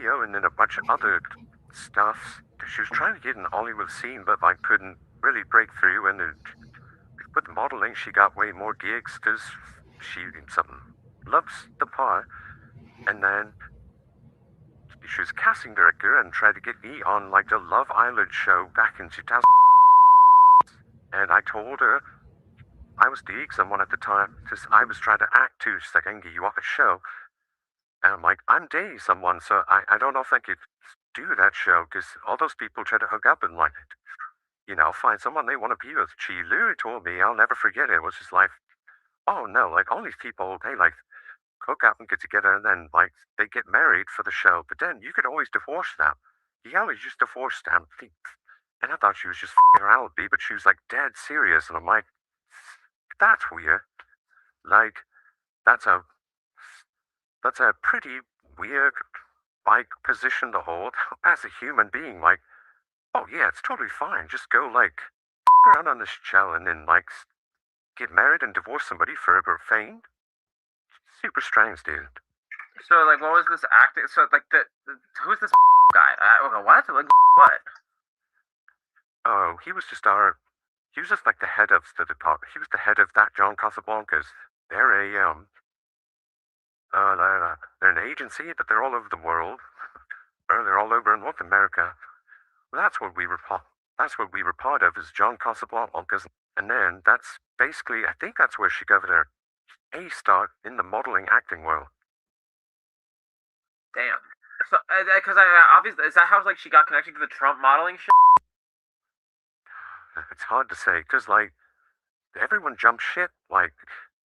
radio and then a bunch of other stuff. She was trying to get in the Hollywood scene, but like couldn't really break through. And with modeling, she got way more gigs because she something loves the part. And then she was casting director and tried to get me on like the Love Island show back in 2000. And I told her I was dating someone at the time because I was trying to act too. She's like, I can get you off a show. And I'm like, I'm dating someone, so I don't know if I could do that show because all those people try to hook up and like, find someone they want to be with. She literally told me, I'll never forget it. It was just like, oh no, like all these people, they like hook up and get together and then like they get married for the show. But then you could always divorce them. You always just divorce them. And I thought she was just f***ing around with me, but she was like dead serious. And I'm like, that's weird. Like, that's a that's a pretty weird like position to hold as a human being. Like, oh yeah, it's totally fine. Just go like around on this show and then like get married and divorce somebody for fame. Super strange, dude. So like, what was this acting? So like, who's this guy? Okay, what? Like, what? Oh, he was just like the head of the department. He was the head of that John Casablanca's. They're they're an agency, but they're all over the world. Or they're all over in North America. Well, that's what we were part of is John Casablanca's. And then that's basically, I think that's where she got her A start in the modeling acting world. Damn. So, because obviously, is that how like she got connected to the Trump modeling shit? It's hard to say, because like everyone jumps ship, like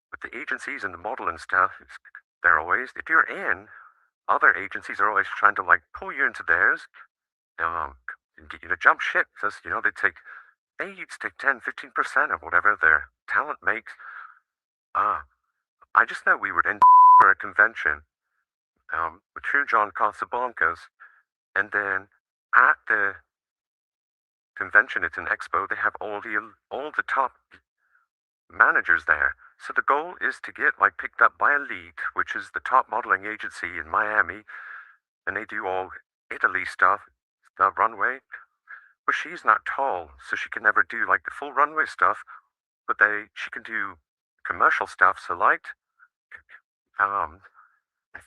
with the agencies and the modeling stuff. They're always, if you're in, other agencies are always trying to like pull you into theirs, and get you to jump ship. Because they each take 10-15% of whatever their talent makes. I just know we were in for a convention, with two John Casablancas, and then at the convention, it's an expo. They have all the top managers there. So the goal is to get like picked up by Elite, which is the top modeling agency in Miami, and they do all Italy stuff, the runway. But she's not tall, so she can never do like the full runway stuff. But she can do commercial stuff. So like, I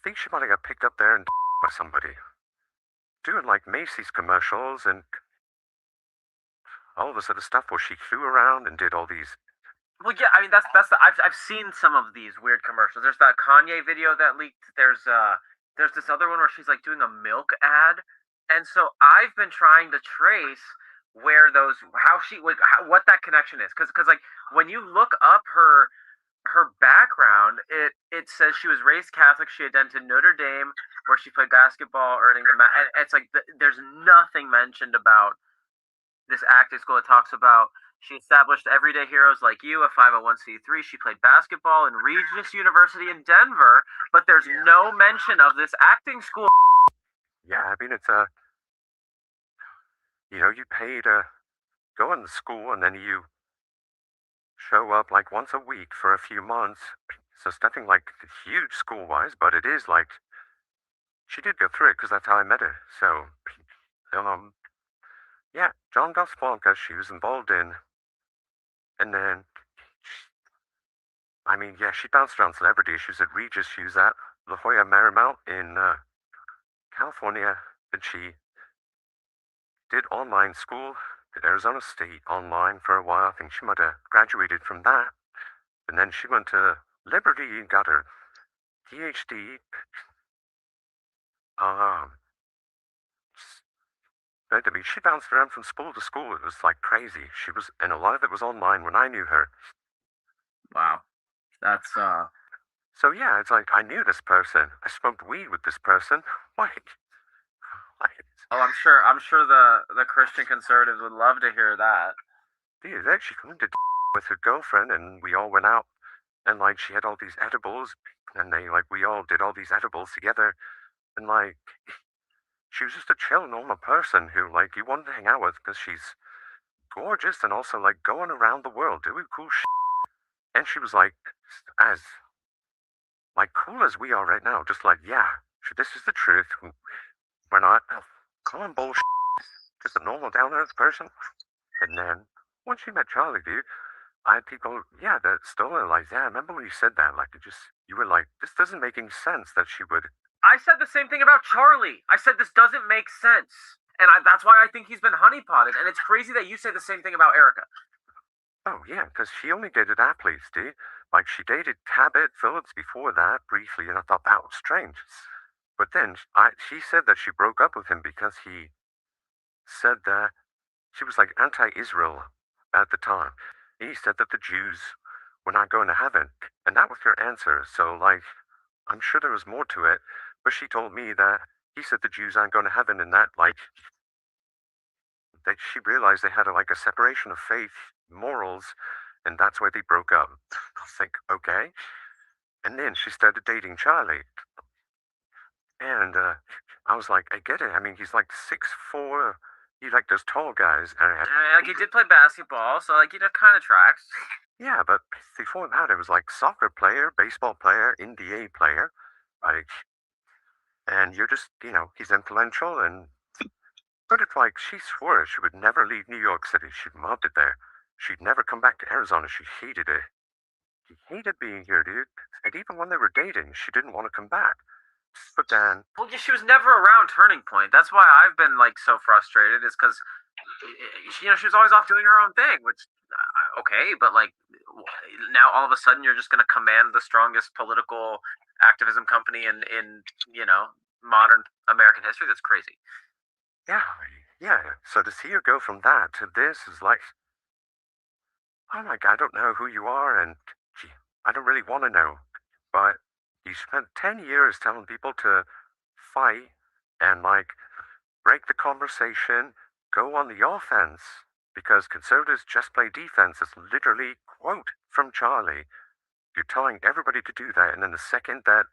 think she might have got picked up there and by somebody doing like Macy's commercials and all this other stuff where she flew around and did all these. Well, yeah, I mean I've seen some of these weird commercials. There's that Kanye video that leaked. There's this other one where she's like doing a milk ad, and so I've been trying to trace where those what that connection is, because like when you look up her background, it says she was raised Catholic. She attended Notre Dame, where she played basketball, earning and it's like there's nothing mentioned about this acting school. It talks about she established Everyday Heroes Like You, a 501c3. She played basketball in Regis University in Denver, but there's no mention of this acting school. Yeah, I mean, it's you pay to go in the school and then you show up like once a week for a few months. So it's nothing like huge school-wise, but it is like, she did go through it because that's how I met her. So, yeah, John Casablanca, she was involved in. And then, I mean, yeah, she bounced around celebrity. She was at Regis. She was at La Jolla Marymount in California. And she did online school at Arizona State online for a while. I think she might have graduated from that. And then she went to Liberty and got her PhD. I mean, she bounced around from school to school. It was like crazy. And a lot of it was online when I knew her. Wow, that's So yeah, it's like I knew this person. I smoked weed with this person. Like, oh, I'm sure the Christian conservatives would love to hear that. Dude, she came to with her girlfriend, and we all went out, and like she had all these edibles, and we all did all these edibles together, and like she was just a chill, normal person who like you wanted to hang out with because she's gorgeous and also like going around the world doing cool shit. And she was like as like cool as we are right now, just like, yeah, this is the truth. we're not calling bullshit, just a normal down-to-earth person. And then, once she met Charlie, dude, I had people, yeah, that still like, yeah, I remember when you said that, like, you were like, this doesn't make any sense that she would. I said the same thing about Charlie. I said this doesn't make sense. And that's why I think he's been honeypotted. And it's crazy that you say the same thing about Erica. Oh, yeah, because she only dated athletes, dude. Like, she dated Tabitha Phillips before that, briefly, and I thought that was strange. But then, she said that she broke up with him because he said that she was, like, anti-Israel at the time. He said that the Jews were not going to heaven, and that was her answer. So, like, I'm sure there was more to it, but she told me that he said the Jews aren't going to heaven, and that, like, that she realized they had like a separation of faith, morals, and that's why they broke up. I was like, okay. And then she started dating Charlie. And I was like, I get it. I mean, he's like 6'4". He's like those tall guys. Like, he did play basketball, so, like, kind of tracks. Yeah, but before that, it was like soccer player, baseball player, NBA player. Like, and you're just, he's influential. But it's like, she swore she would never leave New York City. She loved it there. She'd never come back to Arizona. She hated it. She hated being here, dude. And even when they were dating, she didn't want to come back. But then... Well, yeah, she was never around Turning Point. That's why I've been, like, so frustrated, is because, she was always off doing her own thing, which, okay, but, like, now all of a sudden you're just going to command the strongest political activism company in modern American history? That's crazy. Yeah. So to see her go from that to this is like, oh my God, I don't know who you are, and gee, I don't really want to know. But you spent 10 years telling people to fight and, like, break the conversation, go on the offense, because conservatives just play defense. It's literally quote from Charlie. You're telling everybody to do that, and then the second that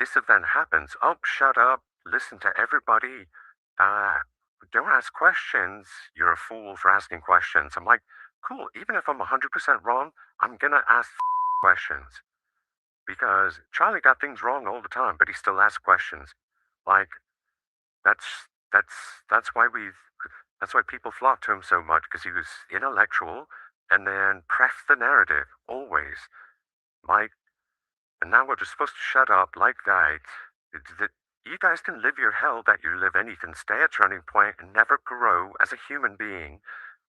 this event happens, oh, shut up, listen to everybody, don't ask questions, you're a fool for asking questions. I'm like, cool, even if I'm 100% wrong, I'm gonna ask questions. Because Charlie got things wrong all the time, but he still asks questions. Like, that's why that's why people flock to him so much, because he was intellectual and then pressed the narrative, always. Like, and now we're just supposed to shut up like that. You guys can live your hell that you live, and you can stay at Turning Point and never grow as a human being.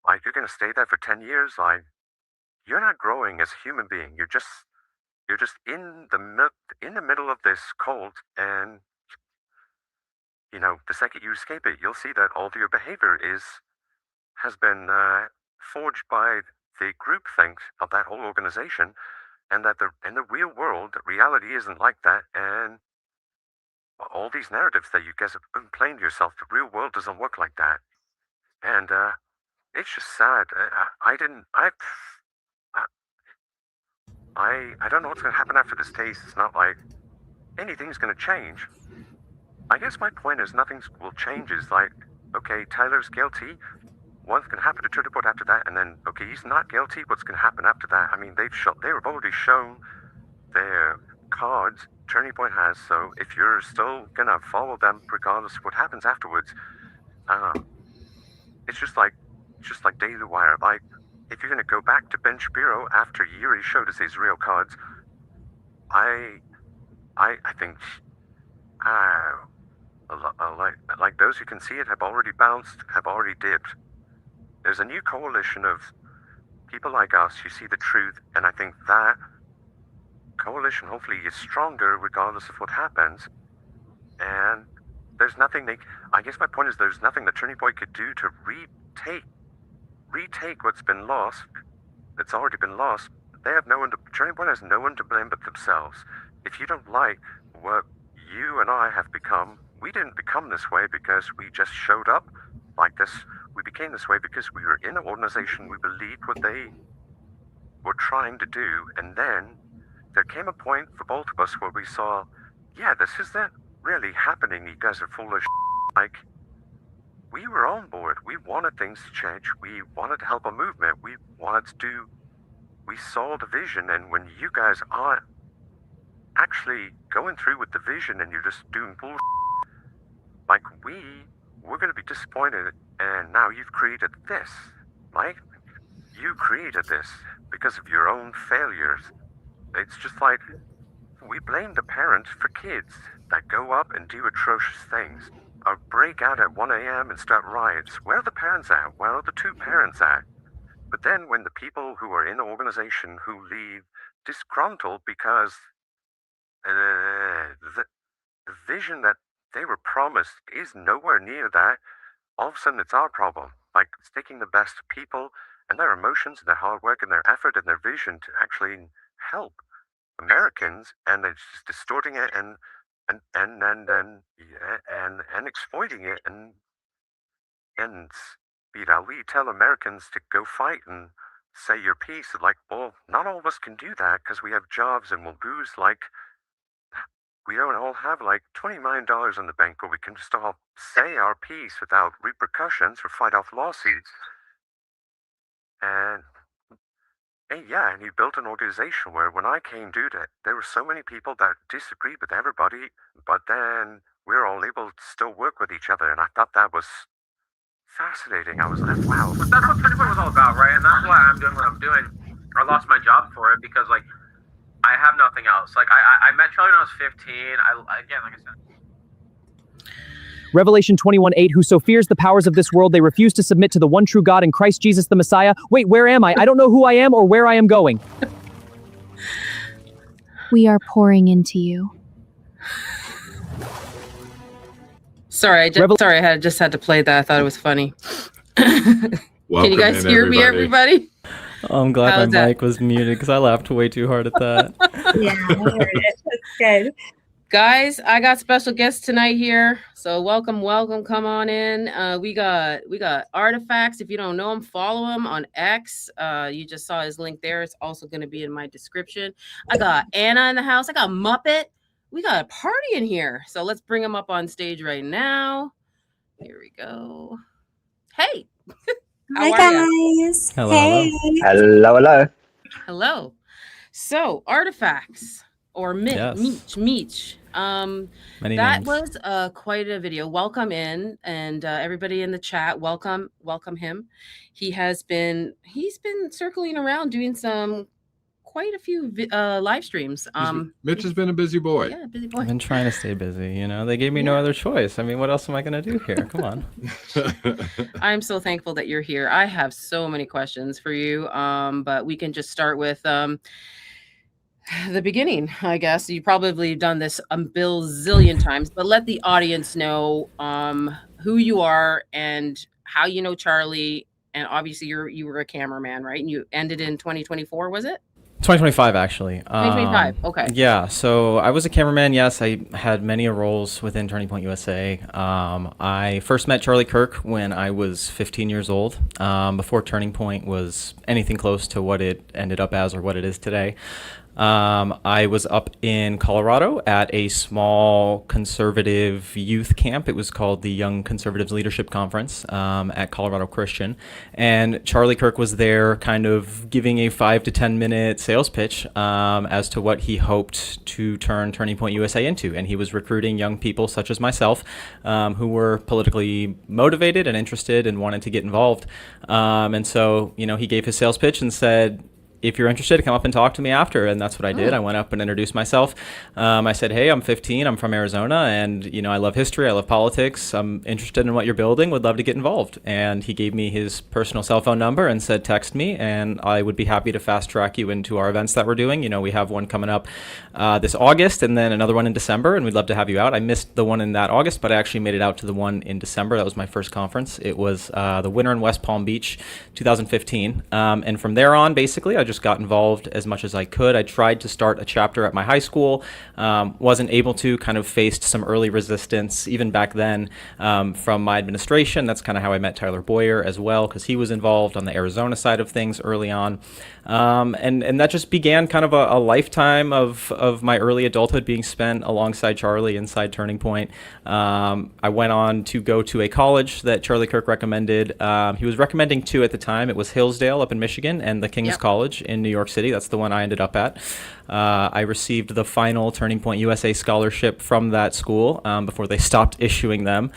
Like, you're gonna stay there for 10 years, like, you're not growing as a human being. You're just in the middle of this cult, and the second you escape it, you'll see that all of your behavior has been forged by the groupthink of that whole organization, and that in the real world, reality isn't like that, and all these narratives that you guys have been playing to yourself, the real world doesn't work like that. And it's just sad. I don't know what's going to happen after this case. It's not like anything's going to change. I guess my point is nothing will change. Is like, okay, Tyler's guilty. What's going to happen to Turning Point after that? And then, okay, he's not guilty. What's going to happen after that? I mean, they've already shown their cards Turning Point has. So if you're still going to follow them regardless of what happens afterwards, I don't know. It's just like Daily Wire. Like, if you're going to go back to Ben Shapiro after Yuri showed us his real cards, I think like those who can see it have already bounced, have already dipped. There's a new coalition of people like us who see the truth, and I think that coalition hopefully is stronger regardless of what happens. And there's nothing I guess my point is there's nothing that Turning Point could do to retake what's been lost. It's already been lost. Turning Point has no one to blame but themselves. If you don't like what you and I have become, we didn't become this way because we just showed up like this. We became this way because we were in an organization, we believed what they were trying to do, and then there came a point for both of us where we saw, yeah, this isn't really happening, you guys are full of like, we were on board. We wanted things to change. We wanted to help a movement. We saw the vision, and when you guys aren't actually going through with the vision and you're just doing bullshit, like, we're going to be disappointed, and now you've created this. Like, you created this because of your own failures. It's just like, we blame the parents for kids that go up and do atrocious things, or break out at 1 a.m. and start riots. Where are the parents at? Where are the two parents at? But then when the people who are in the organization who leave disgruntled because the vision that they were promised is nowhere near that, all of a sudden it's our problem. Like, it's taking the best people and their emotions and their hard work and their effort and their vision to actually help Americans, and it's just distorting it and exploiting it, and we tell Americans to go fight and say your piece. Like, well, not all of us can do that because we have jobs and we'll lose, like, we don't all have like $20 million in the bank where we can just all say our piece without repercussions or fight off lawsuits. And yeah, and he built an organization where when I came to it, there were so many people that disagreed with everybody, but then we're all able to still work with each other, and I thought that was fascinating. I was like, wow. But that's what Turning Point was all about, right? And that's why I'm doing what I'm doing. I lost my job for it because, like, I have nothing else. Like, I met Charlie when I was 15. Again, like I said. Revelation 21:8, who so fears the powers of this world, they refuse to submit to the one true God and Christ Jesus the Messiah. Wait, where am I? I don't know who I am or where I am going. We are pouring into you. Sorry, I just had to play that. I thought it was funny. Can you guys hear me, everybody? Oh, I'm glad my mic was muted because I laughed way too hard at that. Yeah, I heard it. That's good. Guys, I got special guests tonight here, so welcome. Come on in. We got Artifacts. If you don't know him, follow him on X. You just saw his link there. It's also going to be in my description. I got Anna in the house. I got Muppet. We got a party in here, so let's bring him up on stage right now. Here we go. Hey. Hi guys. Hello. Hey. Hello. So Artifacts or Meech. Many that names. was quite a video. Welcome in, and everybody in the chat, welcome him. He's been circling around doing quite a few live streams. Mitch has been a busy boy. Yeah, busy boy. I've been trying to stay busy, They gave me no other choice. I mean, what else am I going to do here? Come on. I'm so thankful that you're here. I have so many questions for you, but we can just start with the beginning, I guess. You've probably done this a bazillion times, but let the audience know who you are and how you know Charlie. And obviously you were a cameraman, right? And you ended in 2024, was it? 2025, actually. 2025, okay. Yeah, so I was a cameraman. Yes, I had many roles within Turning Point USA. I first met Charlie Kirk when I was 15 years old, before Turning Point was anything close to what it ended up as or what it is today. I was up in Colorado at a small conservative youth camp. It was called the Young Conservatives Leadership Conference at Colorado Christian. And Charlie Kirk was there kind of giving a 5 to 10 minute sales pitch as to what he hoped to turn Turning Point USA into. And he was recruiting young people such as myself who were politically motivated and interested and wanted to get involved. And so, he gave his sales pitch and said, if you're interested, come up and talk to me after. And that's what I did. I went up and introduced myself. I said, hey, I'm 15. I'm from Arizona. And, I love history. I love politics. I'm interested in what you're building. Would love to get involved. And he gave me his personal cell phone number and said, text me. And I would be happy to fast track you into our events that we're doing. We have one coming up this August and then another one in December. And we'd love to have you out. I missed the one in that August, but I actually made it out to the one in December. That was my first conference. It was the winter in West Palm Beach, 2015. And from there on, basically, I just got involved as much as I could. I tried to start a chapter at my high school, wasn't able to, kind of faced some early resistance even back then from my administration. That's kind of how I met Tyler Boyer as well, because he was involved on the Arizona side of things early on. And that just began kind of a lifetime of my early adulthood being spent alongside Charlie inside Turning Point. I went on to go to a college that Charlie Kirk recommended. He was recommending two at the time. It was Hillsdale up in Michigan and the King's College in New York City. That's the one I ended up at. I received the final Turning Point USA scholarship from that school before they stopped issuing them.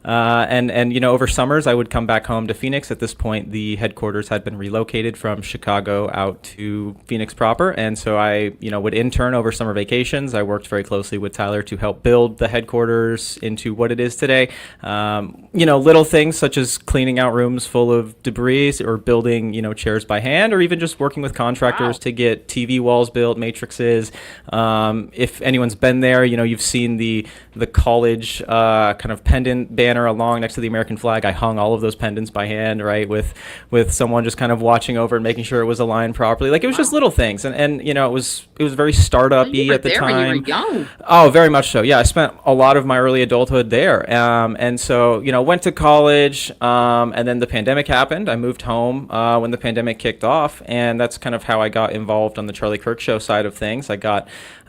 And you know, over summers, I would come back home to Phoenix. At this point, the headquarters had been relocated from Chicago out to Phoenix proper. And so I, you know, would intern over summer vacations. I worked very closely with Tyler to help build the headquarters into what it is today. You know, little things such as cleaning out rooms full of debris or building, you know, chairs by hand, or even just working with contractors to get TV walls built, matrices. If anyone's been there, you know, you've seen the college kind of pendant banner along next to the American flag. I hung all of those pendants by hand, right, with someone just kind of watching over and making sure it was aligned properly. Like, it was just little things, and you know, it was very startup-y at the time. When you were young. Oh, very much so. Yeah, I spent a lot of my early adulthood there, and so, you know, went to college, and then the pandemic happened. I moved home when the pandemic kicked off, and that's kind of how I got involved on the Charlie Kirks show side of things. I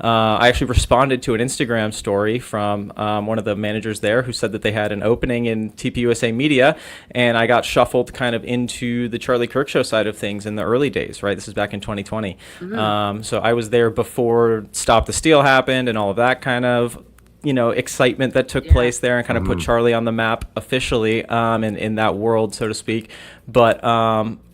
actually responded to an Instagram story from one of the managers there who said that they had an opening in TPUSA media, and I got shuffled kind of into the Charlie Kirks show side of things in the early days, right? This is back in 2020. So I was there before Stop the Steal happened and all of that kind of, you know, excitement that took place there, and kind of put Charlie on the map officially in that world, so to speak. But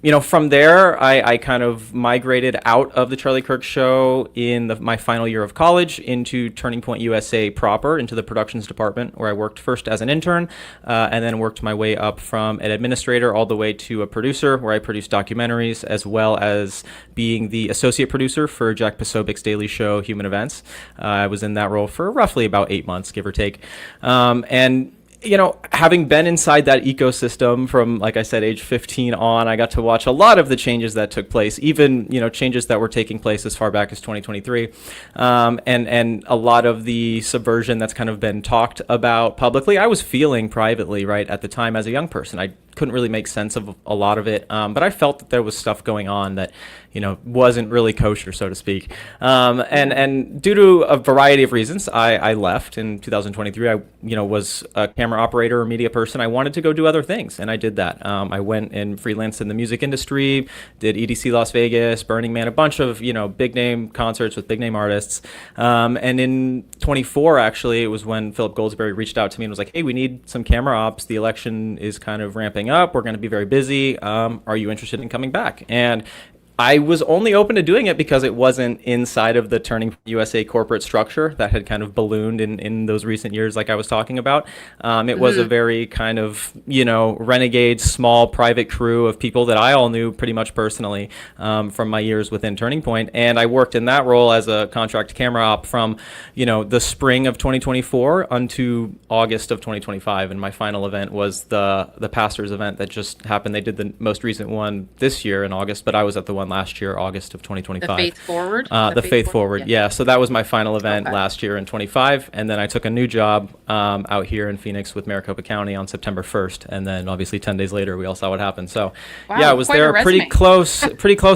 you know, from there, I kind of migrated out of the Charlie Kirks show in my final year of college into Turning Point USA proper, into the productions department, where I worked first as an intern, and then worked my way up from an administrator all the way to a producer, where I produced documentaries, as well as being the associate producer for Jack Posobiec's daily show, Human Events. I was in that role for roughly about 8 months, give or take. And you know, having been inside that ecosystem from, like I said, age 15 on, I got to watch a lot of the changes that took place, even, you know, changes that were taking place as far back as 2023. And a lot of the subversion that's kind of been talked about publicly, I was feeling privately, right, at the time as a young person. I couldn't really make sense of a lot of it, but I felt that there was stuff going on that, you know, wasn't really kosher, so to speak. And due to a variety of reasons, I left in 2023. I, you know, was a camera operator or media person. I wanted to go do other things, and I did that. I went and freelanced in the music industry, did EDC Las Vegas, Burning Man, a bunch of, you know, big name concerts with big name artists. And in 24, actually, it was when Philip Goldsberry reached out to me and was like, hey, we need some camera ops. The election is kind of ramping up. We're going to be very busy. Are you interested in coming back? And I was only open to doing it because it wasn't inside of the Turning USA corporate structure that had kind of ballooned in those recent years, like I was talking about. It was a very kind of, you know, renegade, small, private crew of people that I all knew pretty much personally from my years within Turning Point. And I worked in that role as a contract camera op from, you know, the spring of 2024 unto August of 2025. And my final event was the Pastors event that just happened. They did the most recent one this year in August, but I was at the one last year, August of 2025. The Faith Forward? The Faith Forward, yeah. So that was my final event last year in 25, and then I took a new job out here in Phoenix with Maricopa County on September 1st, and then obviously 10 days later we all saw what happened. So yeah, I was there pretty close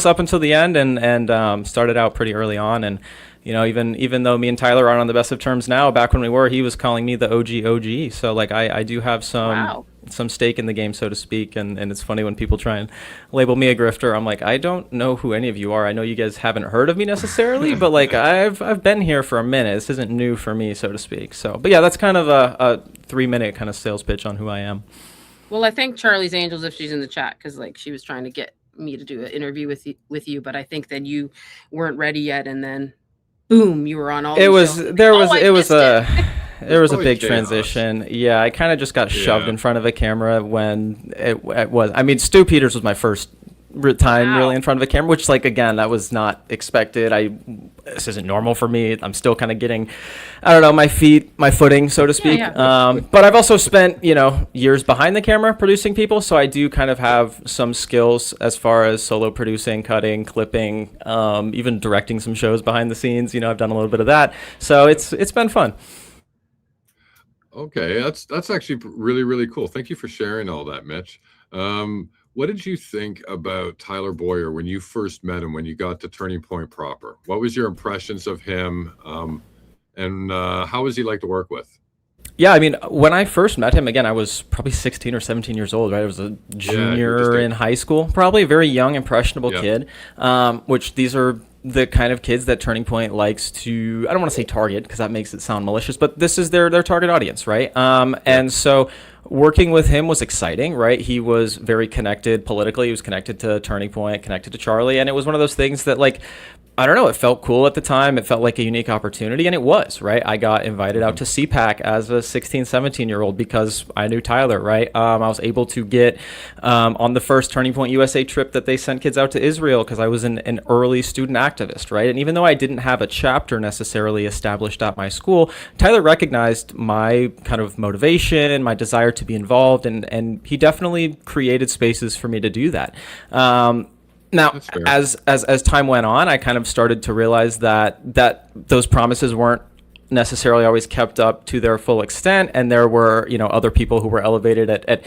up until the end, and started out pretty early on. And you know, even though me and Tyler aren't on the best of terms now, back when we were, he was calling me the OG. So like I do have some stake in the game, so to speak, and it's funny when people try and label me a grifter. I'm like, I don't know who any of you are. I know you guys haven't heard of me necessarily, but like I've been here for a minute. This isn't new for me, so to speak. So, but yeah, that's kind of a 3-minute kind of sales pitch on who I am. Well, I think Charlie's Angels, if she's in the chat, because like she was trying to get me to do an interview with you, but I think that you weren't ready yet, and then boom, you were on all. There was a big transition. Yeah, I kind of just got shoved in front of a camera when it was. I mean, Stu Peters was my first time really in front of a camera, which, like, again, that was not expected. This isn't normal for me. I'm still kind of getting, I don't know, my footing, so to speak. But I've also spent, you know, years behind the camera producing people, so I do kind of have some skills as far as solo producing, cutting, clipping, even directing some shows behind the scenes. You know, I've done a little bit of that, so it's been fun. Okay, that's actually really, really cool. Thank you for sharing all that, Mitch. What did you think about Tyler Boyer when you first met him, when you got to Turning Point proper? What was your impressions of him, and how was he like to work with? Yeah, I mean, when I first met him, again, I was probably 16 or 17 years old, right? I was a junior in high school, probably a very young, impressionable kid, which these are the kind of kids that Turning Point likes to, I don't want to say target because that makes it sound malicious, but this is their target audience, right? And so working with him was exciting, right? He was very connected politically. He was connected to Turning Point, connected to Charlie. And it was one of those things that, like, I don't know, it felt cool at the time. It felt like a unique opportunity, and it was, right? I got invited out to CPAC as a 16, 17-year-old because I knew Tyler, right? I was able to get on the first Turning Point USA trip that they sent kids out to Israel because I was an early student activist, right? And even though I didn't have a chapter necessarily established at my school, Tyler recognized my kind of motivation, my desire to be involved, and he definitely created spaces for me to do that. Now, as time went on, I kind of started to realize that those promises weren't necessarily always kept up to their full extent, and there were, other people who were elevated at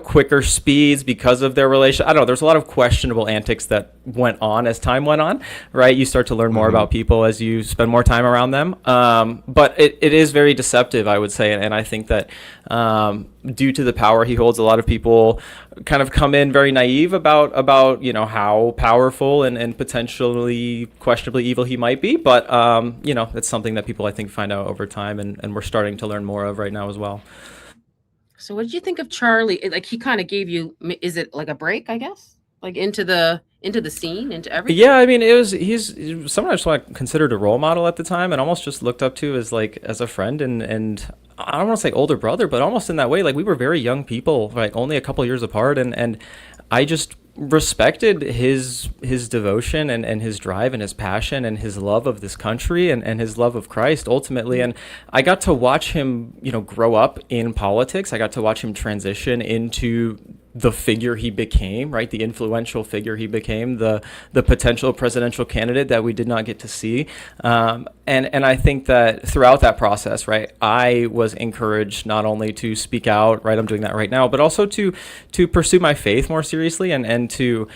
quicker speeds because of their relation. I don't know. There's a lot of questionable antics that went on as time went on, right? You start to learn more about people as you spend more time around them. But it is very deceptive, I would say, and I think that due to the power he holds, a lot of people kind of come in very naive about how powerful and potentially questionably evil he might be. But it's something that people, I think, find out over time, and we're starting to learn more of right now as well. So what did you think of Charlie? Like, he kind of gave you, is it like a break, I guess? Like into the scene, into everything? Yeah, I mean, he's someone I just like considered a role model at the time, and almost just looked up to as a friend, and I don't want to say older brother, but almost in that way. Like, we were very young people, like only a couple years apart, and I just respected his devotion and his drive and his passion and his love of this country and his love of Christ ultimately. And I got to watch him, grow up in politics. I got to watch him transition into the figure he became, right? The influential figure he became, the potential presidential candidate that we did not get to see. And I think that throughout that process, right, I was encouraged not only to speak out, right, I'm doing that right now, but also to pursue my faith more seriously and to,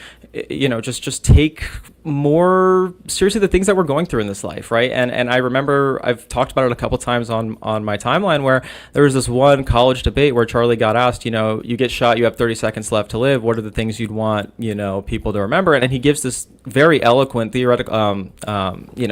just take more seriously the things that we're going through in this life, right? And I remember I've talked about it a couple times on my timeline where there was this one college debate where Charlie got asked, you get shot, you have 30 seconds left to live. What are the things you'd want, people to remember? And he gives this very eloquent theoretical,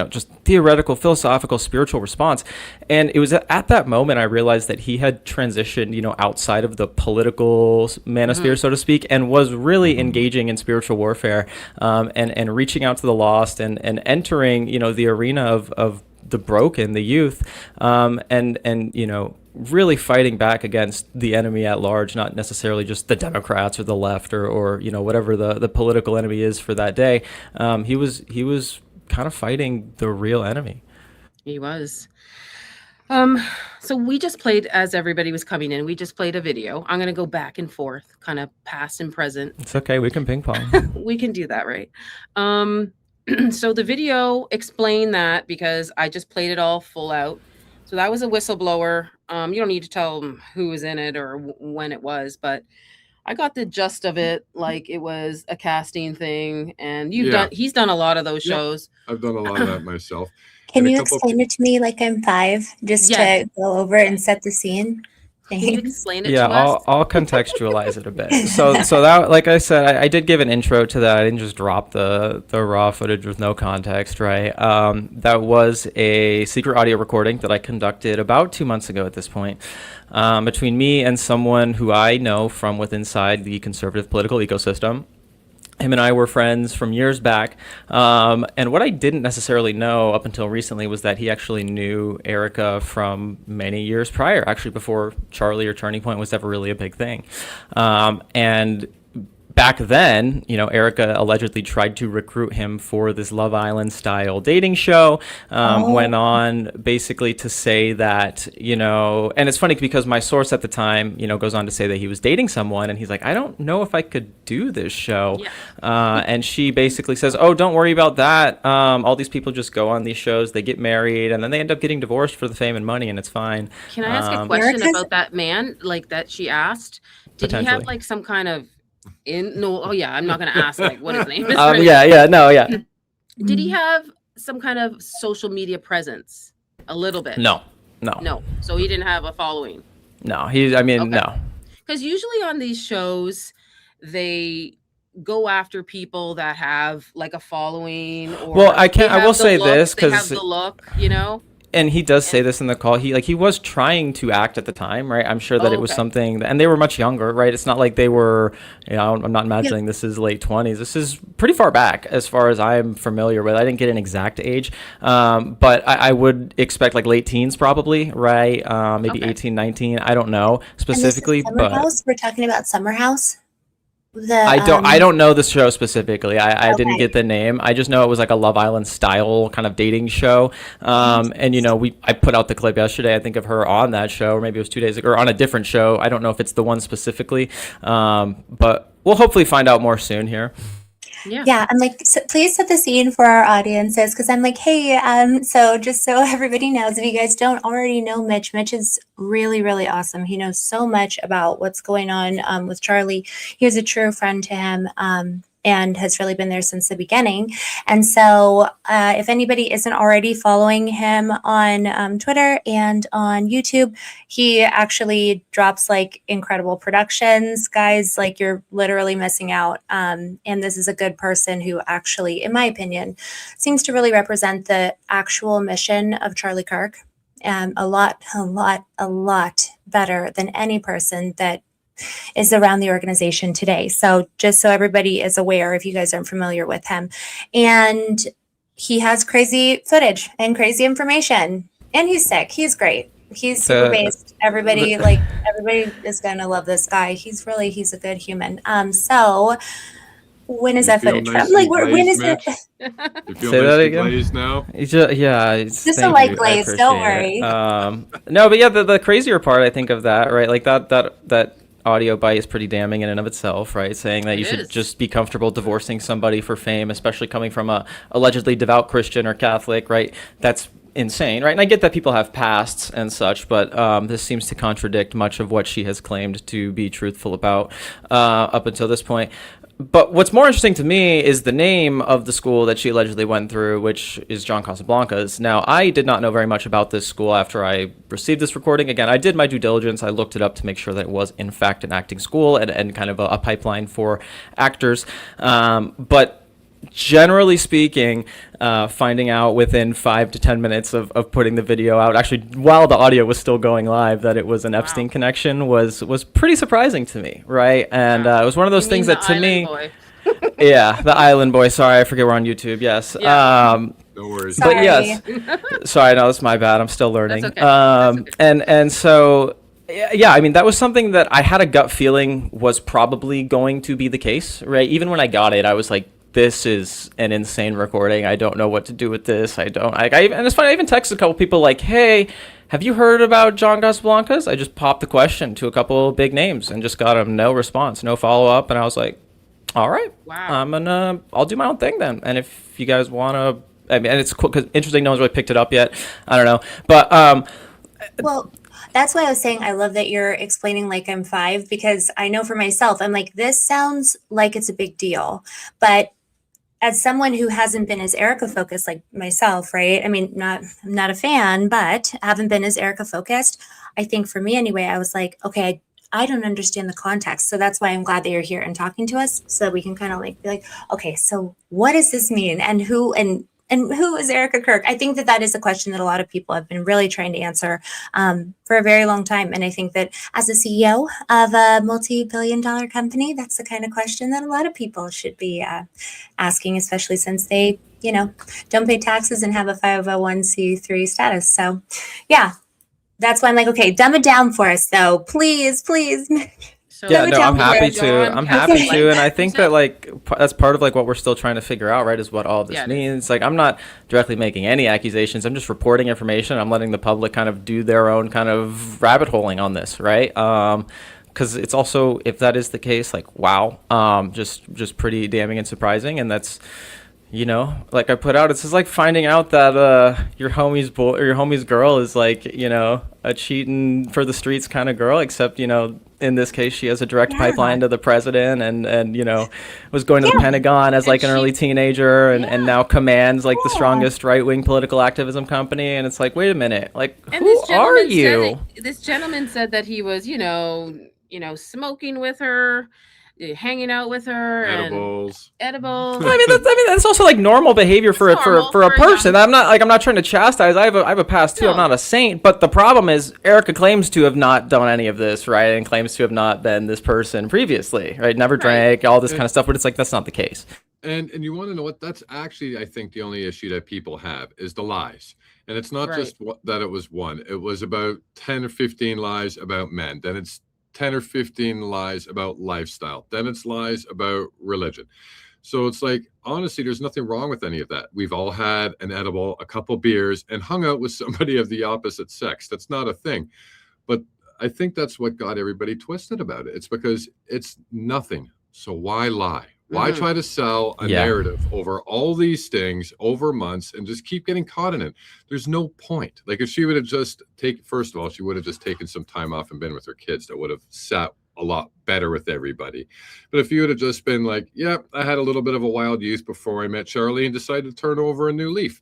just theoretical, philosophical, spiritual response. And it was at that moment I realized that he had transitioned, outside of the political manosphere, so to speak, and was really engaging in spiritual warfare, and reaching out to the lost and entering, the arena of the broken, the youth, and really fighting back against the enemy at large, not necessarily just the Democrats or the left or whatever the political enemy is for that day. He was kind of fighting the real enemy. He was. So we just played, as everybody was coming in, we just played a video. I'm going to go back and forth, kind of past and present. It's okay. We can ping pong. We can do that, right? So the video explained that because I just played it all full out. So that was a whistleblower. You don't need to tell them who was in it or when it was, but I got the gist of it. Like, it was a casting thing, and he's done a lot of those shows. I've done a lot of that myself. Can you explain it to me like I'm 5, just to go over and set the scene? Can you explain it to us? I'll contextualize it a bit. So that, like I said, I did give an intro to that. I didn't just drop the raw footage with no context, right? That was a secret audio recording that I conducted about 2 months ago at this point, between me and someone who I know from within inside the conservative political ecosystem. Him and I were friends from years back, and what I didn't necessarily know up until recently was that he actually knew Erica from many years prior, actually before Charlie or Turning Point was ever really a big thing. And back then, Erica allegedly tried to recruit him for this Love Island style dating show, went on basically to say that, and it's funny because my source at the time, goes on to say that he was dating someone, and he's like, I don't know if I could do this show. Yeah. And she basically says, oh, don't worry about that. All these people just go on these shows, they get married, and then they end up getting divorced for the fame and money, and it's fine. Can I ask a question about that man, like that she asked? Did he have like some kind of I'm not gonna ask like what his name is. Did he have some kind of social media presence? A little bit. No, No. No. So he didn't have a following. No. No. Because usually on these shows, they go after people that have like a following, or well, I will say this, they have because the look, you know. and he does say this in the call. He was trying to act at the time, right? I'm sure that it was something, and they were much younger, right? It's not like they were, I'm not imagining this is late 20s. This is pretty far back as far as I'm familiar with. I didn't get an exact age, but I would expect like late teens probably, right? Maybe 18, 19. I don't know specifically, Summer House? We're talking about Summer House. I don't know the show specifically. I didn't get the name. I just know it was like a Love Island style kind of dating show. And I put out the clip yesterday, I think, of her on that show, or maybe it was 2 days ago, or on a different show. I don't know if it's the one specifically, but we'll hopefully find out more soon here. Yeah, I'm like, so please set the scene for our audiences, because I'm like, hey, so just so everybody knows, if you guys don't already know Meech is really, really awesome. He knows so much about what's going on with Charlie. He was a true friend to him, and has really been there since the beginning. And so if anybody isn't already following him on Twitter and on YouTube, he actually drops like incredible productions. Guys, like, you're literally missing out. And this is a good person who actually, in my opinion, seems to really represent the actual mission of Charlie Kirk. A lot better than any person that is around the organization today. So just so everybody is aware, if you guys aren't familiar with him, and he has crazy footage and crazy information, and he's sick. He's great. He's super based. Everybody is gonna love this guy. He's a good human. So when is that footage from? Like, when is it? You feel nicely glazed now? Just a light glaze. Don't worry. No, but yeah, the crazier part, I think, of that, right? Like that audio bite is pretty damning in and of itself, right? Saying that you should just be comfortable divorcing somebody for fame, especially coming from a allegedly devout Christian or Catholic, right? That's insane, right? And I get that people have pasts and such, but this seems to contradict much of what she has claimed to be truthful about up until this point. But what's more interesting to me is the name of the school that she allegedly went through, which is John Casablanca's. Now, I did not know very much about this school after I received this recording. Again, I did my due diligence. I looked it up to make sure that it was, in fact, an acting school and kind of a pipeline for actors. But generally speaking, finding out within 5 to 10 minutes of putting the video out, actually while the audio was still going live, that it was an Epstein connection was pretty surprising to me, right? And it was one of those things that to me, yeah, the Island Boy. Sorry, I forget we're on YouTube. Yes. No worries. But yes, sorry, no, that's my bad. I'm still learning. That's okay. And so. Yeah, I mean, that was something that I had a gut feeling was probably going to be the case, right? Even when I got it, I was like, this is an insane recording. I don't know what to do with this. And it's funny, I even texted a couple people like, hey, have you heard about John Casablanca's? I just popped the question to a couple big names and just got no response, no follow-up. And I was like, all right, wow. I'll do my own thing then. And if you guys want to, I mean, and it's cool, 'cause interesting, no one's really picked it up yet. I don't know. But, well, that's why I was saying I love that you're explaining like I'm 5, because I know for myself, I'm like, this sounds like it's a big deal. But as someone who hasn't been as Erica focused like myself, right? I mean, I'm not a fan, but haven't been as Erica focused. I think for me anyway, I was like, okay, I don't understand the context. So that's why I'm glad that you're here and talking to us, so that we can kind of like be like, okay, so what does this mean? And who is Erica Kirk? I think that is a question that a lot of people have been really trying to answer for a very long time. And I think that as a CEO of a multi-billion-dollar company, that's the kind of question that a lot of people should be asking, especially since they, don't pay taxes and have a 501c3 status. So yeah, that's why I'm like, okay, dumb it down for us though. Please. So yeah, no, I'm happy to. And I think that like that's part of like what we're still trying to figure out, right? Is what all of this means. Like, I'm not directly making any accusations. I'm just reporting information. I'm letting the public kind of do their own kind of rabbit holing on this, right? Because it's also, if that is the case, like, wow, just pretty damning and surprising. And that's, like I put out, it's just like finding out that your homie's boy or your homie's girl is like, a cheating for the streets kind of girl, except, in this case, she has a direct pipeline to the president, and was going to the Pentagon as like an early teenager, and now commands like the strongest right-wing political activism company. And it's like, wait a minute, like, who are you? This gentleman said that he was, smoking with her, hanging out with her, edibles. I mean, that's also like normal behavior for a person. I'm not trying to chastise. I have a past too. I'm not a saint, but the problem is Erica claims to have not done any of this, right, and claims to have not been this person previously, right? Never drank, all this kind of stuff, but it's like that's not the case. And you want to know what? That's actually, I think, the only issue that people have is the lies. And it's not just that it was one. It was about 10 or 15 lies about men. Then it's 10 or 15 lies about lifestyle. Then it's lies about religion. So it's like, honestly, there's nothing wrong with any of that. We've all had an edible, a couple beers, and hung out with somebody of the opposite sex. That's not a thing. But I think that's what got everybody twisted about it. It's because it's nothing. So why lie? Why try to sell a narrative over all these things over months and just keep getting caught in it? There's no point. Like if she would have just first of all, she would have just taken some time off and been with her kids. That would have sat a lot better with everybody. But if you would have just been like, yeah, I had a little bit of a wild youth before I met Charlie and decided to turn over a new leaf,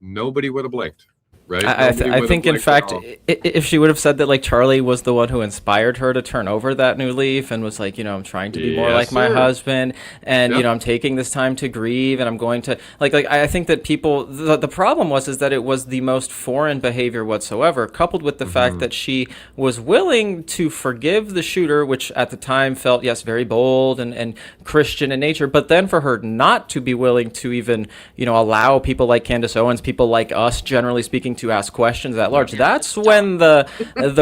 nobody would have blinked. Right? I think, in fact, if she would have said that, like, Charlie was the one who inspired her to turn over that new leaf and was like, I'm trying to be more like my husband, and I'm taking this time to grieve, and I'm going to like I think that people the problem is that it was the most foreign behavior whatsoever, coupled with the fact that she was willing to forgive the shooter, which at the time felt very bold and Christian in nature, but then for her not to be willing to even allow people like Candace Owens, people like us, generally speaking, to ask questions at large. That's when the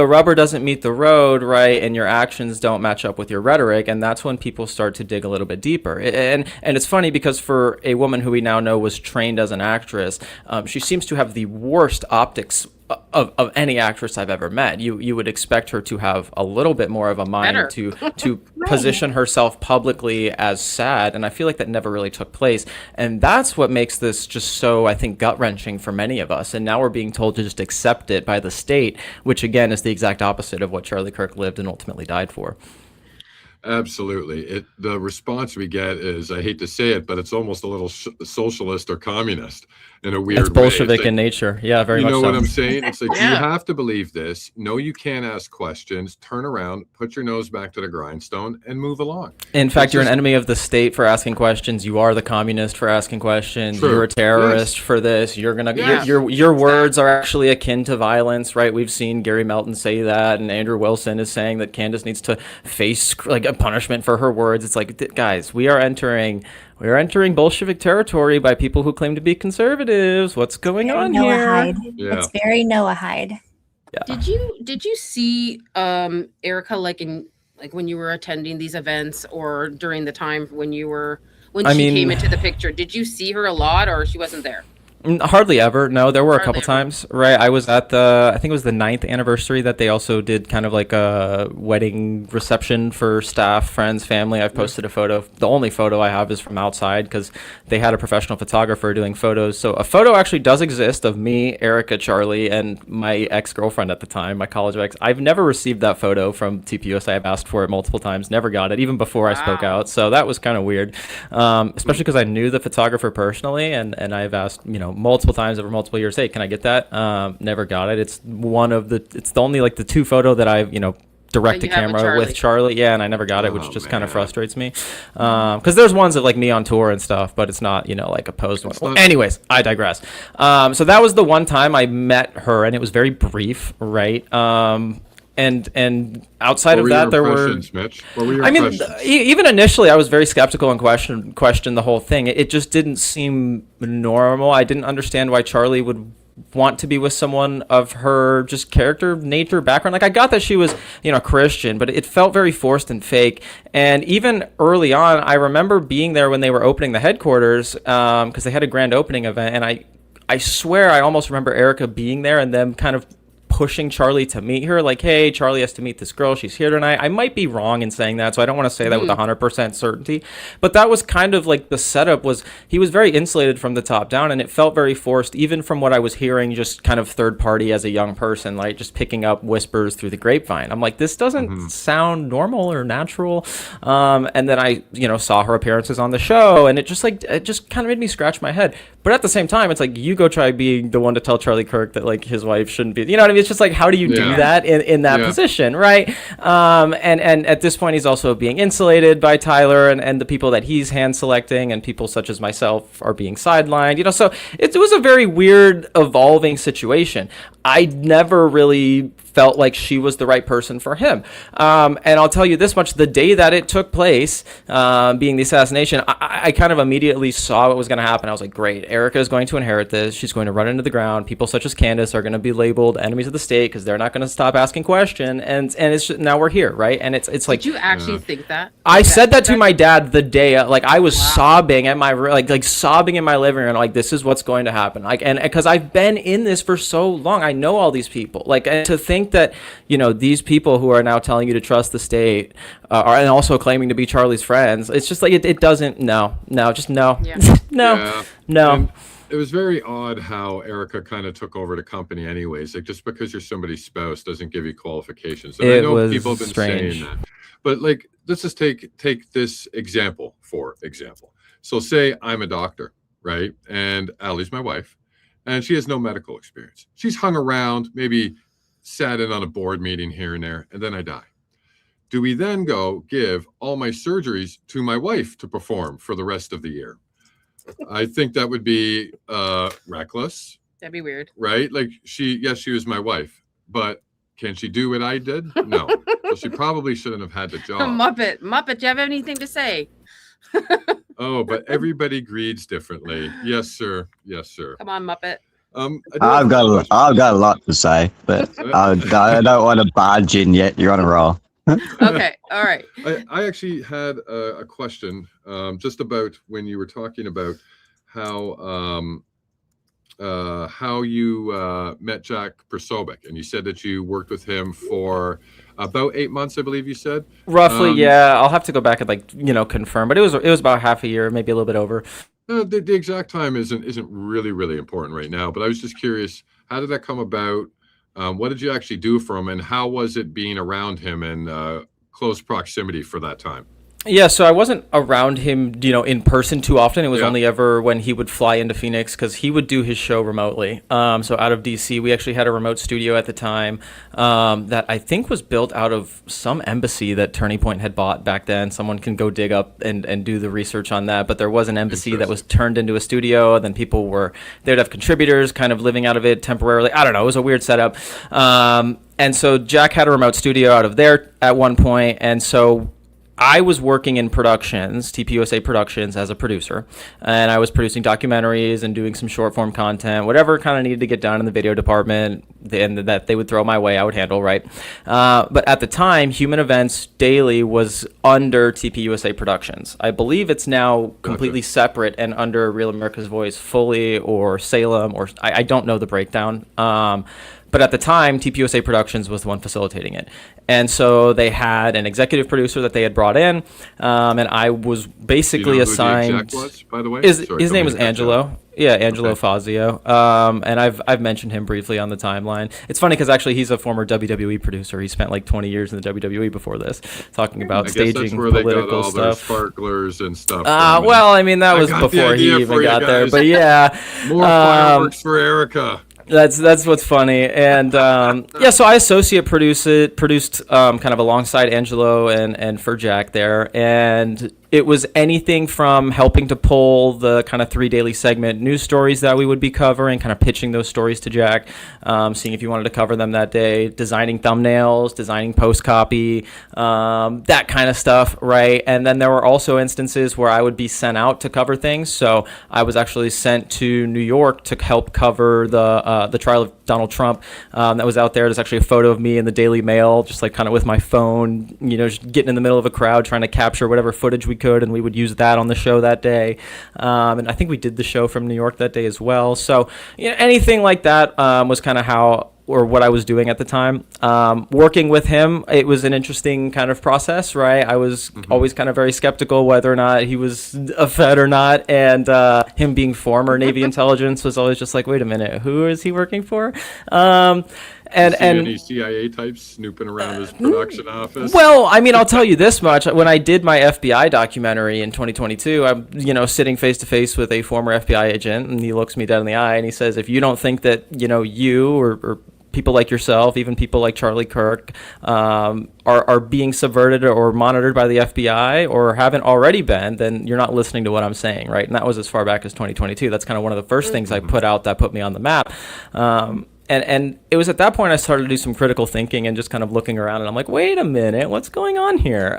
rubber doesn't meet the road, right, and your actions don't match up with your rhetoric, and that's when people start to dig a little bit deeper. And it's funny because for a woman who we now know was trained as an actress, she seems to have the worst optics of any actress I've ever met. You would expect her to have a little bit more of a mind to position herself publicly as sad, and I feel like that never really took place. And that's what makes this just so, I think, gut-wrenching for many of us. And now we're being told to just accept it by the state, which again is the exact opposite of what Charlie Kirk lived and ultimately died for. Absolutely. The response we get is, I hate to say it, but it's almost a little socialist or communist in a weird way. It's Bolshevik in nature. Yeah, very much so. You know what I'm saying? It's like, you have to believe this. No, you can't ask questions. Turn around, put your nose back to the grindstone, and move along. In fact, you're an enemy of the state for asking questions. You are the communist for asking questions. True. You're a terrorist for this. You're gonna your words are actually akin to violence, right? We've seen Gary Melton say that, and Andrew Wilson is saying that Candace needs to face like a punishment for her words. It's like, guys, we are entering Bolshevik territory by people who claim to be conservatives. What's going on here? Yeah. It's very Noahide. Yeah. Did you see Erica when you were attending these events or during the time when she came into the picture? Did you see her a lot, or she wasn't there? Hardly ever. No, there were a couple times, right? I was at I think it was the 9th anniversary that they also did kind of like a wedding reception for staff, friends, family. I've posted a photo. The only photo I have is from outside because they had a professional photographer doing photos. So a photo actually does exist of me, Erica, Charlie, and my ex-girlfriend at the time, my college ex. I've never received that photo from TPUSA. I've asked for it multiple times, never got it, even before I spoke out. So that was kind of weird, especially because I knew the photographer personally, and I've asked, multiple times over multiple years, hey, can I get that? Never got it. It's the only like the 2 photo that I've direct to camera with Charlie. Yeah, and I never got it, which just kind of frustrates me. Because there's ones of like me on tour and stuff, but it's not like a posed one. Well, anyways, I digress. So that was the one time I met her, and it was very brief, right? And outside of that, there were. Mitch? What were your impressions? Even initially, I was very skeptical and questioned the whole thing. It just didn't seem normal. I didn't understand why Charlie would want to be with someone of her just character, nature, background. Like I got that she was, Christian, but it felt very forced and fake. And even early on, I remember being there when they were opening the headquarters because they had a grand opening event, and I swear I almost remember Erica being there and them kind of pushing Charlie to meet her. Like, hey, Charlie has to meet this girl. She's here tonight. I might be wrong in saying that, so I don't want to say that with 100% certainty. But that was kind of like the setup was he was very insulated from the top down, and it felt very forced, even from what I was hearing, just kind of third party as a young person, like just picking up whispers through the grapevine. I'm like, this doesn't sound normal or natural. And then I, saw her appearances on the show, and it just kind of made me scratch my head. But at the same time, it's like, you go try being the one to tell Charlie Kirk that like his wife shouldn't be, you know what I mean? It's just like, how do you do that in that position, right? And at this point, he's also being insulated by Tyler and the people that he's hand selecting, and people such as myself are being sidelined, so it was a very weird, evolving situation. I never really felt like she was the right person for him. And I'll tell you this much, the day that it took place, being the assassination, I kind of immediately saw what was going to happen. I was like, great, Erica is going to inherit this. She's going to run into the ground. People such as Candace are going to be labeled enemies of the state because they're not going to stop asking questions. And it's just, now we're here, right? And it's like... Did you actually think that? I said that to my dad the day, like I was sobbing at my, like sobbing in my living room, like this is what's going to happen. Like, and because I've been in this for so long, I know all these people. Like, and to think that, these people who are now telling you to trust the state are and also claiming to be Charlie's friends, it's just like, it doesn't, no. And it was very odd how Erica kind of took over the company anyways. Like, just because you're somebody's spouse doesn't give you qualifications. And I know people have been saying that. But like, let's just take this example, for example. So say I'm a doctor, right? And Allie's my wife, and she has no medical experience. She's hung around, maybe sat in on a board meeting here and there, and then I die. Do we then go give all my surgeries to my wife to perform for the rest of the year? I think that would be reckless. That'd be weird. Right? Like, she was my wife, but can she do what I did? No. So she probably shouldn't have had the job. Muppet, do you have anything to say? Oh, but everybody grieves differently. Yes, sir. Come on, Muppet. I've got a lot to say, but I don't want to barge in yet. You're on a roll. Okay, all right. I actually had a question just about when you were talking about how you met Jack Posobiec, and you said that you worked with him for about 8 months, I believe you said. Roughly, yeah. I'll have to go back and confirm, but it was about half a year, maybe a little bit over. The exact time isn't really important right now, but I was just curious, how did that come about? What did you actually do for him, and how was it being around him in close proximity for that time? Yeah, so I wasn't around him, in person too often. It was only ever when he would fly into Phoenix, because he would do his show remotely. So out of DC, we actually had a remote studio at the time that I think was built out of some embassy that Turning Point had bought back then. Someone can go dig up and do the research on that. But there was an embassy that was turned into a studio. And then they'd have contributors kind of living out of it temporarily. I don't know. It was a weird setup. And so Jack had a remote studio out of there at one point. And so I was working in productions, TPUSA Productions, as a producer, and I was producing documentaries and doing some short form content, whatever kind of needed to get done in the video department, and that they would throw my way, I would handle, right? But at the time, Human Events Daily was under TPUSA Productions. I believe it's now completely separate and under Real America's Voice fully, or Salem, or I don't know the breakdown. But at the time, TPUSA Productions was the one facilitating it. And so they had an executive producer that they had brought in, and I was basically assigned... Who the exec was, by the way? His name was Angelo. Yeah, Angelo Fazio. And I've mentioned him briefly on the timeline. It's funny because actually he's a former WWE producer. He spent like 20 years in the WWE before this, talking about staging political they got all stuff. Their sparklers and stuff. Well, I mean, that was before he even got there. But yeah. More fireworks for Erica. That's what's funny. And so I associate produced kind of alongside Angelo and for Jack there. And it was anything from helping to pull the kind of 3 daily segment news stories that we would be covering, kind of pitching those stories to Jack, seeing if he wanted to cover them that day, designing thumbnails, designing post copy, that kind of stuff, right? And then there were also instances where I would be sent out to cover things. So I was actually sent to New York to help cover the trial of Donald Trump that was out there. There's actually a photo of me in the Daily Mail, just like kind of with my phone, just getting in the middle of a crowd trying to capture whatever footage we could, and we would use that on the show that day. And I think we did the show from New York that day as well. So anything like that was kind of how or what I was doing at the time. Working with him, it was an interesting kind of process, right? I was always kind of very skeptical whether or not he was a Fed or not, and him being former Navy intelligence was always just like, wait a minute, who is he working for? And any CIA types snooping around his production office? Well, I mean, I'll tell you this much: when I did my FBI documentary in 2022, I'm sitting face to face with a former FBI agent, and he looks me dead in the eye, and he says, "If you don't think that you or people like yourself, even people like Charlie Kirk, are being subverted or monitored by the FBI or haven't already been, then you're not listening to what I'm saying," right? And that was as far back as 2022. That's kind of one of the first things I put out that put me on the map. And it was at that point I started to do some critical thinking and just kind of looking around, and I'm like, wait a minute, what's going on here?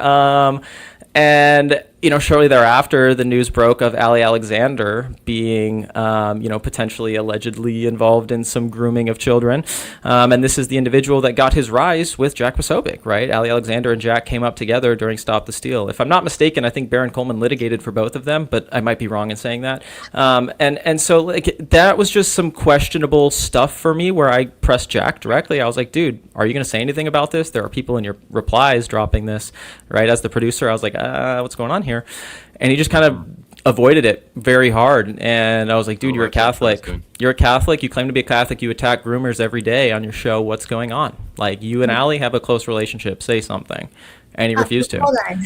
And shortly thereafter, the news broke of Ali Alexander being, potentially allegedly involved in some grooming of children. And this is the individual that got his rise with Jack Posobiec, right? Ali Alexander and Jack came up together during Stop the Steal. If I'm not mistaken, I think Baron Coleman litigated for both of them, but I might be wrong in saying that. And so that was just some questionable stuff for me where I pressed Jack directly. I was like, dude, are you going to say anything about this? There are people in your replies dropping this, right? As the producer, I was like, what's going on here? And he just kind of avoided it very hard. And I was like, dude, you're a Catholic. You're a Catholic. You claim to be a Catholic. You attack groomers every day on your show. What's going on? Like, you and Ali have a close relationship. Say something. And he refused to. Hold on.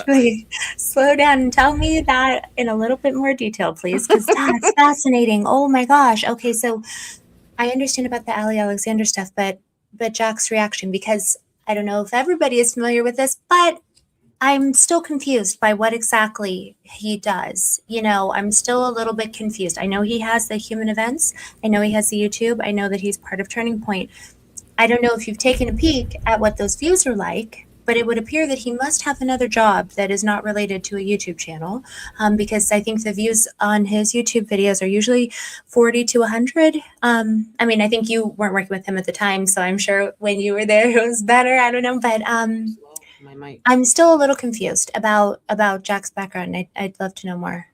Wait, slow down and tell me that in a little bit more detail, please, because that's fascinating. Oh my gosh. Okay, so I understand about the Ali Alexander stuff, but Jack's reaction, because I don't know if everybody is familiar with this, but I'm still confused by what exactly he does. I'm still a little bit confused. I know he has the human events. I know he has the YouTube. I know that he's part of Turning Point. I don't know if you've taken a peek at what those views are like, but it would appear that he must have another job that is not related to a YouTube channel, because I think the views on his YouTube videos are usually 40 to 100. I think you weren't working with him at the time, so I'm sure when you were there, it was better. I don't know, but I'm still a little confused about Jack's background. I'd love to know more.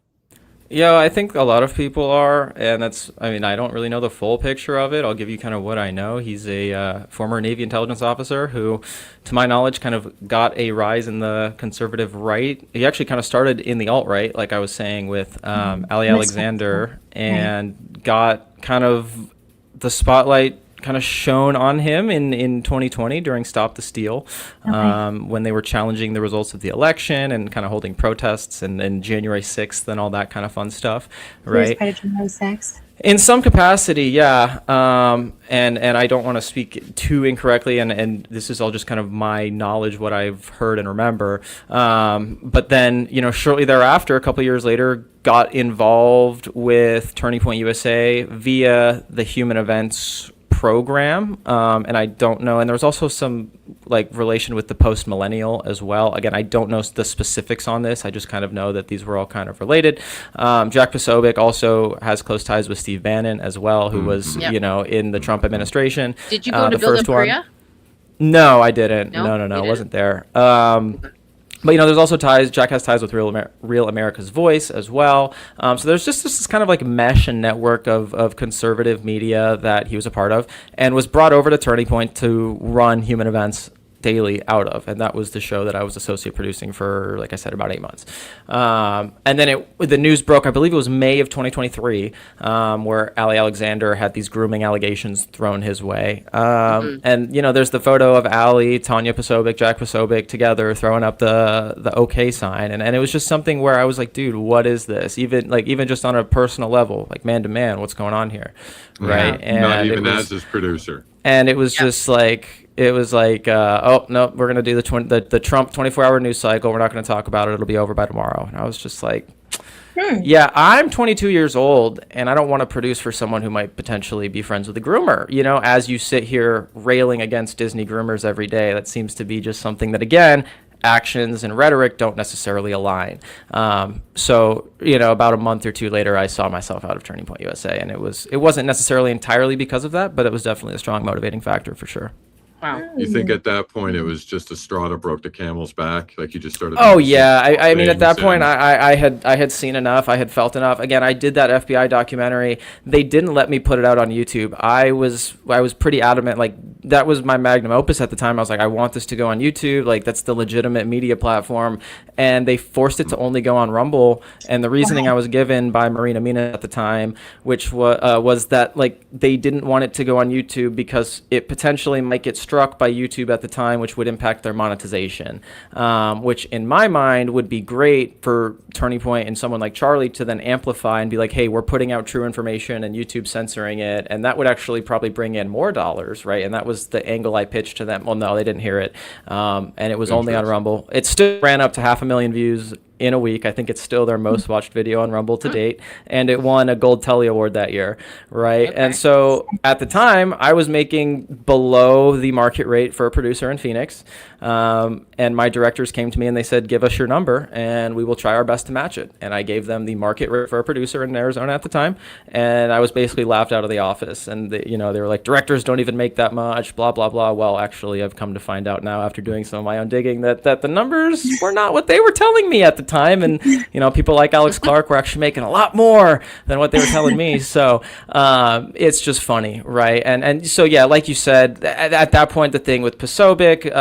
Yeah, I think a lot of people are, and I don't really know the full picture of it. I'll give you kind of what I know. He's a former Navy intelligence officer who, to my knowledge, kind of got a rise in the conservative right. He actually kind of started in the alt-right, like I was saying, with Ali Alexander, and got kind of the spotlight kind of shown on him in 2020 during Stop the Steal, when they were challenging the results of the election and kind of holding protests and January 6th and all that kind of fun stuff, right? January 6th. In some capacity, yeah. And I don't want to speak too incorrectly, and this is all just kind of my knowledge, what I've heard and remember. But then, shortly thereafter, a couple of years later, got involved with Turning Point USA via the Human Events program, and I don't know, and there was also some relation with the post-millennial as well. Again, I don't know the specifics on this. I just kind of know that these were all kind of related. Jack Posobiec also has close ties with Steve Bannon as well, who was in the Trump administration. Did you go to Build in Korea? No, I didn't. No, I wasn't there. But there's also ties. Jack has ties with Real America's Voice as well. So there's just this kind of mesh and network of conservative media that he was a part of, and was brought over to Turning Point to run Human Events daily out of, and that was the show that I was associate producing for, like I said, about 8 months. And then the news broke, I believe it was May of 2023, where Ali Alexander had these grooming allegations thrown his way. And there's the photo of Ali, Tanya Posobiec, Jack Posobiec together throwing up the OK sign, and it was just something where I was like, dude, what is this? Even just on a personal level, man to man, what's going on here, right? And not even as his producer. And it was just oh no, we're gonna do the Trump 24-hour news cycle. We're not gonna talk about it. It'll be over by tomorrow. And I was just like, yeah, I'm 22 years old, and I don't want to produce for someone who might potentially be friends with a groomer. As you sit here railing against Disney groomers every day, that seems to be just something that, again, actions and rhetoric don't necessarily align. So about a month or two later, I saw myself out of Turning Point USA, and it wasn't necessarily entirely because of that, but it was definitely a strong motivating factor for sure. Wow. You think at that point it was just a straw that broke the camel's back? Like you just started. Oh yeah, I mean at that things point and- I had seen enough, I had felt enough. Again, I did that FBI documentary. They didn't let me put it out on YouTube. I was pretty adamant, like that was my magnum opus at the time. I was like, I want this to go on YouTube, like that's the legitimate media platform, and they forced it to only go on Rumble. And the reasoning I was given by Marina Mina at the time, which was that like they didn't want it to go on YouTube because it potentially might get struck by YouTube at the time, which would impact their monetization, which in my mind would be great for Turning Point and someone like Charlie to then amplify and be like, hey, we're putting out true information and YouTube censoring it. And that would actually probably bring in more dollars, right? And that was the angle I pitched to them. Well, no, they didn't hear it. And it was only on Rumble. It still ran up to 500,000 views in a week. I think it's still their most watched video on Rumble to date, and it won a Gold Telly Award that year, right? Okay. And so at the time, I was making below the market rate for a producer in Phoenix, and my directors came to me and they said, give us your number and we will try our best to match it. And I gave them the market rate for a producer in Arizona at the time, and I was basically laughed out of the office. And they were like, directors don't even make that much, blah, blah, blah. Well, actually, I've come to find out now after doing some of my own digging that the numbers were not what they were telling me at the time. And people like Alex Clark were actually making a lot more than what they were telling me. So it's just funny, right? And so yeah, like you said, at that point, the thing with Posobiec,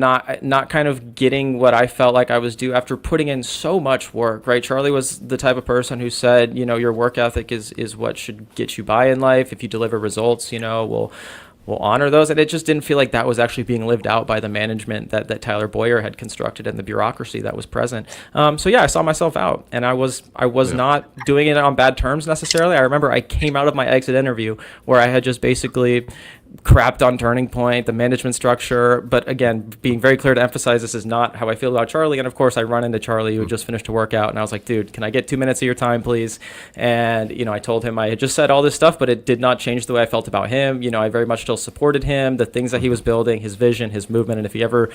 not kind of getting what I felt like I was due after putting in so much work, right? Charlie was the type of person who said, your work ethic is what should get you by in life. If you deliver results, we'll honor those. And it just didn't feel like that was actually being lived out by the management that Tyler Boyer had constructed and the bureaucracy that was present. So yeah, I saw myself out, and I was not doing it on bad terms necessarily. I remember I came out of my exit interview where I had just basically crapped on Turning Point, the management structure. But again, being very clear to emphasize, this is not how I feel about Charlie. And of course, I run into Charlie, who had just finished a workout, and I was like, dude, can I get 2 minutes of your time, please? And, I told him I had just said all this stuff, but it did not change the way I felt about him. I very much still supported him, the things that he was building, his vision, his movement. And if he ever,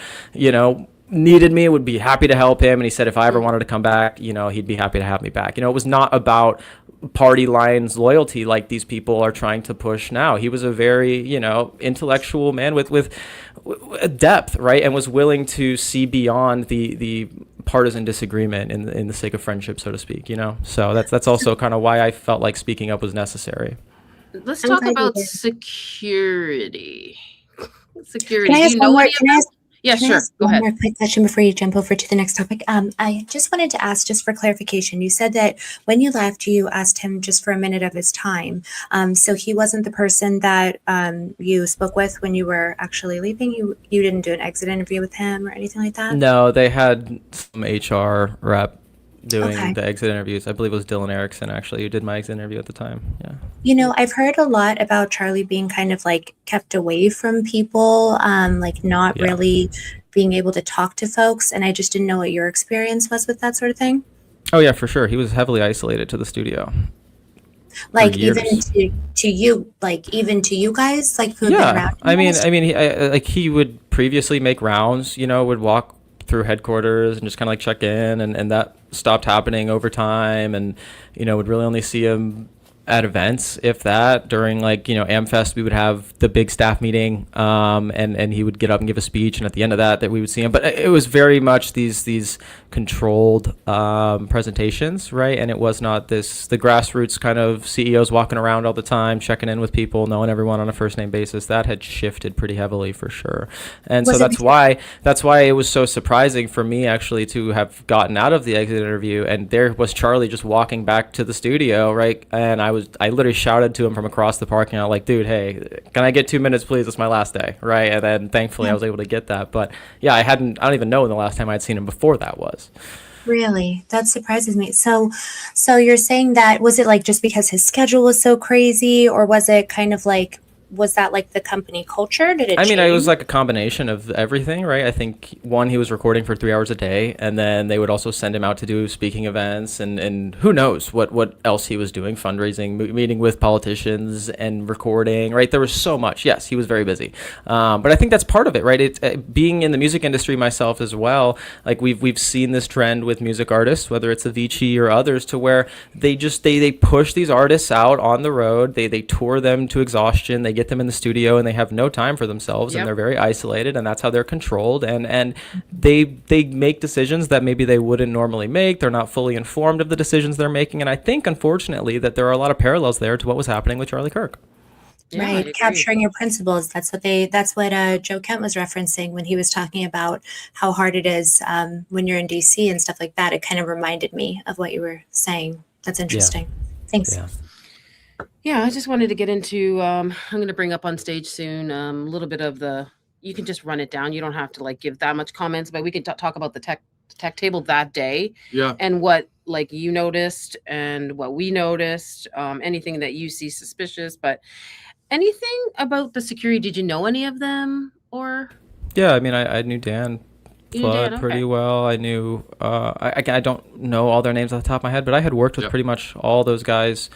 needed me, would be happy to help him. And he said if I ever wanted to come back, he'd be happy to have me back. It was not about party lines loyalty like these people are trying to push now. He was a very, intellectual man with depth, right? And was willing to see beyond the partisan disagreement in the sake of friendship, so to speak, So that's also kind of why I felt like speaking up was necessary. Let's talk about security. Can I ask one more? Yeah, sure. Go ahead. One more quick question before you jump over to the next topic. I just wanted to ask, just for clarification, you said that when you left, you asked him just for a minute of his time. So he wasn't the person that you spoke with when you were actually leaving? You didn't do an exit interview with him or anything like that? No, they had some HR rep doing the exit interviews. I believe it was Dylan Erickson, actually, who did my exit interview at the time. Yeah. I've heard a lot about Charlie being kind of like kept away from people, like not really being able to talk to folks. And I just didn't know what your experience was with that sort of thing. Oh yeah, for sure. He was heavily isolated to the studio. Like even to you, like even to you guys, like who have been around. I mean, he would previously make rounds, would walk through headquarters and just kind of like check in, and that stopped happening over time, and would really only see him at events, if that. During AmFest, we would have the big staff meeting, and he would get up and give a speech, and at the end of that we would see him. But it was very much these controlled presentations, right? And it was not the grassroots kind of CEOs walking around all the time, checking in with people, knowing everyone on a first name basis. That had shifted pretty heavily for sure. And so that's why it was so surprising for me actually to have gotten out of the exit interview, and there was Charlie just walking back to the studio, right? And I literally shouted to him from across the parking lot, like, dude, hey, can I get 2 minutes, please? It's my last day, right? And then thankfully I was able to get that. But yeah, I don't even know when the last time I'd seen him before that was. Really? That surprises me. So you're saying that, was it like just because his schedule was so crazy, or was it kind of like, was that like the company culture? Did it change? It was like a combination of everything, right? I think one, he was recording for 3 hours a day, and then they would also send him out to do speaking events, and who knows what else he was doing, fundraising, meeting with politicians and recording, right? There was so much. Yes, he was very busy. But I think that's part of it, right? It's being in the music industry myself as well. Like we've seen this trend with music artists, whether it's Avicii or others, to where they push these artists out on the road. They tour them to exhaustion. They get them in the studio and they have no time for themselves, and they're very isolated, and that's how they're controlled, and they make decisions that maybe they wouldn't normally make. They're not fully informed of the decisions they're making, and I think, unfortunately, that there are a lot of parallels there to what was happening with Charlie Kirk. Right, capturing your principles. That's what Joe Kent was referencing when he was talking about how hard it is when you're in DC and stuff like that. It kind of reminded me of what you were saying. That's interesting. Thanks. Yeah, I just wanted to get into. I'm going to bring up on stage soon a little bit of the. You can just run it down. You don't have to like give that much comments, but we can talk about the tech table that day. Yeah. And what like you noticed and what we noticed. Anything that you see suspicious, but. Anything about the security? Did you know any of them or? Yeah, I mean, I knew Dan Flood pretty well. I knew, I don't know all their names off the top of my head, but I had worked with pretty much all those guys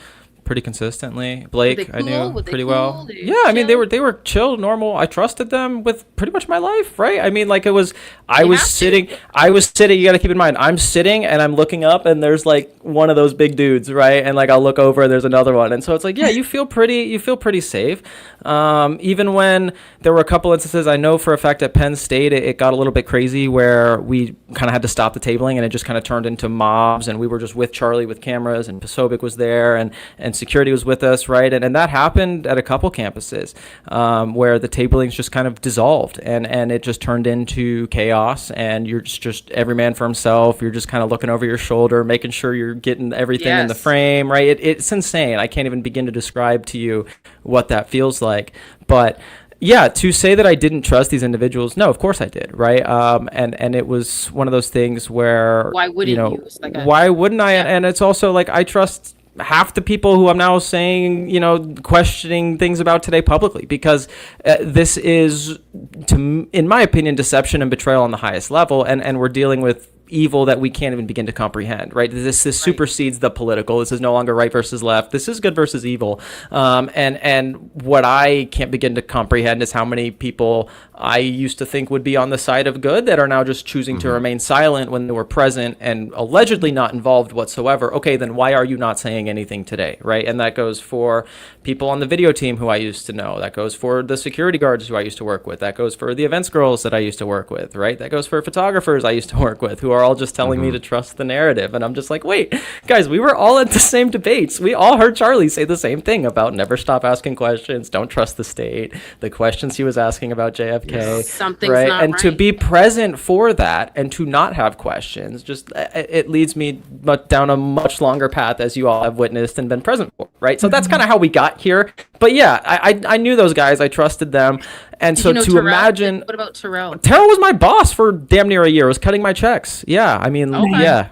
pretty consistently. Blake, I knew pretty well. Yeah, I mean, they were chill, normal. I trusted them with pretty much my life, right? I mean, like I was sitting, you got to keep in mind, I'm sitting and I'm looking up and there's like one of those big dudes, right? And like I'll look over and there's another one. And so it's like, yeah, you feel pretty safe. Even when there were a couple instances, I know for a fact at Penn State, it got a little bit crazy where we kind of had to stop the tabling and it just kind of turned into mobs, and we were just with Charlie with cameras, and Posobiec was there, and security was with us, right? And that happened at a couple campuses where the tablings just kind of dissolved and it just turned into chaos, and you're just every man for himself. You're just kind of looking over your shoulder, making sure you're getting everything in the frame, right? It's insane. I can't even begin to describe to you what that feels like. But yeah, to say that I didn't trust these individuals, no, of course I did, right? And it was one of those things where, why wouldn't you? Why wouldn't I? Yeah. And it's also like I trust half the people who I'm now saying, questioning things about today publicly, because this is, in my opinion, deception and betrayal on the highest level, and we're dealing with evil that we can't even begin to comprehend, right? This supersedes the political. This is no longer right versus left. This is good versus evil. And what I can't begin to comprehend is how many people I used to think would be on the side of good that are now just choosing to remain silent when they were present and allegedly not involved whatsoever. Okay, then why are you not saying anything today, right? And that goes for people on the video team who I used to know. That goes for the security guards who I used to work with. That goes for the events girls that I used to work with, right? That goes for photographers I used to work with who are all just telling me to trust the narrative. And I'm just like, wait, guys, we were all at the same debates. We all heard Charlie say the same thing about never stop asking questions, don't trust the state, the questions he was asking about JFK, something's right? Not and right. To be present for that and to not have questions, just it leads me down a much longer path, as you all have witnessed and been present for, right? So that's kind of how we got here. But yeah, I knew those guys, I trusted them. And Did so you know to Terrell? imagine, What about Terrell? Terrell was my boss for damn near a year. Was cutting my checks. Yeah, I mean, yeah.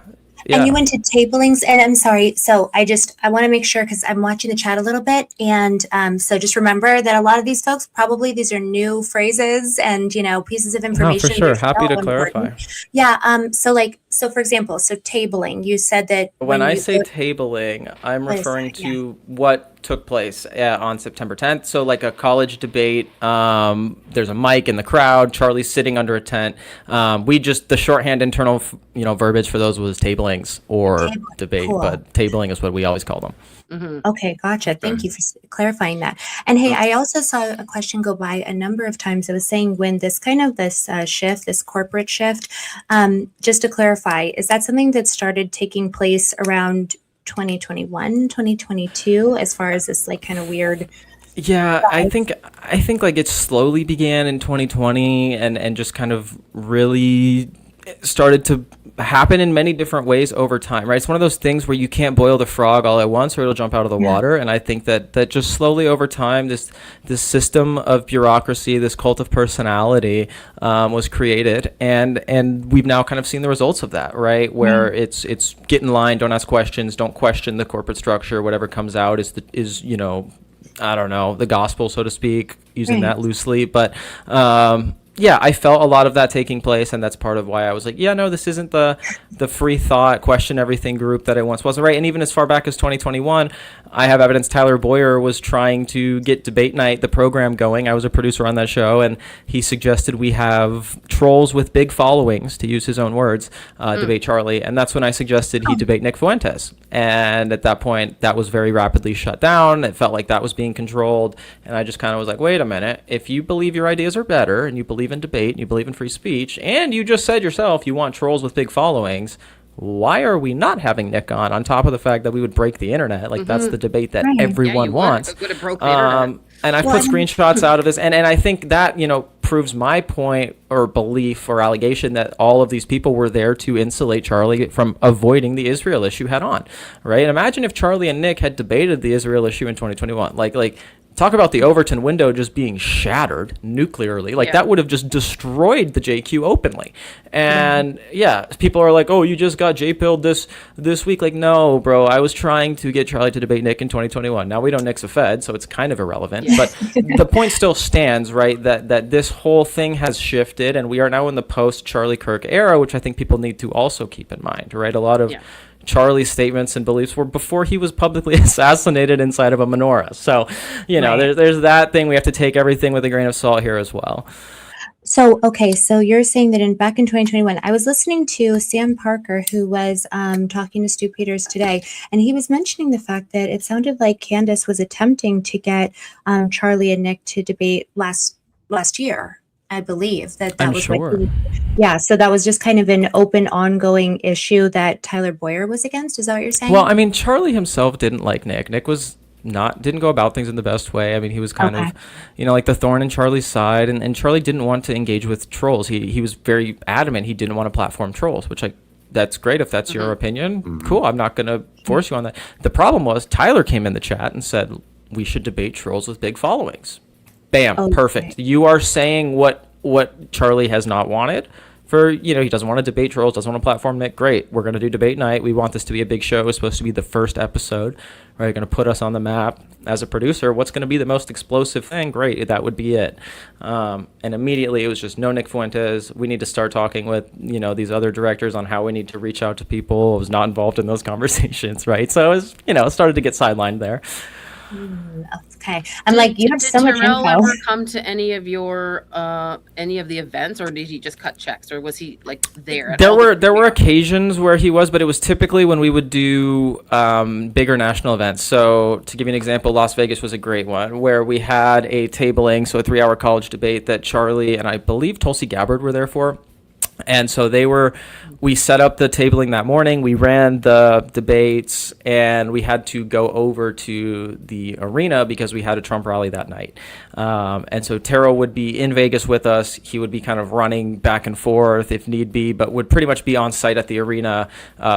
And you went to tablings, and I'm sorry. So I want to make sure, because I'm watching the chat a little bit, and so just remember that a lot of these folks, probably these are new phrases and pieces of information. No, for sure. Happy to clarify. Yeah. So for example, tabling. You said that when I say tabling, I'm referring to what took place on September 10th. So like a college debate. There's a mic in the crowd. Charlie's sitting under a tent. The shorthand internal verbiage for those was tablings or debate, but tabling is what we always call them. Okay, gotcha. Thank you for clarifying that. And hey, I also saw a question go by a number of times. I was saying when this shift, this corporate shift, just to clarify, is that something that started taking place around 2021, 2022, as far as this like kind of weird? Yeah, I think like it slowly began in 2020 and just kind of really started to happen in many different ways over time, right? It's one of those things where you can't boil the frog all at once or it'll jump out of the water. And I think that just slowly over time, this system of bureaucracy, this cult of personality was created. And we've now kind of seen the results of that, right? Where it's get in line, don't ask questions, don't question the corporate structure. Whatever comes out is I don't know, the gospel, so to speak, using that loosely. But yeah, I felt a lot of that taking place, and that's part of why I was like, yeah, no, this isn't the free thought, question everything group that it once was, right? And even as far back as 2021, I have evidence Tyler Boyer was trying to get Debate Night, the program, going. I was a producer on that show, and he suggested we have trolls with big followings, to use his own words, debate Charlie, and that's when I suggested he debate Nick Fuentes. And at that point, that was very rapidly shut down. It felt like that was being controlled, and I just kind of was like, wait a minute, if you believe your ideas are better, and you believe in debate, and you believe in free speech, and you just said yourself you want trolls with big followings, why are we not having Nick on top of the fact that we would break the internet? Like, that's the debate that everyone wants. And I've put screenshots out of this, and I think that, proves my point or belief or allegation that all of these people were there to insulate Charlie from avoiding the Israel issue head on, right? And imagine if Charlie and Nick had debated the Israel issue in 2021. Like talk about the Overton window just being shattered nuclearly. Like, that would have just destroyed the JQ openly. And people are like, oh, you just got J-pilled this week. Like, no, bro, I was trying to get Charlie to debate Nick in 2021. Now we know Nick's a Fed, so it's kind of irrelevant. But the point still stands, right, that this whole thing has shifted, and we are now in the post-Charlie Kirk era, which I think people need to also keep in mind, right? A lot of Charlie's statements and beliefs were before he was publicly assassinated inside of a menorah. So, there's that thing. We have to take everything with a grain of salt here as well. So, okay, so you're saying that back in 2021, I was listening to Sam Parker, who was talking to Stu Peters today, and he was mentioning the fact that it sounded like Candace was attempting to get Charlie and Nick to debate last year. I believe that was sure. So that was just kind of an open, ongoing issue that Tyler Boyer was against. Is that what you're saying? Well, I mean, Charlie himself didn't like Nick. Nick didn't go about things in the best way. I mean, he was kind of, like the thorn in Charlie's side, and Charlie didn't want to engage with trolls. He was very adamant he didn't want to platform trolls, which that's great if that's your opinion. Cool, I'm not going to force you on that. The problem was Tyler came in the chat and said we should debate trolls with big followings. Bam, perfect. You are saying what Charlie has not wanted. He doesn't want to debate trolls, doesn't want to platform Nick. Great, we're going to do debate night. We want this to be a big show. It's supposed to be the first episode. Right, you're going to put us on the map as a producer. What's going to be the most explosive thing? Great, that would be it. And immediately it was just no Nick Fuentes. We need to start talking with these other directors on how we need to reach out to people. I was not involved in those conversations, right? So it was, it started to get sidelined there. Okay, I'm like, you have so much info. Did Terrell ever come to any of the events, or did he just cut checks, or was he like there? There were occasions where he was, but it was typically when we would do bigger national events. So to give you an example, Las Vegas was a great one where we had a tabling, so a 3-hour college debate that Charlie and I believe Tulsi Gabbard were there for. And so we set up the tabling that morning, we ran the debates, and we had to go over to the arena because we had a Trump rally that night. And so Terrell would be in Vegas with us. He would be kind of running back and forth if need be, but would pretty much be on site at the arena.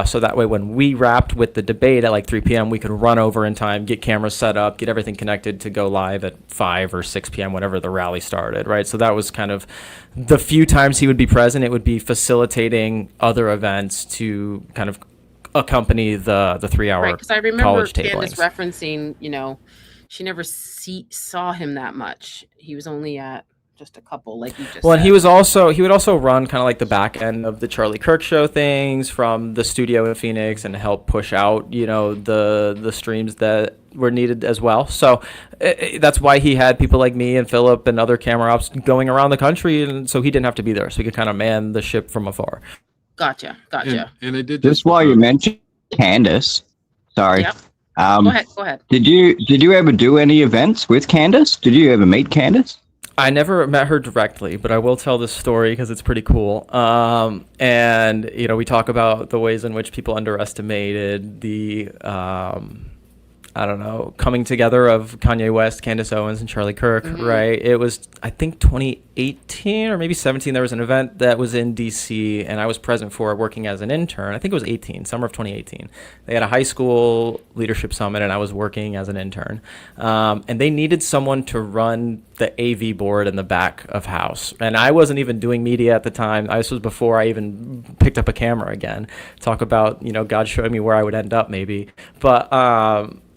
So that way when we wrapped with the debate at like 3 p.m., we could run over in time, get cameras set up, get everything connected to go live at 5 or 6 p.m. whenever the rally started, right? So that was kind of the few times he would be present. It would be facilitating other events to kind of accompany the 3-hour right, because I remember college Candace tablings. referencing, she never saw him that much. He was only at just a couple, like you just said. And he would also run kind of like the back end of the Charlie Kirk show things from the studio in Phoenix and help push out, the streams that were needed as well. So that's why he had people like me and Philip and other camera ops going around the country, and so he didn't have to be there. So he could kind of man the ship from afar. Gotcha. And I did just while you mentioned Candace. Sorry. Yep. Go ahead. Did you ever do any events with Candace? Did you ever meet Candace? I never met her directly, but I will tell this story because it's pretty cool. And we talk about the ways in which people underestimated the coming together of Kanye West, Candace Owens, and Charlie Kirk, right? It was, I think, 2018 or maybe 17. There was an event that was in D.C., and I was present for it working as an intern. I think it was summer of 2018. They had a high school leadership summit, and I was working as an intern. And they needed someone to run the AV board in the back of house. And I wasn't even doing media at the time. This was before I even picked up a camera again. Talk about, God showing me where I would end up maybe. But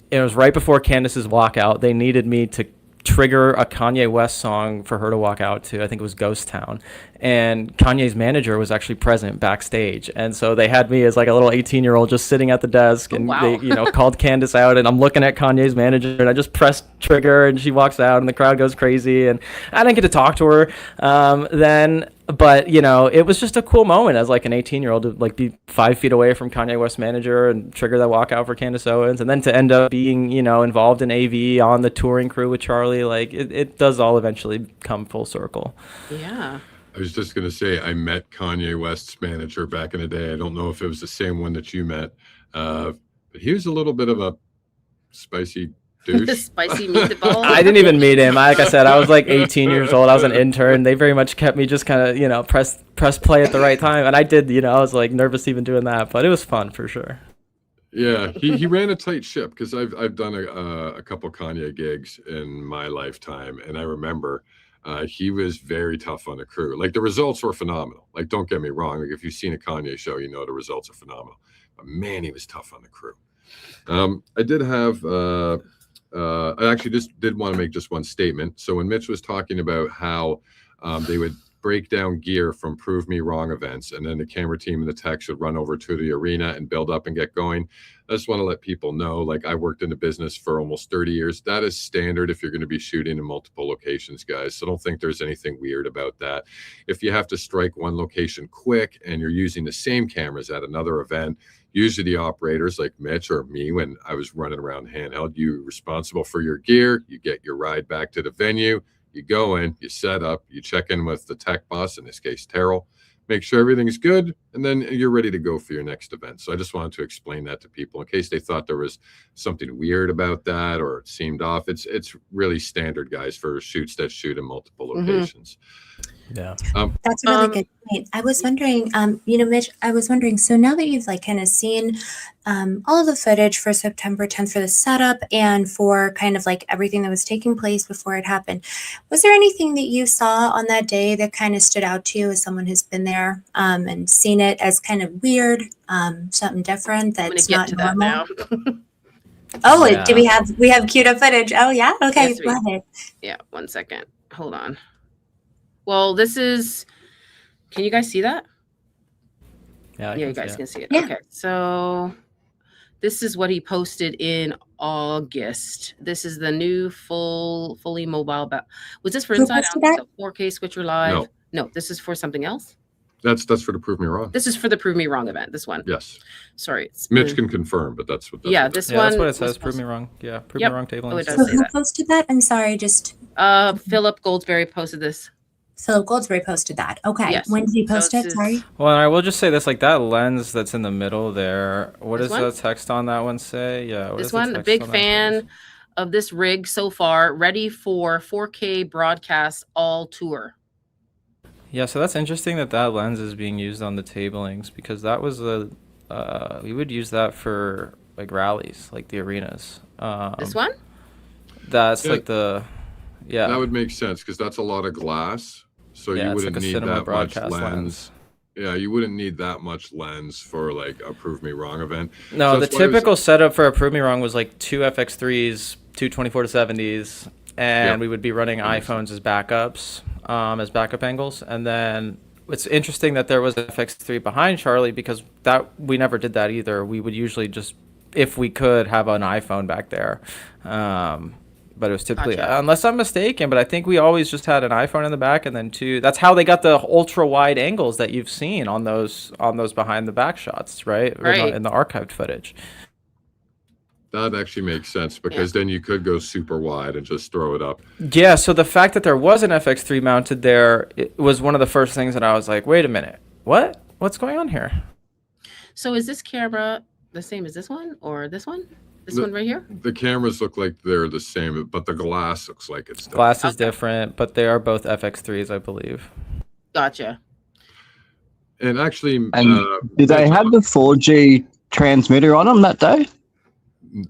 it was right before Candace's walkout. They needed me to trigger a Kanye West song for her to walk out to. I think it was Ghost Town. And Kanye's manager was actually present backstage. And so they had me as like a little 18-year-old just sitting at the desk, and they, called Candace out, and I'm looking at Kanye's manager, and I just pressed trigger, and she walks out, and the crowd goes crazy, and I didn't get to talk to her then. But, it was just a cool moment as like an 18-year-old to like be 5 feet away from Kanye West's manager and trigger that walkout for Candace Owens. And then to end up being, involved in AV on the touring crew with Charlie, like it does all eventually come full circle. Yeah. I was just going to say, I met Kanye West's manager back in the day. I don't know if it was the same one that you met, but he was a little bit of a spicy douche. Spicy meatball. I didn't even meet him. Like I said, I was like 18 years old. I was an intern. They very much kept me just kind of, press play at the right time. And I did, I was like nervous even doing that, but it was fun for sure. Yeah, he ran a tight ship, because I've done a couple Kanye gigs in my lifetime, and I remember he was very tough on the crew. Like, the results were phenomenal. Like, don't get me wrong. Like, if you've seen a Kanye show, the results are phenomenal. But man, he was tough on the crew. I did have. I actually just did want to make just one statement. So when Mitch was talking about how they would break down gear from Prove Me Wrong events, and then the camera team and the tech should run over to the arena and build up and get going, I just want to let people know, like, I worked in the business for almost 30 years. That is standard if you're going to be shooting in multiple locations, guys. So don't think there's anything weird about that. If you have to strike one location quick and you're using the same cameras at another event, usually the operators like Mitch or me, when I was running around handheld, you're responsible for your gear. You get your ride back to the venue. You go in, you set up, you check in with the tech boss, in this case, Terrell, make sure everything's good, and then you're ready to go for your next event. So I just wanted to explain that to people in case they thought there was something weird about that or it seemed off. It's really standard, guys, for shoots that shoot in multiple locations. Yeah. That's a really good point. I was wondering, Mitch, I was wondering, so now that you've like kind of seen all of the footage for September 10th for the setup and for kind of like everything that was taking place before it happened, was there anything that you saw on that day that kind of stood out to you as someone who's been there and seen it as kind of weird, something different that's not normal? Oh, yeah. Do we have queued up footage? Oh yeah, okay, yes, go ahead. Yeah, 1 second. Hold on. Well, this is. Can you guys see that? Yeah, you guys can see it. Yeah. Okay, so this is what he posted in August. This is the new fully mobile. Was this for Inside Out? So 4K Switcher Live? No, this is for something else. That's for the Prove Me Wrong. This is for the Prove Me Wrong event. This one. Yes. Sorry. Mitch can confirm, but that's what. This one. That's what it says. Prove Me Wrong. Yeah. Prove Me Wrong table. Oh, it does so say who that. posted that? I'm sorry, just. Philip Goldsberry posted this. Philip Goldsberry posted that. Okay. Yes. When did he post it? Sorry. Well, and I will just say this, like that lens that's in the middle there. What does the text on that one say? Yeah. This one, a big fan of this rig so far, ready for 4K broadcast all tour. Yeah, so that's interesting that lens is being used on the tablings, because that was we would use that for like rallies, like the arenas. This one? That's like the, That would make sense, because that's a lot of glass. So you wouldn't like need that much lens. Yeah. Yeah, you wouldn't need that much lens for like a Prove Me Wrong event. No, so the typical setup for a Prove Me Wrong was like 2 FX3s, 2 24-70s, and we would be running iPhones as backups, as backup angles. And then it's interesting that there was an FX3 behind Charlie, because we never did that either. We would usually just, if we could, have an iPhone back there. But it was typically, unless I'm mistaken, but I think we always just had an iPhone in the back, and then that's how they got the ultra wide angles that you've seen on those behind the back shots, right? In the archived footage. That actually makes sense, because then you could go super wide and just throw it up. Yeah, so the fact that there was an FX3 mounted there, it was one of the first things that I was like, wait a minute, what's going on here? So is this camera the same as this one or this one? This one right here? The cameras look like they're the same, but the glass looks like it's different. Glass is different, but they are both FX3s, I believe. Gotcha. And actually... did they have the 4G transmitter on them that day?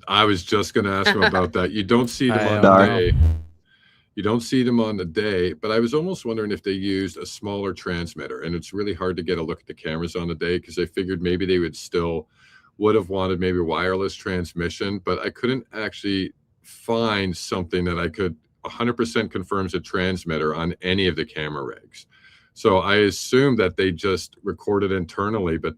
I was just going to ask him about that. You don't see them on the day. You don't see them on the day, but I was almost wondering if they used a smaller transmitter. And it's really hard to get a look at the cameras on the day, because I figured maybe they would have wanted maybe wireless transmission, but I couldn't actually find something that I could 100% confirms a transmitter on any of the camera rigs. So I assume that they just recorded internally, but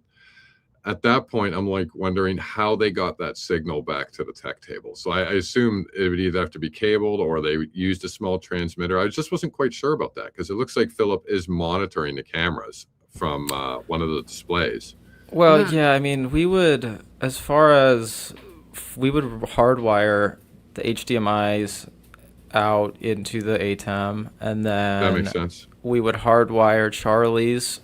at that point, I'm like wondering how they got that signal back to the tech table. So I assume it would either have to be cabled or they used a small transmitter. I just wasn't quite sure about that because it looks like Philip is monitoring the cameras from one of the displays. Well, yeah, I mean, we would, as far as we would hardwire the HDMIs out into the ATEM, and then that makes sense. We would hardwire Charlie's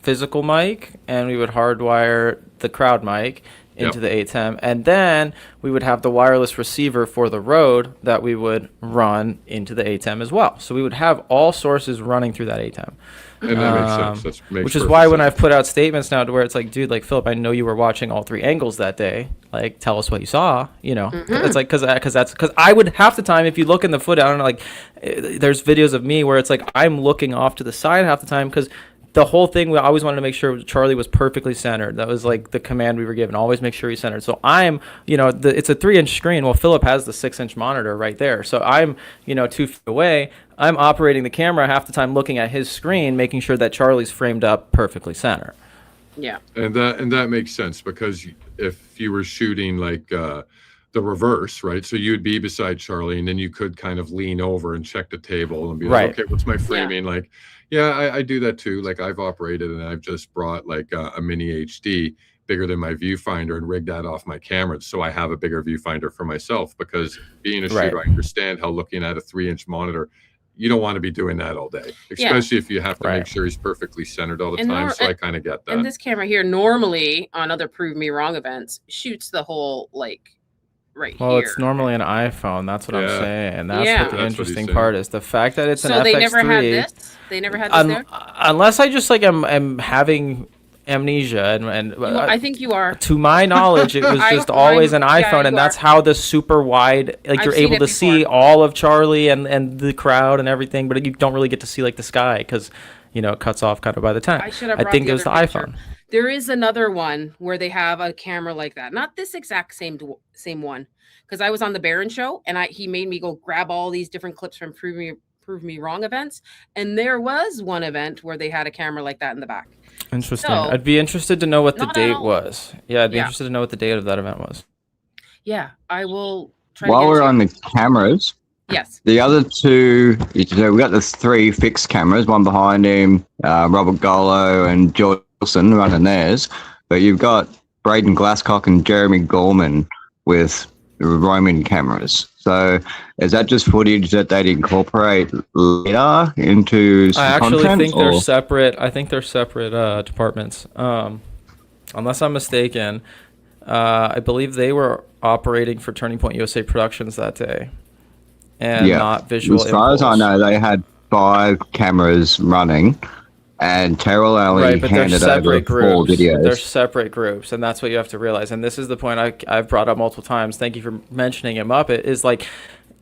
physical mic, and we would hardwire the crowd mic into the ATEM, and then we would have the wireless receiver for the Rode that we would run into the ATEM as well. So we would have all sources running through that ATEM. And that makes sense. Which is why when I've put out statements now to where it's like, dude, like, Philip, I know you were watching all 3 angles that day. Like, tell us what you saw, you know. It's like, because I would, half the time, if you look in the footage, I don't know, like, there's videos of me where it's like I'm looking off to the side half the time because the whole thing, we always wanted to make sure Charlie was perfectly centered. That was like the command we were given, always make sure he's centered. So I'm, you know, it's a 3-inch screen. Well, Philip has the 6-inch monitor right there. So I'm, you know, 2 feet away. I'm operating the camera half the time looking at his screen, making sure that Charlie's framed up perfectly center. Yeah. And that makes sense because if you were shooting like the reverse, right? So you'd be beside Charlie and then you could kind of lean over and check the table and be like, okay, what's my framing? Like, yeah, I do that too. Like I've operated and I've just brought like a mini HD bigger than my viewfinder and rigged that off my camera. So I have a bigger viewfinder for myself because being a shooter, I understand how looking at a 3-inch monitor, you don't want to be doing that all day, especially if you have to make sure he's perfectly centered all the time. So I kind of get that. And this camera here normally on other Prove Me Wrong events shoots the whole like right here. Well, it's normally an iPhone. That's what I'm saying. And that's what the interesting part is. The fact that it's an FX3. So they never had this? They never had this there? Unless I just like am having amnesia and I think you are. To my knowledge, it was just always an iPhone, and that's how the super wide, like you're able to see all of Charlie and the crowd and everything, but you don't really get to see like the sky because, you know, it cuts off kind of by the time. I think it was the iPhone. There is another one where they have a camera like that. Not this exact same one, because I was on the Barron show and he made me go grab all these different clips from Prove Me Wrong events, and there was one event where they had a camera like that in the back. Interesting. So, I'd be interested to know what the date was. Yeah, I'd be interested to know what the date of that event was. Yeah, I will try. While we're on the cameras, yes, the other 2, we got the 3 fixed cameras, one behind him, Robert Golo and George Wilson running theirs, but you've got Braden Glasscock and Jeremy Gorman with roaming cameras. So is that just footage that they'd incorporate later into some content? I actually think they're separate. I think they're separate departments. Unless I'm mistaken, I believe they were operating for Turning Point USA Productions that day, and not Visual As far as I know, they had 5 cameras running, and Terrell only handed over 4 videos. They're separate groups, and that's what you have to realize. And this is the point I've brought up multiple times. Thank you for mentioning it, Muppet. Is like,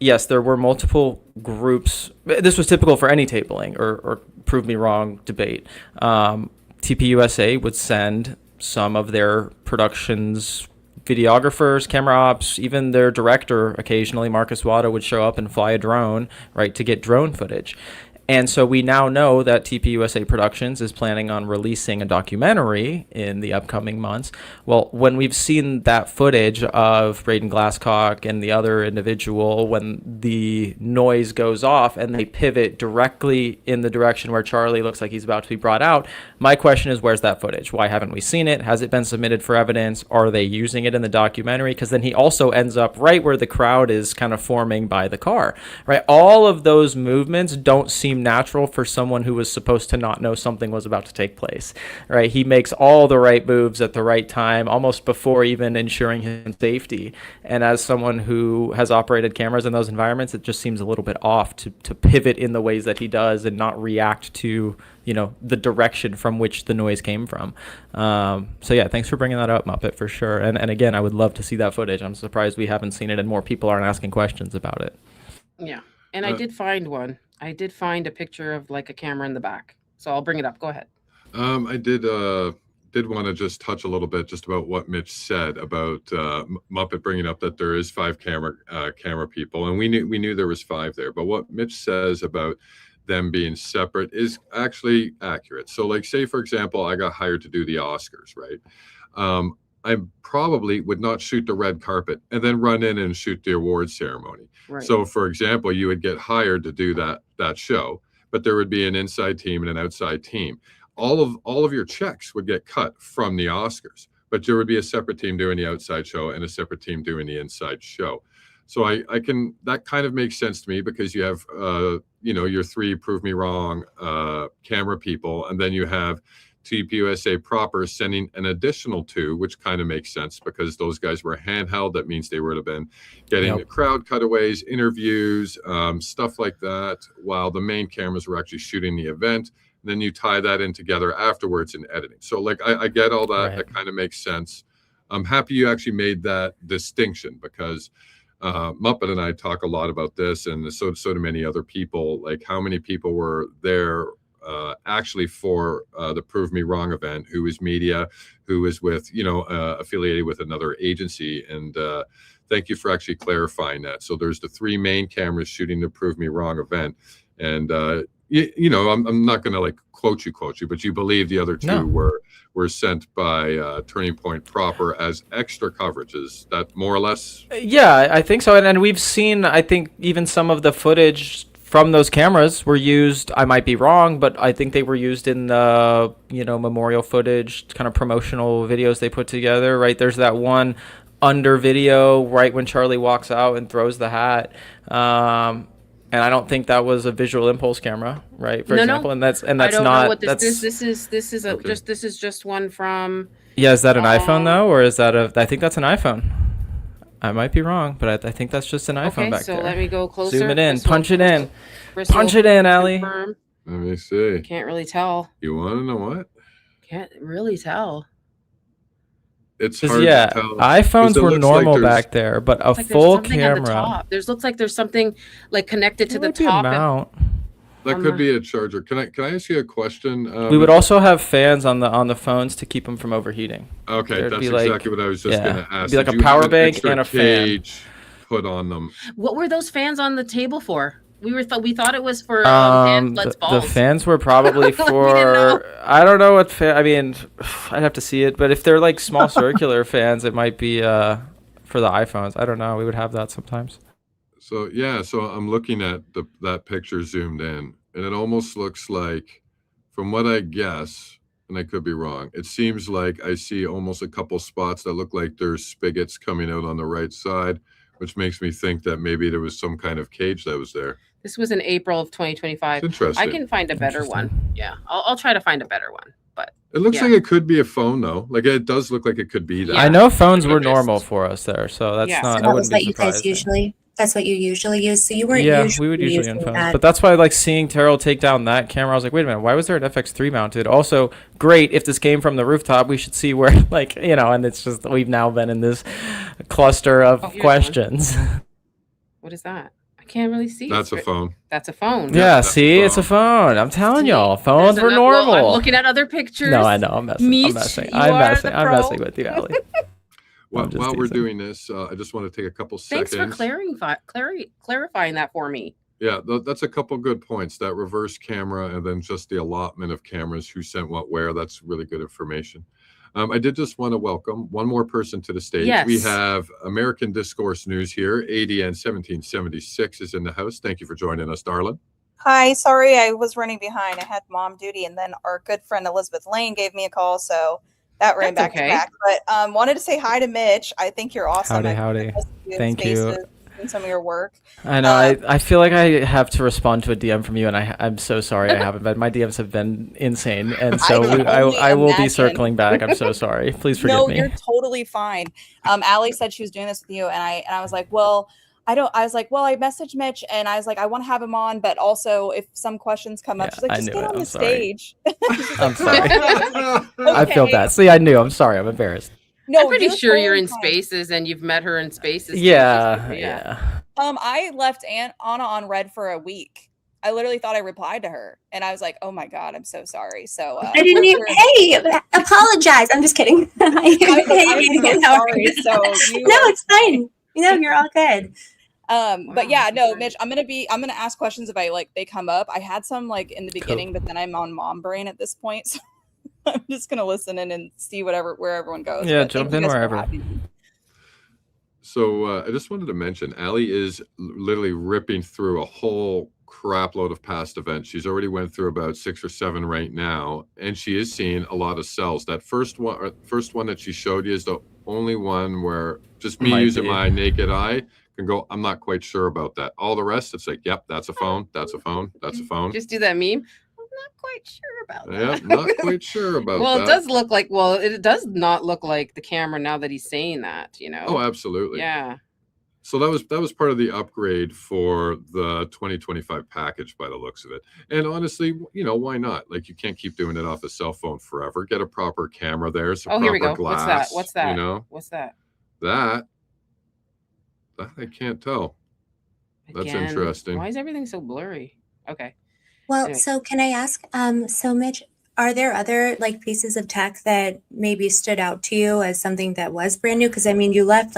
yes, there were multiple groups. This was typical for any tabling or Prove Me Wrong debate. TPUSA would send some of their productions, videographers, camera ops, even their director, occasionally Marcus Wada, would show up and fly a drone, right, to get drone footage. And so we now know that TPUSA Productions is planning on releasing a documentary in the upcoming months. Well, when we've seen that footage of Braden Glasscock and the other individual, when the noise goes off and they pivot directly in the direction where Charlie looks like he's about to be brought out, my question is, where's that footage? Why haven't we seen it? Has it been submitted for evidence? Are they using it in the documentary? Because then he also ends up right where the crowd is kind of forming by the car, right? All of those movements don't seem natural for someone who was supposed to not know something was about to take place, right? He makes all the right moves at the right time, almost before even ensuring his safety. And as someone who has operated cameras in those environments, it just seems a little bit off to pivot in the ways that he does and not react to, you know, the direction from which the noise came from. So yeah, thanks for bringing that up, Muppet, for sure. And again, I would love to see that footage. I'm surprised we haven't seen it and more people aren't asking questions about it. Yeah, and I did find one. I did find a picture of like a camera in the back. So I'll bring it up. Go ahead. I did did want to just touch a little bit just about what Mitch said about Muppet bringing up that there is 5 camera people, and we knew there was 5 there. But what Mitch says about them being separate is actually accurate. So, like, say for example, I got hired to do the Oscars, right? I probably would not shoot the red carpet and then run in and shoot the awards ceremony. Right. So, for example, you would get hired to do that show, but there would be an inside team and an outside team. All of your checks would get cut from the Oscars, but there would be a separate team doing the outside show and a separate team doing the inside show. So that kind of makes sense to me, because you have your 3 prove me wrong camera people, and then you have TPUSA proper sending an additional 2, which kind of makes sense because those guys were handheld. That means they would have been getting the crowd cutaways, interviews, stuff like that, while the main cameras were actually shooting the event. And then you tie that in together afterwards in editing. So, like, I get all that. Right. That kind of makes sense. I'm happy you actually made that distinction, because Muppet and I talk a lot about this, and so do many other people. Like, how many people were there actually for the Prove Me Wrong event, who was media, who was with, affiliated with another agency. And thank you for actually clarifying that. So there's the 3 main cameras shooting the Prove Me Wrong event. And, I'm not going to like quote you, but you believe the other 2 were sent by Turning Point proper as extra coverage. Is that more or less? Yeah, I think so. And we've seen, I think, even some of the footage from those cameras were used. I might be wrong, but I think they were used in the, memorial footage, kind of promotional videos they put together, right? There's that one under video right when Charlie walks out and throws the hat. And I don't think that was a visual impulse camera, right? For example, and that's I don't not. know what this is okay. This is just one from. Yeah, is that an iPhone though, or is that I think that's an iPhone. I might be wrong, but I think that's just an iPhone back there. Okay, so let me go closer. Zoom it in, punch it in, punch it in, Allie. Let me see. Can't really tell. You want to know what? Can't really tell. It's hard to tell. iPhones were normal back there, but a full camera. Looks like there's something like connected to the top. That could be a charger. Can I ask you a question? We would also have fans on the phones to keep them from overheating. Okay, that's exactly what I was just going to ask. It'd be like a power bank and a fan put on them. What were those fans on the table for? We thought it was for balls. The fans were probably for I don't know what fan. I mean, I'd have to see it, but if they're like small circular fans, it might be for the iPhones. I don't know. We would have that sometimes. So I'm looking at that picture zoomed in, and it almost looks like, from what I guess, and I could be wrong, it seems like I see almost a couple spots that look like there's spigots coming out on the right side, which makes me think that maybe there was some kind of cage that was there. This was in April of 2025. Interesting. I can find a better one. Yeah, I'll try to find a better one. But it looks like it could be a phone, though. Like, it does look like it could be that. I know phones were normal for us there, so that's not. So that was what you guys usually. That's what you usually use. So you weren't. We would usually on phones, but that's why, like, seeing Terrell take down that camera, I was like, wait a minute, why was there an FX3 mounted? Also, great if this came from the rooftop, we should see where, like, and it's just we've now been in this cluster of questions. What is that? Can't really see. That's a phone. That's a phone. Yeah, see, it's a phone. I'm telling y'all, phones were normal. Well, I'm looking at other pictures. No, I know. I'm messing. Meech, I'm messing with you, Allie. While we're doing this, I just want to take a couple seconds. Thanks for clarifying that for me. Yeah, that's a couple good points. That reverse camera, and then just the allotment of cameras, who sent what where. That's really good information. I did just want to welcome one more person to the stage. Yes. We have American Discourse News here. ADN 1776 is in the house. Thank you for joining us, darling. Hi, sorry I was running behind. I had mom duty, and then our good friend Elizabeth Lane gave me a call, so that ran back to back. But wanted to say hi to Mitch. I think you're awesome. Howdy. Thank you. Some of your work. I know. I feel like I have to respond to a DM from you, and I'm so sorry I haven't. But my DMs have been insane, and so I will be circling back. I'm so sorry. Please forgive me. No, you're totally fine. Allie said she was doing this with you, and I was like, well, I messaged Mitch, and I was like, I want to have him on, but also if some questions come up, she's like, just get on the stage. I'm sorry. I feel bad. See, I knew. I'm sorry. I'm embarrassed. No, I'm pretty sure you're in Spaces and you've met her in Spaces. Yeah. I left Anna on red for a week. I literally thought I replied to her, and I was like, "Oh my god, I'm so sorry." So I didn't even. Hey, apologize. I'm just kidding. sorry. So no, it's fine. You're all good. But yeah, no, Mitch, I'm gonna ask questions if they come up. I had some in the beginning, but then I'm on mom brain at this point, so I'm just gonna listen in and see where everyone goes. Yeah, jump in wherever. So I just wanted to mention, Allie is literally ripping through a whole crap load of past events. She's already went through about 6 or 7 right now, and she is seeing a lot of cells. That first one that she showed you is the only one where just me using my naked eye can go, I'm not quite sure about that. All the rest, it's like, yep, that's a phone, that's a phone, that's a phone. Just do that meme. I'm not quite sure about that. Yeah, not quite sure about well, that. It does look like, it does not look like the camera now that he's saying that, Oh, absolutely. Yeah. So that was part of the upgrade for the 2025 package by the looks of it. And honestly, why not? You can't keep doing it off a cell phone forever. Get a proper camera there. Oh, here we go. Glass, What's that? What's that? That I can't tell. That's interesting. Why is everything so blurry? Okay. Well, anyway. So can I ask, so Mitch, are there other pieces of tech that maybe stood out to you as something that was brand new? Because you left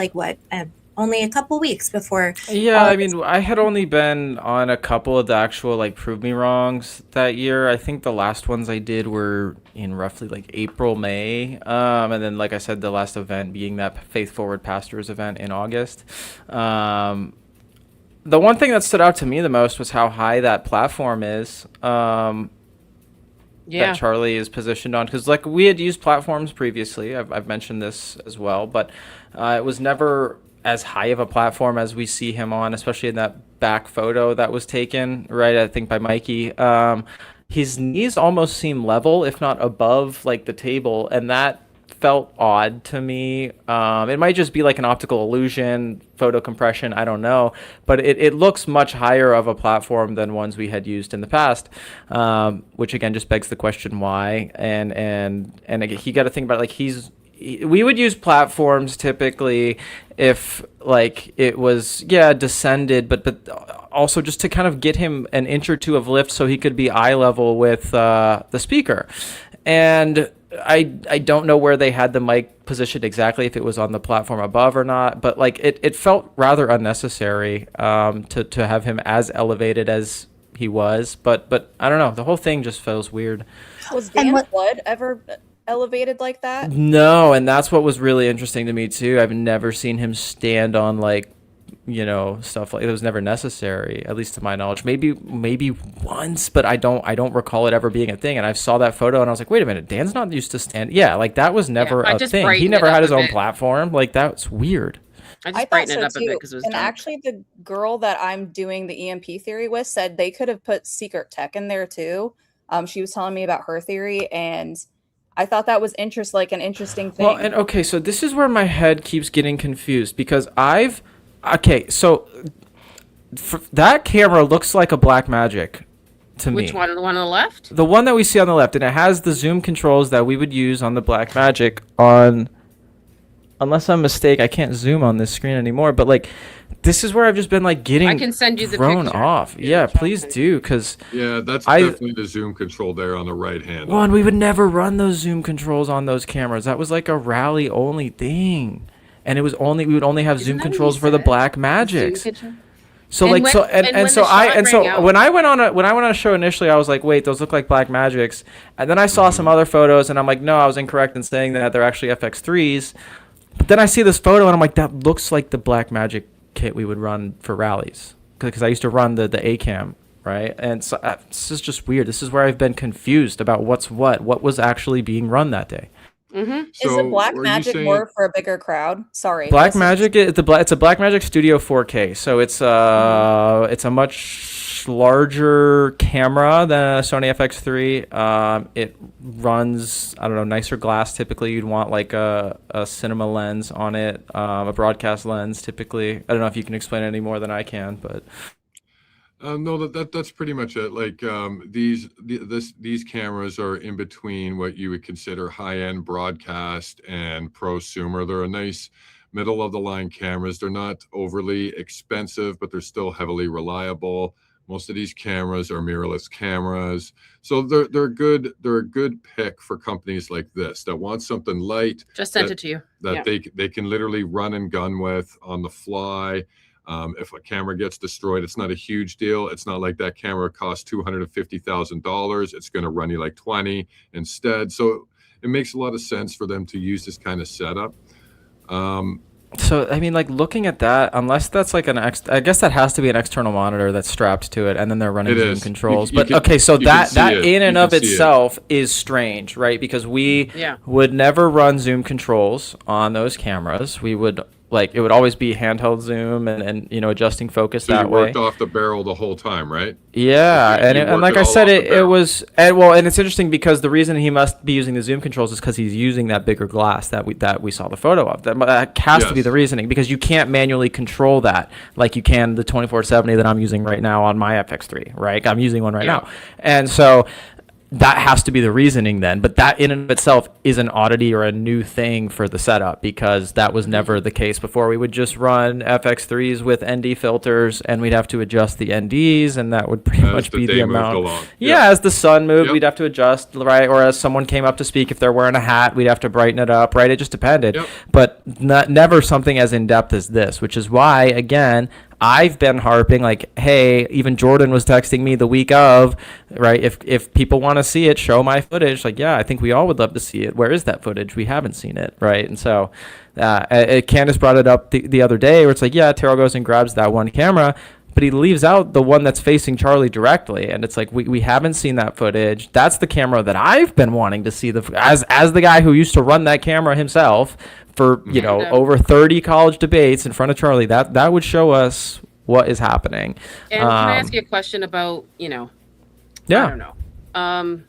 only a couple weeks before. Yeah, I had only been on a couple of the actual prove me wrongs that year. I think the last ones I did were in roughly April, May, and then like I said, the last event being that Faith Forward Pastors event in August. The one thing that stood out to me the most was how high that platform is. That Charlie is positioned on, because we had used platforms previously. I've mentioned this as well, but it was never as high of a platform as we see him on, especially in that back photo that was taken, right, I think by Mikey. His knees almost seem level, if not above the table, and that felt odd to me. It might just be an optical illusion, photo compression, I don't know, but it looks much higher of a platform than ones we had used in the past, which again just begs the question why. And again, you got to think about we would use platforms typically if it was descended, but also just to kind of get him an inch or two of lift so he could be eye level with the speaker. And I don't know where they had the mic positioned exactly, if it was on the platform above or not, but it felt rather unnecessary to have him as elevated as he was. But I don't know, the whole thing just feels weird. Was Dan Flood ever elevated like that? No, and that's what was really interesting to me too. I've never seen him stand on stuff it was never necessary, at least to my knowledge. Maybe once, but I don't recall it ever being a thing. And I saw that photo and I was like, wait a minute, Dan's not used to stand. Yeah, that was never a thing. He never had his own platform. That's weird. I just brightened it up a bit because it was and dark. Actually, the girl that I'm doing the EMP theory with said they could have put secret tech in there too. She was telling me about her theory, and I thought that was an interesting thing. Well, and okay, so this is where my head keeps getting confused, because so that camera looks like a Blackmagic to me. Which one? The one on the left? The one that we see on the left, and it has the zoom controls that we would use on the Blackmagic on, unless I'm mistaken, I can't zoom on this screen anymore, but this is where I've just been getting I can send you the thrown picture. off. Yeah, please do, because that's definitely the zoom control there on the right hand. Well, and we would never run those zoom controls on those cameras. That was a rally only thing, and we would only have zoom controls for the Blackmagics. So when I went on a show initially, I was like, wait, those look like Blackmagics, and then I saw some other photos, and I'm like, no, I was incorrect in saying that they're actually FX3s. But then I see this photo, and I'm like, that looks like the Blackmagic kit we would run for rallies, because I used to run the ACAM, right? And so this is just weird. This is where I've been confused about what was actually being run that day. Mm-hmm. So is the Blackmagic more for a bigger crowd? Sorry, Blackmagic it's a Blackmagic Studio 4K, so it's a much larger camera than a Sony FX3. It runs, I don't know, nicer glass. Typically, you'd want a cinema lens on it, a broadcast lens. Typically, I don't know if you can explain it any more than I can, but. No, that's pretty much it. These cameras are in between what you would consider high-end broadcast and prosumer. They're a nice middle of the line cameras. They're not overly expensive, but they're still heavily reliable. Most of these cameras are mirrorless cameras, so they're a good pick for companies like this that want something light. Just sent it to you. That they can literally run and gun with on the fly. If a camera gets destroyed, it's not a huge deal. It's not like that camera costs $250,000. It's going to run you like 20 instead. So it makes a lot of sense for them to use this kind of setup. So, I mean, like looking at that, unless that's like I guess that has to be an external monitor that's strapped to it, and then they're running zoom controls. Okay, so that in and of itself is strange, right? Because we would never run zoom controls on those cameras. We would it would always be handheld zoom and adjusting focus that way. So you worked off the barrel the whole time, right? Yeah, and like I said, it was and it's interesting because the reason he must be using the zoom controls is because he's using that bigger glass that we saw the photo of. That has to be the reasoning, because you can't manually control that like you can the 2470 that I'm using right now on my FX3, right? I'm using one right now, and so that has to be the reasoning then. But that in and of itself is an oddity or a new thing for the setup, because that was never the case before. We would just run FX3s with ND filters, and we'd have to adjust the NDs, and that would pretty much be the amount. As the sun moved, we'd have to adjust, right? Or as someone came up to speak, if they're wearing a hat, we'd have to brighten it up, right? It just depended. But never something as in-depth as this, which is why, again, I've been harping like, hey, even Jordan was texting me the week of, right? If people want to see it, show my footage. Like, yeah, I think we all would love to see it. Where is that footage? We haven't seen it, right? And so Candace brought it up the other day where it's like, yeah, Terrell goes and grabs that one camera, but he leaves out the one that's facing Charlie directly. And it's like, we haven't seen that footage. That's the camera that I've been wanting to see, as the guy who used to run that camera himself for over 30 college debates in front of Charlie. That would show us what is happening. And can I ask you a question about I don't know,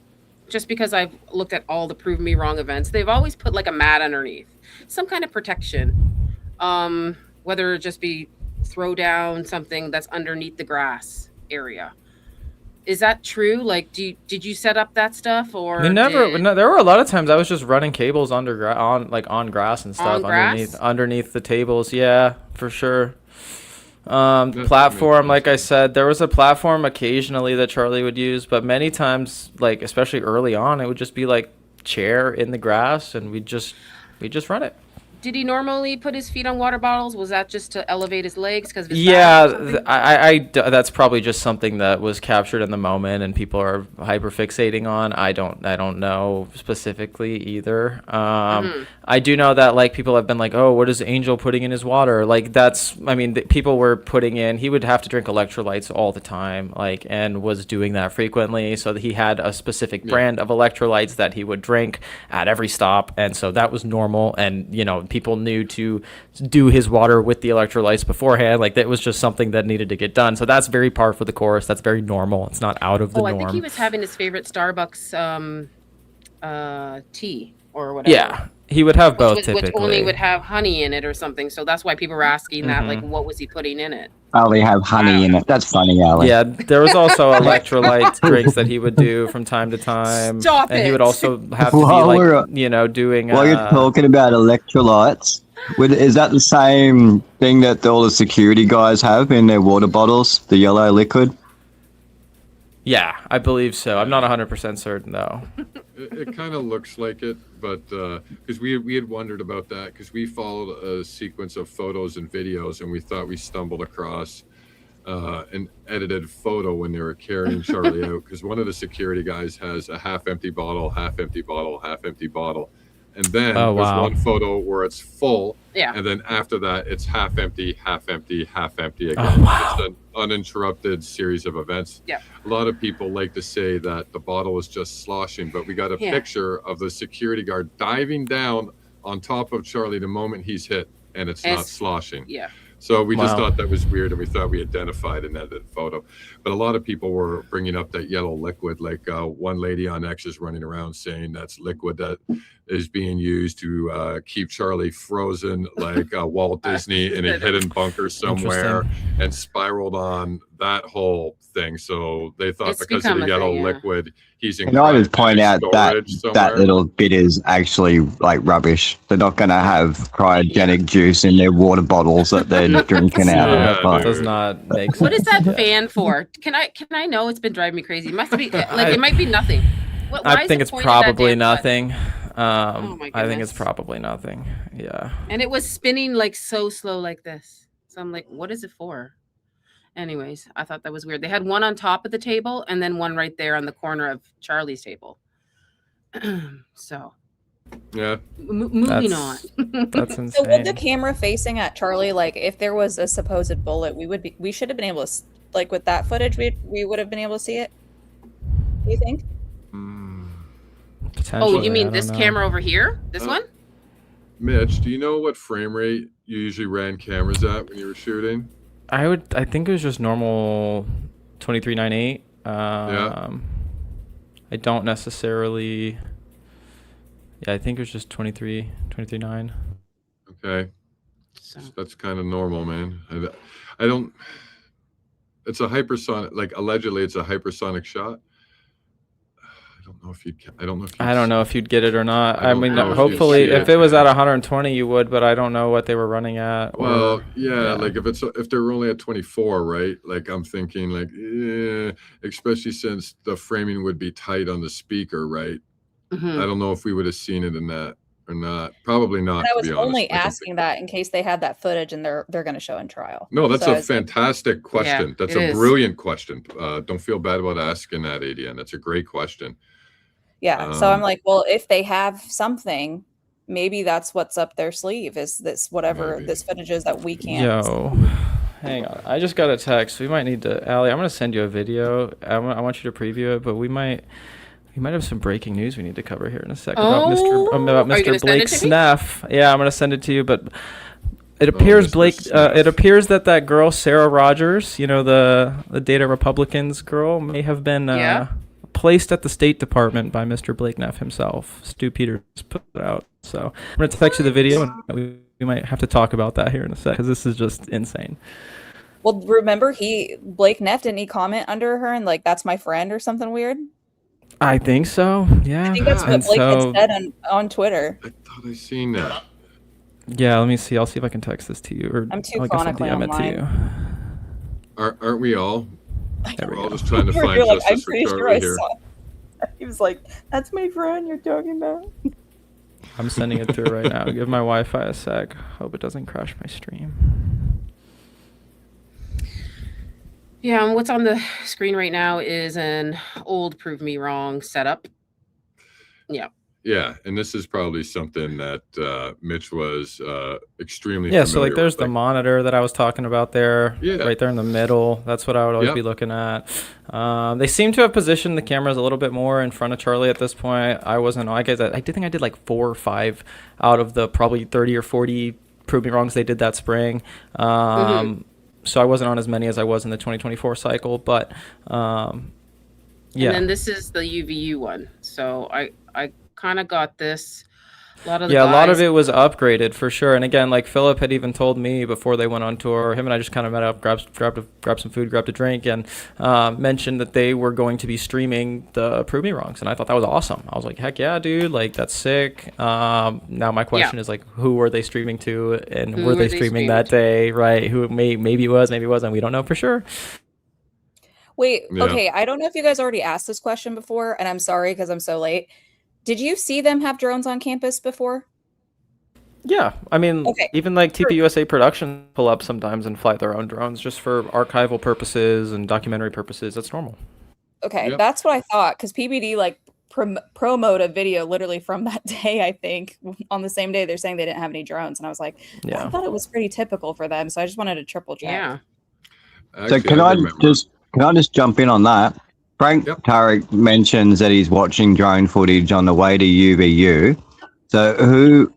just because I've looked at all the Prove Me Wrong events, they've always put like a mat underneath, some kind of protection, whether it just be throw down something that's underneath the grass area. Is that true? Like, did you set up that stuff, or no, there were a lot of times I was just running cables on grass and stuff underneath the tables. Yeah, for sure. Platform, like I said, there was a platform occasionally that Charlie would use, but many times, like especially early on, it would just be like chair in the grass, and we'd just run it. Did he normally put his feet on water bottles? Was that just to elevate his legs? Because that's probably just something that was captured in the moment, and people are hyperfixating on. I don't know specifically either. I do know that like people have been like, oh, what is Angel putting in his water? Like people were putting in. He would have to drink electrolytes all the time, and was doing that frequently. So that he had a specific brand of electrolytes that he would drink at every stop, and so that was normal. And people knew to do his water with the electrolytes beforehand. Like that was just something that needed to get done. So that's very par for the course. That's very normal. It's not out of the norm. I think he was having his favorite Starbucks tea or whatever. Yeah, he would have both typically. Which only would have honey in it or something. So that's why people were asking that, like, what was he putting in it? Ali have honey in it. That's funny, Ali. Yeah, there was also electrolyte drinks that he would do from time to time. Stop and it. He would also have to be doing. While you're talking about electrolytes, is that the same thing that all the security guys have in their water bottles, the yellow liquid? Yeah, I believe so. I'm not 100% certain though. It kind of looks like it, but because we had wondered about that, because we followed a sequence of photos and videos, and we thought we stumbled across an edited photo when they were carrying Charlie out, because one of the security guys has a half-empty bottle, half-empty bottle, half-empty bottle. And then there's one photo where it's full, and then after that, it's half empty, half empty, half empty again. It's an uninterrupted series of events. Yeah. A lot of people like to say that the bottle is just sloshing, but we got a picture of the security guard diving down on top of Charlie the moment he's hit, and it's not sloshing. Yeah. So we just thought that was weird, and we thought we identified an edited photo. But a lot of people were bringing up that yellow liquid. Like one lady on X is running around saying that's liquid that is being used to keep Charlie frozen, like Walt Disney in a hidden bunker somewhere, and spiraled on that whole thing. So they thought It's because of become the a yellow thing, yeah. liquid, he's in Can I just point cryogenic out that storage that somewhere. little bit is actually like rubbish. They're not going to have cryogenic juice in their water bottles that they're drinking out Yeah, of. Like, does not make sense. What is that Yeah. fan for? Can I know? It's been driving me crazy. It must be like it might be nothing. Why I is think it it's pointed at probably damn button? nothing. Oh my I think it's goodness. probably nothing. Yeah. And it was spinning like so slow like this. So I'm like, what is it for? Anyways, I thought that was weird. They had one on top of the table and then one right there on the corner of Charlie's table. So Yeah. moving on. That's insane. So with the camera facing at Charlie, like if there was a supposed bullet, we should have been able to, like with that footage, we would have been able to see it. Do you think? Potentially, Oh, you I mean don't this know. camera over here? This one? Mitch, do you know what frame rate you usually ran cameras at when you were shooting? I think it was just normal 2398. Yeah. I don't necessarily. Yeah, I think it was just 23.9. Okay. So. That's kind of normal, man. I don't. It's a hypersonic. Like allegedly, it's a hypersonic shot. I don't know if you'd get it or not. I mean, hopefully, if it was at 120, you would, but I don't know what they were running at. Well, yeah, like if they're only at 24, right? Like I'm thinking, like, especially since the framing would be tight on the speaker, right? Mm-hmm. I don't know if we would have seen it in that or not. Probably not. And I was to be honest. only asking that in case they had that footage and they're going to show in trial. No, that's So a fantastic question. Yeah, That's it a is. brilliant question. Don't feel bad about asking that, ADN. That's a great question. Yeah. So I'm like, well, if they have something, maybe that's what's up their sleeve is this whatever this footage is that we can't. Yo, hang on. I just got a text. We might need to, Allie, I'm going to send you a video. I want you to preview it, but we might have some breaking news we need to cover here in a second about Are you Mr. gonna send Blake it to me? Sneff. Yeah, I'm going to send it to you, but it appears it appears that girl Sarah Rogers, you know, the Data Republicans girl, may have been placed at the State Department by Mr. Blake Neff himself. Stu Peters put it out. So I'm going to text you the video, and we might have to talk about that here in a sec, because this is just insane. Well, remember Blake Neff, didn't he comment under her and like, that's my friend or something weird? I think so. Yeah. I think that's what Blake had said on Twitter. I thought I seen that. Yeah, let me see. I'll see if I can text this to you, or I'm too I guess I'll chronically DM it to online. you. Aren't we all? There we We're all go. just trying to find You're like, I'm justice for pretty sure Charlie I here. saw. He was like, "That's my friend you're talking about." I'm sending it through right now. Give my Wi-Fi a sec. Hope it doesn't crash my stream. Yeah, and what's on the screen right now is an old prove me wrong setup. Yeah. Yeah, and this is probably something that Mitch was extremely Yeah, so like familiar there's with. the monitor that I was talking about there, Yeah. right there in the middle. That's what I would always Yep. be looking at. They seem to have positioned the cameras a little bit more in front of Charlie at this point. I wasn't, I guess I did think I did like 4 or 5 out of the probably 30 or 40 prove me wrongs they did that spring. So I wasn't on as many as I was in the 2024 cycle, but yeah. And then this is the UVU one. So I kind of got this. A lot of the a lot guys- of it was upgraded for sure. And again, like Philip had even told me before they went on tour, him and I just kind of met up, grabbed some food, grabbed a drink, and mentioned that they were going to be streaming the Prove Me Wrongs. And I thought that was awesome. I was like, heck yeah, dude, like that's sick. Now my question is like, who were they streaming to, and Who were they streaming that day, right? Who maybe it was, maybe it wasn't. We don't know for sure. Wait, Yeah. okay. I don't know if you guys already asked this question before, and I'm sorry because I'm so late. Did you see them have drones on campus before? Yeah, I mean, Okay. even like TPUSA Production pull up sometimes and fly their own drones just for archival purposes and documentary purposes. That's normal. Okay, Yep. that's what I thought because PBD like promoted a video literally from that day. I think on the same day they're saying they didn't have any drones, and I was like, Yeah. I thought it was pretty typical for them. So I just wanted to triple check. Yeah. Actually, so can I remember. just jump in on that? Frank Turek mentions that he's watching drone footage on the way to UVU. So who,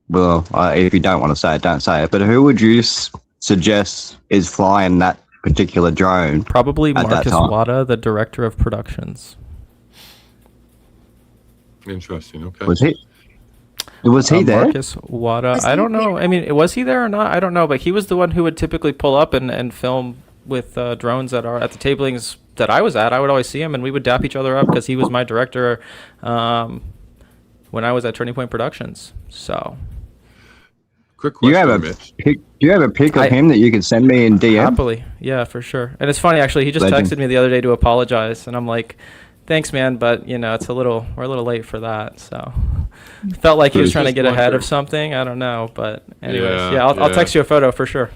well, if you don't want to say it, don't say it, but who would you suggest is flying that particular drone? Probably at that Marcus time? Wada, the director of productions. Interesting. Okay. Was he? Was he there? Marcus Wada. Was I he don't know. there? I mean, was he there or not? I don't know. But he was the one who would typically pull up and film drones at the tablings that I was at. I would always see him, and we would dap each other up because he was my director when I was at Turning Point Productions. So, quick question, do you have a pic of him that you can send me in DM? Happily, yeah, for sure. And it's funny, actually, he just texted me the other day to apologize, and I'm like, thanks, man, but we're a little late for that. So, felt like he was trying to get ahead of something. I don't know, but anyways, I'll text you a photo for sure.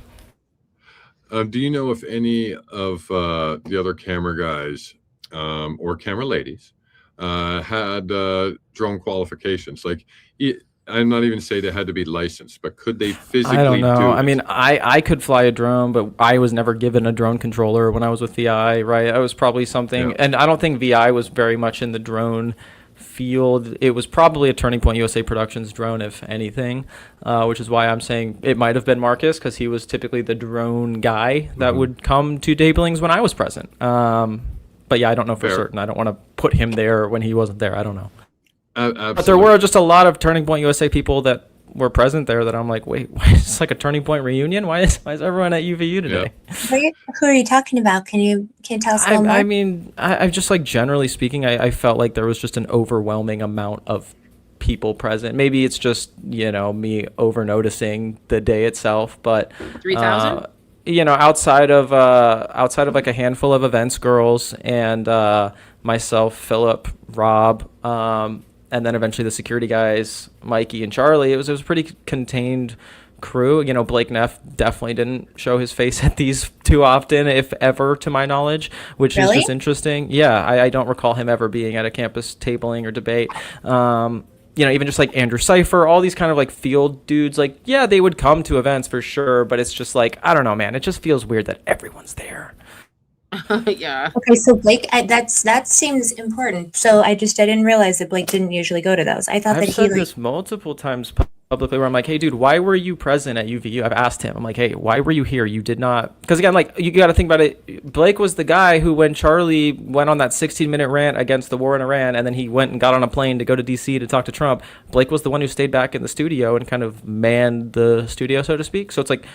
Do you know if any of the other camera guys or camera ladies had drone qualifications? Like, I'm not even saying they had to be licensed, but could they physically I don't know. do it? I mean, I could fly a drone, but I was never given a drone controller when I was with VI, right? I was probably something, and I don't think VI was very much in the drone field. It was probably a Turning Point USA Productions drone, if anything, which is why I'm saying it might have been Marcus, because he was typically the drone guy that would come to tablings when I was present. But yeah, I don't know for certain. I don't want to put him there when he wasn't there. I don't know. But there were just a lot of Turning Point USA people that were present there that I'm like, wait, why is this like a Turning Point reunion? Why is everyone at UVU today? Who are you talking about? Can you tell us a little more? I mean, I just like generally speaking, I felt like there was just an overwhelming amount of people present. Maybe it's just, me over noticing the day itself, but 3,000? Outside of like a handful of events girls and myself, Philip, Rob, and then eventually the security guys, Mikey and Charlie, it was a pretty contained crew. Blake Neff definitely didn't show his face at these too often, if ever, to my knowledge, which is just interesting. Yeah, I don't recall him ever being at a campus tabling or debate. Even just like Andrew Cypher, all these kind of like field dudes, like, yeah, they would come to events for sure, but it's just like, I don't know, man. It just feels weird that everyone's there. Yeah. Okay, so Blake, that seems important. So I didn't realize that Blake didn't usually go to those. I thought I've said this multiple times publicly where I'm like, hey, dude, why were you present at UVU? I've asked him. I'm like, hey, why were you here? You did not. Because again, like, you got to think about it. Blake was the guy who, when Charlie went on that 16-minute rant against the war in Iran, and then he went and got on a plane to go to DC to talk to Trump, Blake was the one who stayed back in the studio and kind of manned the studio, so to speak. So it's like,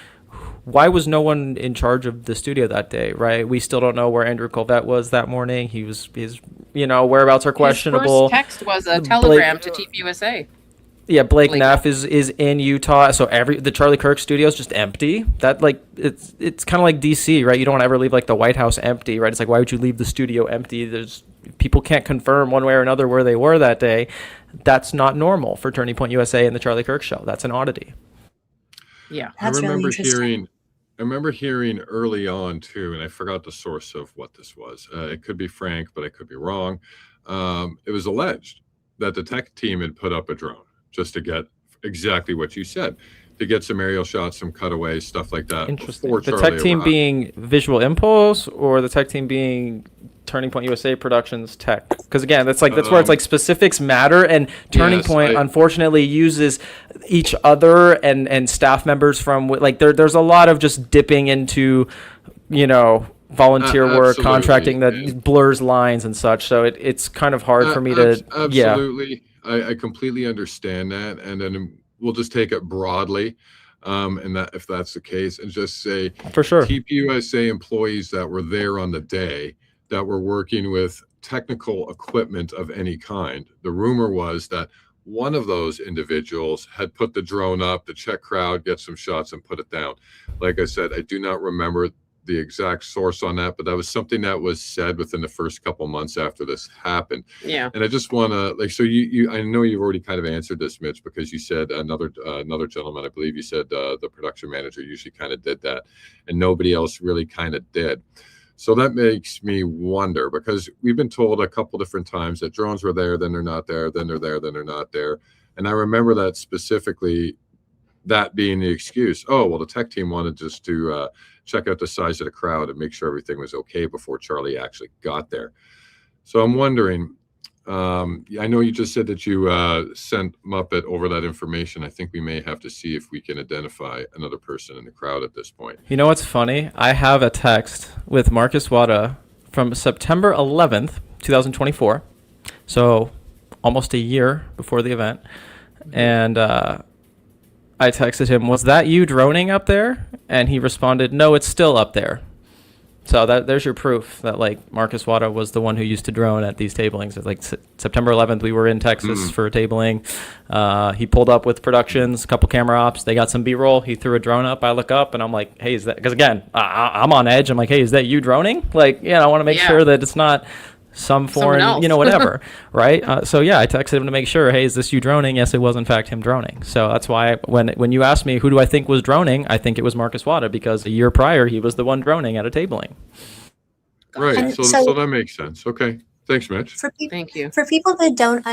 why was no one in charge of the studio that day, right? We still don't know where Andrew Colvette was that morning. His whereabouts are questionable. His first text was a telegram to TPUSA. Yeah, Blake Neff is in Utah, so the Charlie Kirks studio is just empty. That, like, it's kind of like DC, right? You don't want to ever leave like the White House empty, right? It's like, why would you leave the studio empty? People can't confirm one way or another where they were that day. That's not normal for Turning Point USA and the Charlie Kirks show. That's an oddity. Yeah, that's really interesting. I remember hearing early on too, and I forgot the source of what this was. It could be Frank, but I could be wrong. It was alleged that the tech team had put up a drone just to get exactly what you said, to get some aerial shots, some cutaways, stuff like that. Interesting. The tech team being Visual Impulse, or the tech team being Turning Point USA Productions tech? Because again, that's where it's like specifics matter, and Turning Point unfortunately uses each other and staff members from, like, there's a lot of just dipping into volunteer work, contracting that blurs lines and such. So it's kind of hard for me to absolutely. I completely understand that, and then we'll just take it broadly, and that if that's the case, and just say for sure TPUSA employees that were there on the day that were working with technical equipment of any kind. The rumor was that one of those individuals had put the drone up to check crowd, get some shots, and put it down. Like I said, I do not remember the exact source on that, but that was something that was said within the first couple months after this happened. Yeah. And I just want to, so you I know you've already kind of answered this, Mitch, because you said another gentleman, I believe you said the production manager usually kind of did that, and nobody else really kind of did. So that makes me wonder, because we've been told a couple different times that drones were there, then they're not there, then they're there, then they're not there. And I remember that specifically, that being the excuse. Oh, well, the tech team wanted just to check out the size of the crowd and make sure everything was okay before Charlie actually got there. So I'm wondering, I know you just said that you sent Muppet over that information. I think we may have to see if we can identify another person in the crowd at this point. You know what's funny? I have a text with Marcus Wada from September 11th, 2024. So almost a year before the event. And I texted him, was that you droning up there? And he responded, no, it's still up there. So there's your proof that like Marcus Wada was the one who used to drone at these tablings. Like September 11th, we were in Texas for a tabling. He pulled up with productions, a couple camera ops. They got some B-roll. He threw a drone up. I look up and I'm like, hey, is that? Because again, I'm on edge. I'm like, hey, is that you droning? Like, I want to make sure that it's not some foreign, whatever, right? So yeah, I texted him to make sure, hey, is this you droning? Yes, it was in fact him droning. So that's why when you asked me who do I think was droning, I think it was Marcus Wada, because a year prior he was the one droning at a tabling. Right. So that makes sense. Okay. Thanks, Mitch. Thank you. For people that don't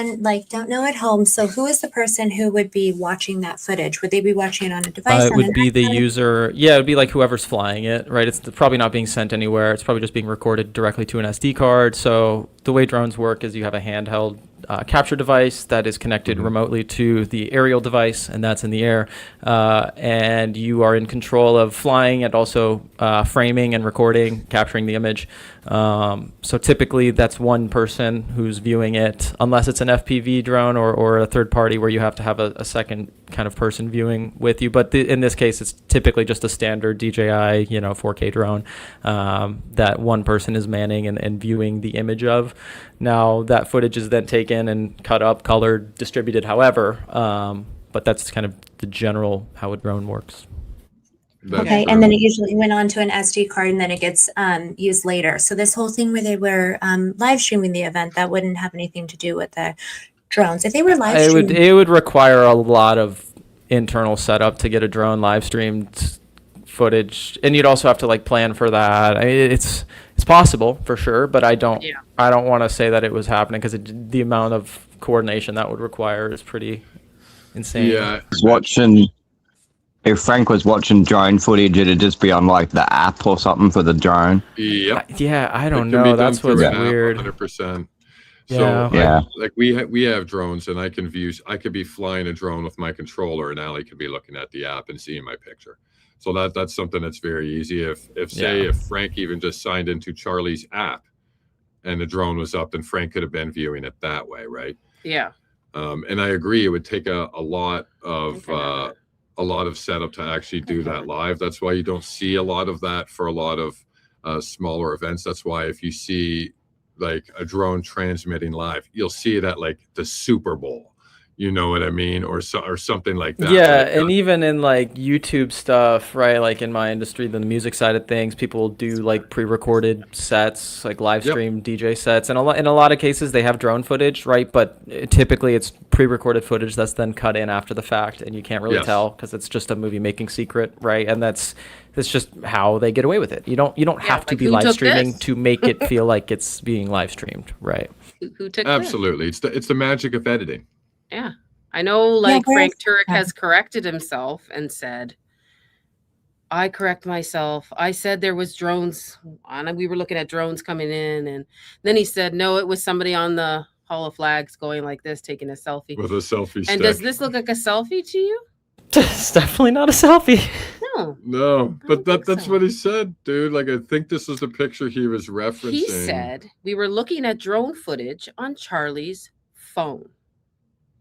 know at home, so who is the person who would be watching that footage? Would they be watching it on a device? It would be the user. Yeah, it would be like whoever's flying it, right? It's probably not being sent anywhere. It's probably just being recorded directly to an SD card. So the way drones work is you have a handheld capture device that is connected remotely to the aerial device, and that's in the air. And you are in control of flying and also framing and recording, capturing the image. So typically that's one person who's viewing it, unless it's an FPV drone or a third party where you have to have a second kind of person viewing with you. But in this case, it's typically just a standard DJI, 4K drone that one person is manning and viewing the image of. Now that footage is then taken and cut up, colored, distributed, however. But that's kind of the general how a drone works. Okay, and then it usually went on to an SD card, and then it gets used later. So this whole thing where they were live streaming the event, that wouldn't have anything to do with the drones. If they were live streaming, it would require a lot of internal setup to get a drone live streamed footage, and you'd also have to like plan for that. I mean, it's possible for sure, but I don't want to say that it was happening, because the amount of coordination that would require is pretty insane. Yeah, if Frank was watching drone footage, it'd just be on like the app or something for the drone. Yep. Yeah, I don't know. That's what's weird. 100%. Yeah. So like we have drones, and I could be flying a drone with my controller, and Allie could be looking at the app and seeing my picture. So that's something that's very easy. If Frank even just signed into Charlie's app and the drone was up, then Frank could have been viewing it that way, right? Yeah. And I agree, it would take a lot of setup to actually do that live. That's why you don't see a lot of that for a lot of smaller events. That's why if you see like a drone transmitting live, you'll see it at like the Super Bowl. You know what I mean? Or something like that. Yeah, and even in like YouTube stuff, right? Like in my industry, the music side of things, people do like pre-recorded sets, like live stream DJ sets. And in a lot of cases, they have drone footage, right? But typically it's pre-recorded footage that's then cut in after the fact, and you can't really tell because it's just a movie making secret, right? And that's just how they get away with it. You don't have to be live streaming to make it feel like it's being live streamed, right? Who took Absolutely. It's the magic of editing. Yeah. I know, like, Frank Turek has corrected himself and said, I correct myself. I said there was drones on, we were looking at drones coming in, and then he said, no, it was somebody on the Hall of Flags going like this, taking a selfie. With a selfie stick. And does this look like a selfie to you? It's definitely not a selfie. No, but that's what he said, dude. Like, I think this is the picture he was referencing. He said, we were looking at drone footage on Charlie's phone.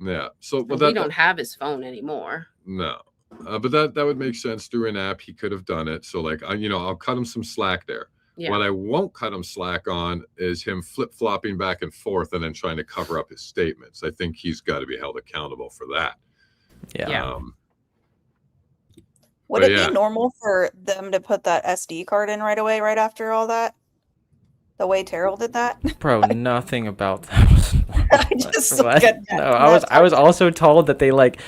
Yeah. So we don't have his phone anymore. No. But that would make sense. Through an app, he could have done it. So like, I'll cut him some slack there. Yeah. What I won't cut him slack on is him flip-flopping back and forth and then trying to cover up his statements. I think he's got to be held accountable for that. Yeah. Would it be normal for them to put that SD card in right away, right after all that? The way Terrell did that? Bro, nothing about that. I was also told that they like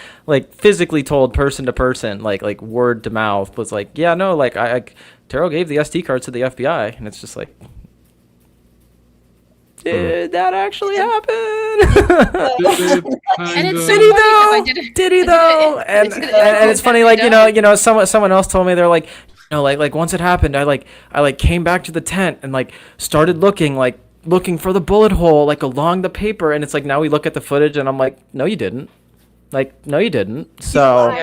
physically told person to person, like word to mouth, was like, yeah, no, like Terrell gave the SD cards to the FBI, and it's just like, did that actually happen? And it's so funny, did he though? And it's funny, like, someone else told me, they're like, like once it happened, I came back to the tent and like started looking for the bullet hole like along the paper, and it's like, now we look at the footage and I'm like, no you didn't. So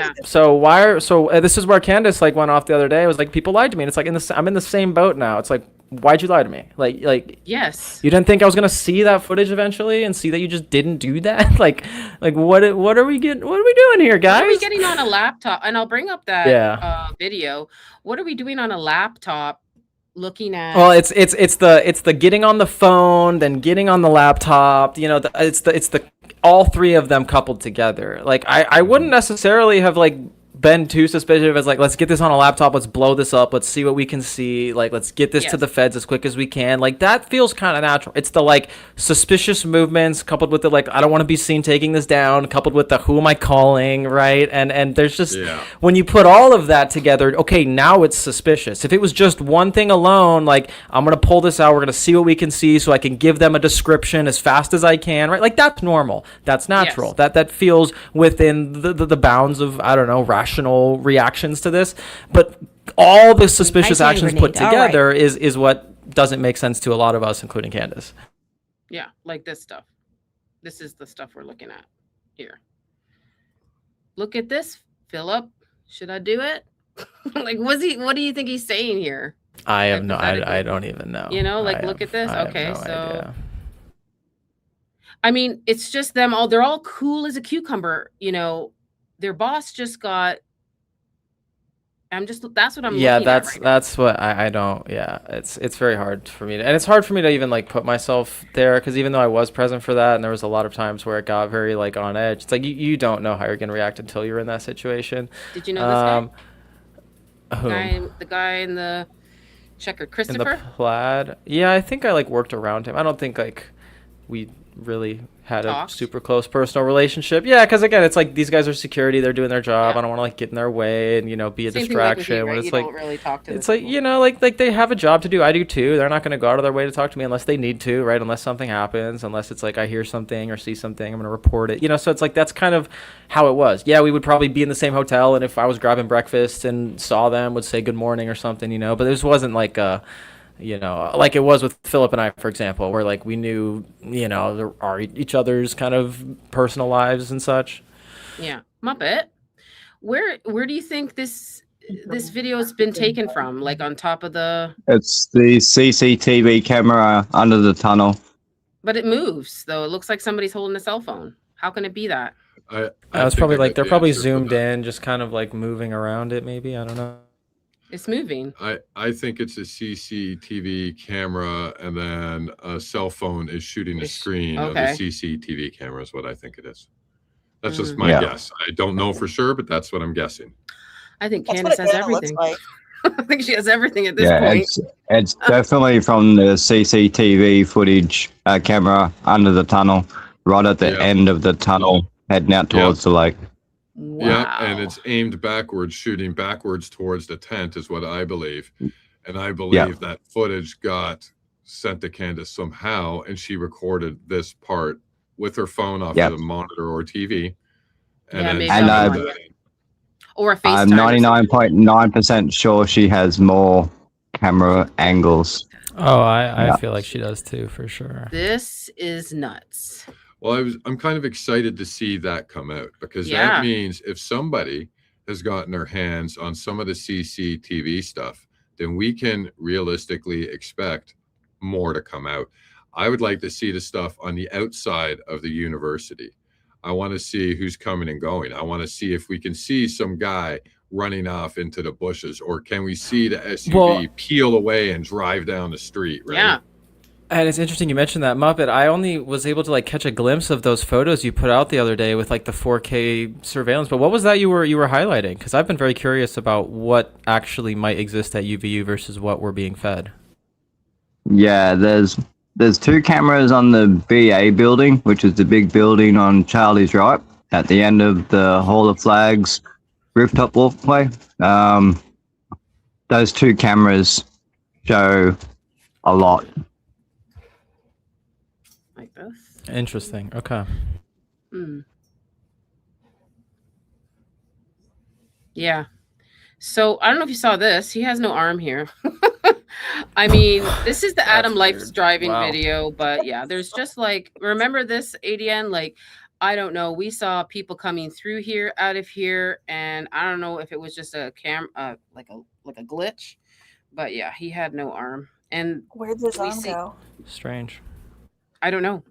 this is where Candace like went off the other day. It was like, people lied to me, and it's like, I'm in the same boat now. It's like, why'd you lie to me? Like yes, you didn't think I was gonna see that footage eventually and see that you just didn't do that? like what are we doing here, guys? What are we getting on a laptop? And I'll bring up that video. What are we doing on a laptop looking at. Well, it's the getting on the phone, then getting on the laptop. You know, it's the all three of them coupled together. Like I wouldn't necessarily have like been too suspicious as like, let's get this on a laptop, let's blow this up, let's see what we can see, like let's get this to the feds as quick as we can. Like that feels kind of natural. It's the like suspicious movements coupled with the like, I don't want to be seen taking this down, coupled with the who am I calling, right? And there's just when you put all of that together, okay, now it's suspicious. If it was just one thing alone, like I'm gonna pull this out, we're gonna see what we can see so I can give them a description as fast as I can, right? Like that's normal, that's natural, that feels within the bounds of, I don't know, rational reactions to this. But all the suspicious actions put together is what doesn't make sense to a lot of us, including Candace. Yeah, like this stuff. This is the stuff we're looking at here. Look at this, Philip. Should I do it? Like, what do you think he's saying here? I have no, I don't even know. You know, like, look at this. Okay, so idea. I mean, it's just them all. They're all cool as a cucumber. You know, their boss just got. That's what I'm. Yeah, looking at right now. that's what I don't. Yeah, it's very hard for me to, and it's hard for me to even like put myself there, because even though I was present for that, and there was a lot of times where it got very like on edge. It's like you don't know how you're gonna react until you're in that situation. Did you know this guy? The guy in the checkered, Christopher? In the plaid. Yeah, I think I like worked around him. I don't think like we really had a super close personal relationship. Yeah, because again, it's like these guys are security, they're doing their job. I don't want to like get in their way and, you know, be a distraction. When it's like don't really talk to it's like, you know, like they have a job to do. I do too. They're not going to go out of their way to talk to me unless they need to, right? Unless something happens, unless it's like I hear something or see something, I'm going to report it. You know, so it's like that's kind of how it was. Yeah, we would probably be in the same hotel, and if I was grabbing breakfast and saw them, would say good morning or something, you know. But this wasn't like you know, like it was with Philip and I, for example, where like we knew, you know, each other's kind of personal lives and such. Yeah, Muppet. Where do you think this video has been taken from? Like on top of the? It's the CCTV camera under the tunnel. But it moves though. It looks like somebody's holding a cell phone. How can it be that? I was probably like they're probably zoomed in, just kind of like moving around it. Maybe, I don't know. It's moving. I think it's a CCTV camera, and then a cell phone is shooting the screen of the CCTV camera is what I think it is. That's just my guess. I don't know for sure, but that's what I'm guessing. I think Candace has everything. I think she has everything at this point. It's definitely from the CCTV footage camera under the tunnel, right at the end of the tunnel, heading out towards the lake. Wow. Yeah, and it's aimed backwards, shooting backwards towards the tent is what I believe. And I believe that footage got sent to Candace somehow, and she recorded this part with her phone off the monitor or TV. And or a FaceTime. I'm 99.9% sure she has more camera angles. Oh, I feel like she does too, for sure. This is nuts. Well, I'm kind of excited to see that come out, because that means if somebody has gotten their hands on some of the CCTV stuff, then we can realistically expect more to come out. I would like to see the stuff on the outside of the university. I want to see who's coming and going. I want to see if we can see some guy running off into the bushes, or can we see the SUV peel away and drive down the street, right? Yeah. And it's interesting you mentioned that, Muppet. I only was able to like catch a glimpse of those photos you put out the other day with like the 4K surveillance. But what was that you were highlighting? Because I've been very curious about what actually might exist at UVU versus what we're being fed. Yeah, there's two cameras on the BA building, which is the big building on Charlie's right at the end of the Hall of Flags rooftop walkway. Those two cameras show a lot. Like this. Interesting. Okay. Yeah. So I don't know if you saw this. He has no arm here. I mean, this is the Adam Life's driving video, but yeah, there's just like, remember this ADN? Like, I don't know. We saw people coming through here, out of here, and I don't know if it was just a like a glitch, but yeah, he had no arm. And where did his arm go? Strange. I don't know.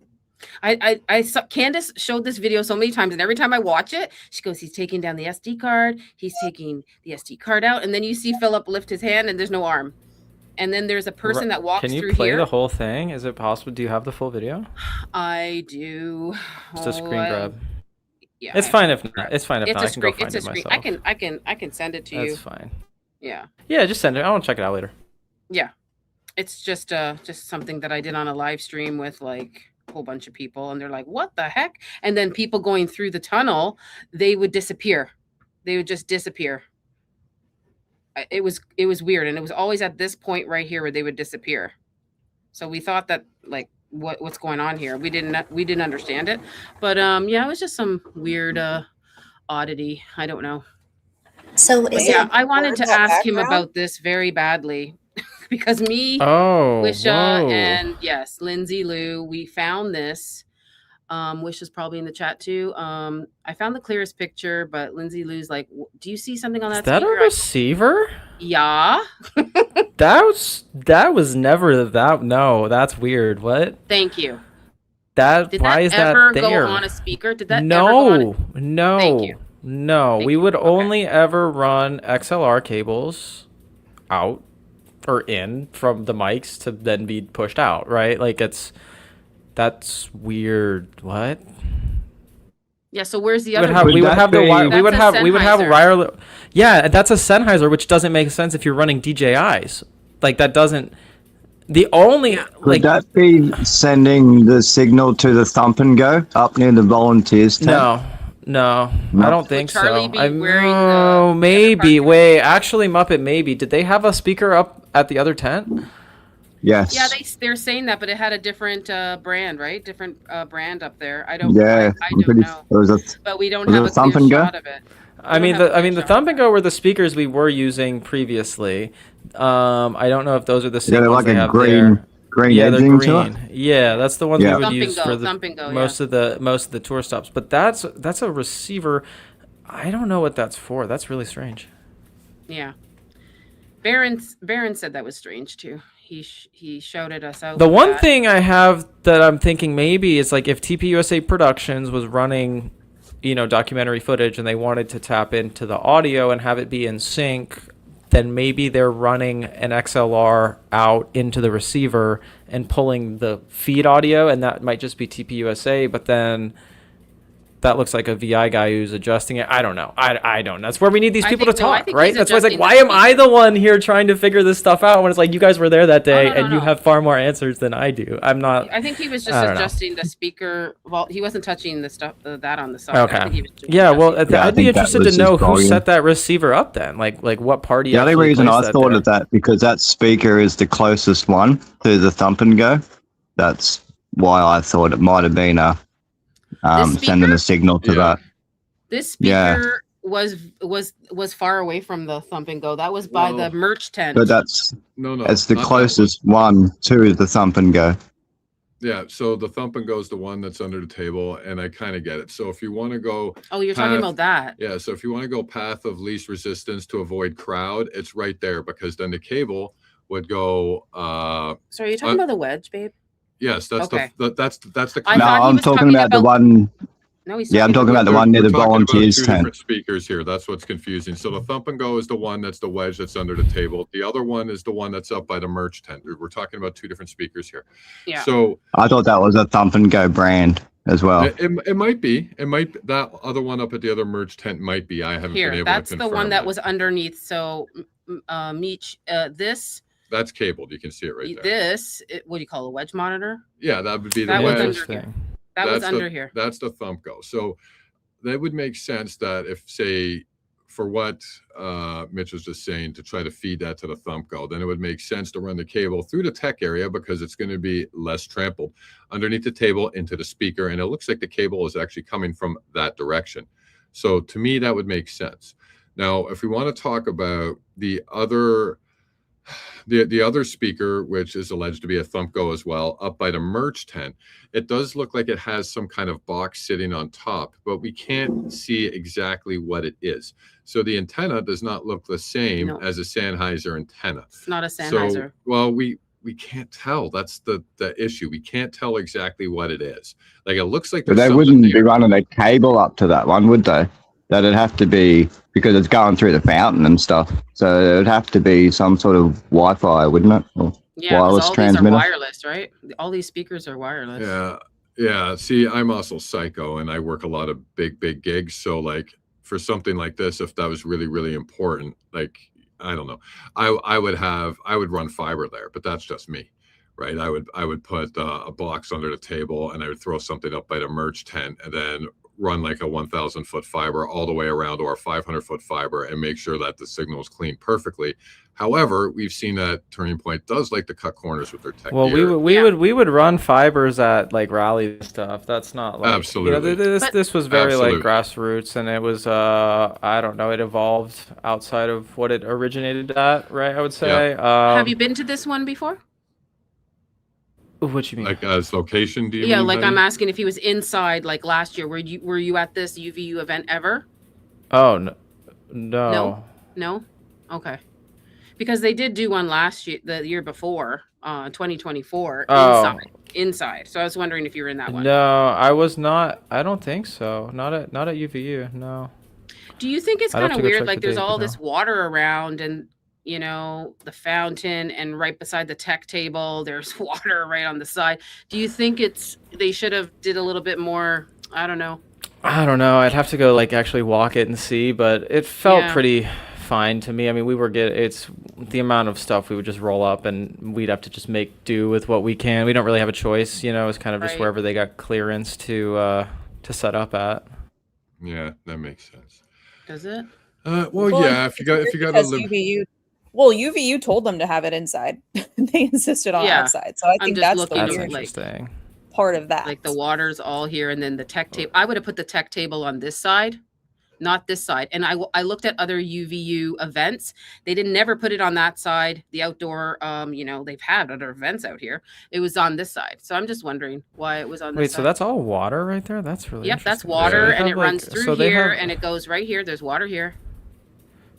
I saw Candace showed this video so many times, and every time I watch it, she goes, he's taking down the SD card, he's taking the SD card out, and then you see Philip lift his hand and there's no arm. and then there's a person that walks Can you through play here. the whole thing? Is it possible? Do you have the full video? I do. Just a screen grab. Yeah, it's fine if not. It's fine if not. I can go find it myself. I can send it to you. That's fine. Yeah. Yeah, just send it. I want to check it out later. Yeah, it's just something that I did on a live stream with like a whole bunch of people, and they're like, "What the heck?" And then people going through the tunnel, they would disappear. They would just disappear. It was weird, and it was always at this point right here where they would disappear. So we thought that like what's going on here? We didn't understand it, but yeah, it was just some weird oddity. I don't know. So I wanted to ask him about this very badly because Wisha, and yes, Lindsay Lou, we found this. Wish is probably in the chat too. I found the clearest picture, but Lindsay Lou's like, do you see something on that? Is that speaker? a receiver? Yeah. that was never that. No, that's weird. What? Thank you. Why is that there? Go on a speaker? Did that ever go on no. Thank you. No, we would only ever run XLR cables out or in from the mics to then be pushed out, right? Like that's weird. What? Yeah, so where's the other we would have wireless. Yeah, that's a Sennheiser, which doesn't make sense if you're running DJIs. Like that doesn't. The only would that be sending the signal to the thump and go up near the volunteers tent? No, I don't think so. Charlie be wearing maybe. Wait, actually, Muppet, maybe. Did they have a speaker up at the other tent? Yes. Yeah, they're saying that, but it had a different brand, right? Different brand up there. I don't. Yeah, I don't know. But we don't have a clear shot of it. I mean, the Thump and Go were the speakers we were using previously. I don't know if those are the same ones they have there. Yeah, they're green. Yeah, that's the ones we would use for most of the tour stops. But that's a receiver. I don't know what that's for. That's really strange. Yeah, Baron said that was strange too. He shouted us out. The one thing I have that I'm thinking maybe is like if TPUSA Productions was running, documentary footage and they wanted to tap into the audio and have it be in sync, then maybe they're running an XLR out into the receiver and pulling the feed audio, and that might just be TPUSA, but then that looks like a VI guy who's adjusting it. I don't know. I don't know. That's where we need these people to talk, right? That's why it's like, why am I the one here trying to figure this stuff out when it's like you guys were there that day and you have far more answers than I do. I'm not. I think he was just adjusting the speaker. Well, he wasn't touching the stuff that on the side. Okay. I think he was just I'd be interested to know who set that receiver up then. Like what party? The only reason I thought of that because that speaker is the closest one to the Thump and Go. That's why I thought it might have been sending a signal to that. This speaker was far away from the Thump and Go. That was by the merch tent. But that's it's the closest one to the Thump and Go. Yeah, so the Thump and Go is the one that's under the table, and I kind of get it. So if you want to go, you're talking about that. Yeah, so if you want to go path of least resistance to avoid crowd, it's right there because then the cable would go. So are you talking about the wedge, babe? Yes, that's okay. that's the. No, I'm talking about the one. No, I'm talking about the one near the volunteers tent. Different speakers here. That's what's confusing. So the Thump and Go is the one that's the wedge that's under the table. The other one is the one that's up by the merch tent. We're talking about two different speakers here. Yeah. So I thought that was a Thump and Go brand as well. It might be. It might that other one up at the other merch tent might be. I haven't been able to confirm. That's the one that was underneath. So Meech, this. That's cabled. You can see it right there. This, what do you call a wedge monitor? Yeah, that would be the wedge thing. That was under here. That's the Thump Go. So that would make sense that if, say, for what Mitch was just saying, to try to feed that to the Thump Go, then it would make sense to run the cable through the tech area because it's going to be less trampled underneath the table into the speaker. And it looks like the cable is actually coming from that direction. So to me, that would make sense. Now, if we want to talk about the other speaker, which is alleged to be a Thump Go as well, up by the merch tent, it does look like it has some kind of box sitting on top, but we can't see exactly what it is. So the antenna does not look the same as a Sennheiser antenna. It's not a Sennheiser. So, well, we can't tell. That's the issue. We can't tell exactly what it is. Like it looks like. But they wouldn't be running a cable up to that one, would they? that it'd have to be, because it's going through the fountain and stuff. So it'd have to be some sort of Wi-Fi, wouldn't it? Or Yeah, wireless all transmitter. these are wireless, right? All these speakers are wireless. Yeah. See, I'm also psycho, and I work a lot of big gigs. So like for something like this, if that was really, really important, like, I don't know, I would run fiber there, but that's just me, right? I would put a box under the table, and I would throw something up by the merch tent, and then run like a 1,000-foot fiber all the way around, or a 500-foot fiber, and make sure that the signal is clean perfectly. However, we've seen that Turning Point does like to cut corners with their tech. Well, gear. we would run fibers at like rally and stuff. That's not like, absolutely. This was very like grassroots, and it was I don't know, it evolved outside of what it originated at, right? I would say. Have you been to this one before? What you mean? Like as location? Do you Yeah, mean, like Heidi? I'm asking if he was inside, like last year. Were you at this UVU event ever? Oh no. No. Okay. Because they did do one last year, the year before, 2024, inside. So I was wondering if you were in that one. No, I was not. I don't think so. Not at UVU. No. Do you think it's I'd kind have of to go weird? check Like the there's date, all but this no. water around, and you know the fountain, and right beside the tech table, there's water right on the side. Do you think they should have did a little bit more? I don't know. I'd have to go like actually walk it and see, but it felt pretty fine to me. I mean, it's the amount of stuff we would just roll up, and we'd have to just make do with what we can. We don't really have a choice, you know. It's kind of just wherever they got clearance to set up at. Yeah, that makes sense. Does it? Well, yeah. If you got to live. UVU told them to have it inside. They insisted on outside. So I think that's the weird interesting part of that. Like the water's all here, and then the tech table. I would have put the tech table on this side, not this side. And I looked at other UVU events. They didn't never put it on that side. The outdoor, they've had other events out here. It was on this side. So I'm just wondering why it was on this side. Wait, so that's all water right there? That's really Yep, that's interesting. water, and it runs through here, and it goes right here. There's water here.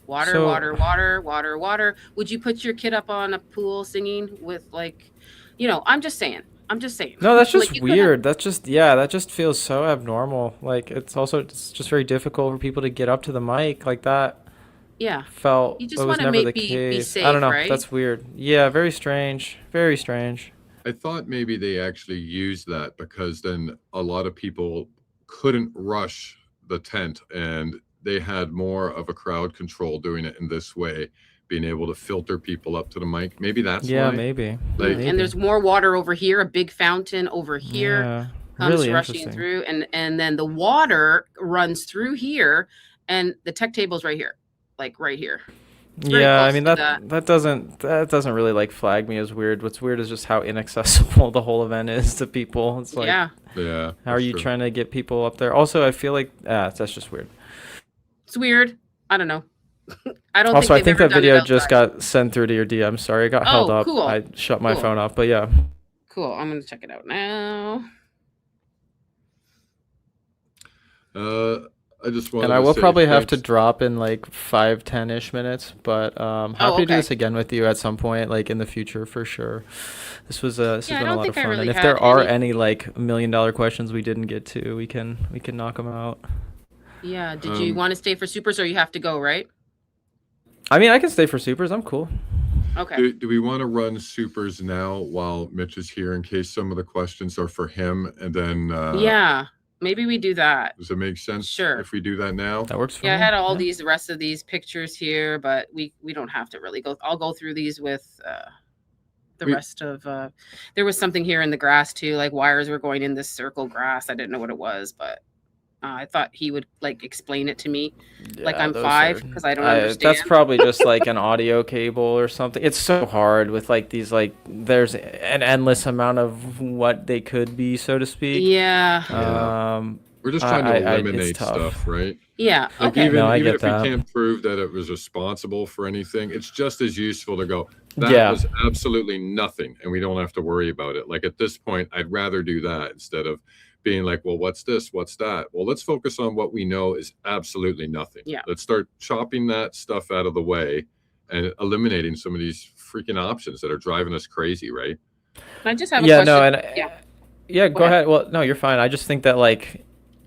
Water. Would you put your kid up on a pool singing with I'm just saying. No, that's just weird. That just feels so abnormal. Like it's just very difficult for people to get up to the mic like that. Yeah. Felt you just want to be safe, I don't know. right? That's weird. Yeah, very strange. Very strange. I thought maybe they actually used that because then a lot of people couldn't rush the tent, and they had more of a crowd control doing it in this way, being able to filter people up to the mic. Maybe that's why. Maybe. And there's more water over here, a big fountain over here comes really rushing through, and then the water runs through here, and the tech table's right here, like right here. Yeah, I mean that doesn't really like flag me as weird. What's weird is just how inaccessible the whole event is to people. It's like, yeah. How are you trying to get people up there? Also, I feel like that's just weird. It's weird. I don't know. I don't. Also, I think that video just got sent through to your DM. Sorry, it got held up. Cool. I shut my phone off, but yeah. Cool. I'm gonna check it out now. I just want. And I will probably have to drop in like 5-10-ish minutes, but happy to do this again with you at some point, like in the future for sure. This has been a lot of fun. And if there are any like $1 million questions we didn't get to, we can knock them out. Yeah. Did you want to stay for supers, or you have to go, right? I mean, I can stay for supers. I'm cool. Okay. Do we want to run supers now while Mitch is here in case some of the questions are for him, and then yeah, maybe we do that. Does it make sense? Sure. If we do that now, that works for me. Yeah, I had all the rest of these pictures here, but we don't have to really go. I'll go through these with the rest of. There was something here in the grass too, like wires were going in this circle grass. I didn't know what it was, but I thought he would like explain it to me, like I'm 5 because I don't understand. That's probably just like an audio cable or something. It's so hard with like these there's an endless amount of what they could be, so to speak. Yeah. We're just trying to eliminate stuff, right? Yeah. Like okay. Even if we can't prove that it was responsible for anything, it's just as useful to go, that was absolutely nothing, and we don't have to worry about it. Like at this point, I'd rather do that instead of being like, well, what's this? What's that? Well, let's focus on what we know is absolutely nothing. Yeah. Let's start chopping that stuff out of the way and eliminating some of these freaking options that are driving us crazy, right? I just have a question. Go ahead. Well, no, you're fine. I just think that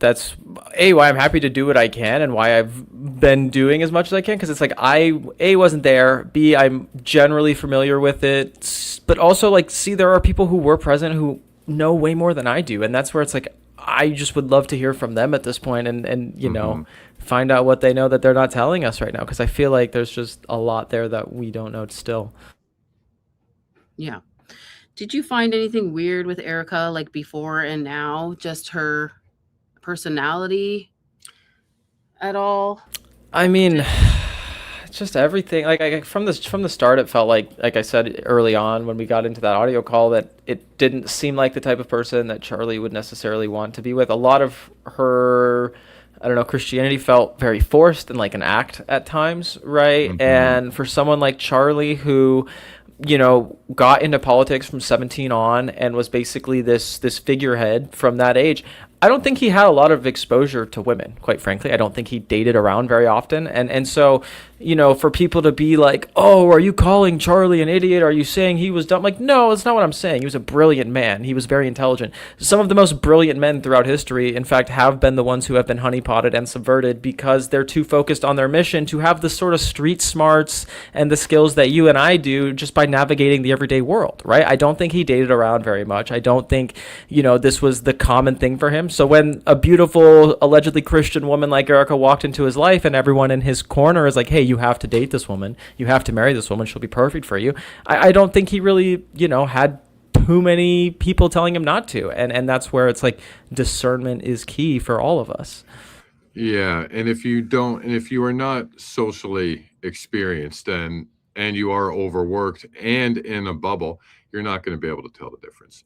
that's why I'm happy to do what I can and why I've been doing as much as I can, because it's like I wasn't there, B, I'm generally familiar with it, but also like C, there are people who were present who know way more than I do, and that's where it's like I just would love to hear from them at this point and you know, find out what they know that they're not telling us right now, because I feel like there's just a lot there that we don't know still. Yeah. Did you find anything weird with Erica, like before and now, just her personality at all? I mean, just everything. Like from the start, it felt like I said early on when we got into that audio call, that it didn't seem like the type of person that Charlie would necessarily want to be with. A lot of her, I don't know, Christianity felt very forced and like an act at times, right? And for someone like Charlie, who, you know, got into politics from 17 on and was basically this figurehead from that age, I don't think he had a lot of exposure to women, quite frankly. I don't think he dated around very often. And so, you know, for people to be like, oh, are you calling Charlie an idiot? Are you saying he was dumb? Like, no, that's not what I'm saying. He was a brilliant man. He was very intelligent. Some of the most brilliant men throughout history, in fact, have been the ones who have been honeypotted and subverted because they're too focused on their mission to have the sort of street smarts and the skills that you and I do just by navigating the everyday world, right? I don't think he dated around very much. I don't think, you know, this was the common thing for him. So when a beautiful, allegedly Christian woman like Erica walked into his life and everyone in his corner is like, hey, you have to date this woman, you have to marry this woman, she'll be perfect for you, I don't think he really, you know, had too many people telling him not to. And that's where it's like discernment is key for all of us. Yeah. And if you are not socially experienced and you are overworked and in a bubble, you're not going to be able to tell the difference.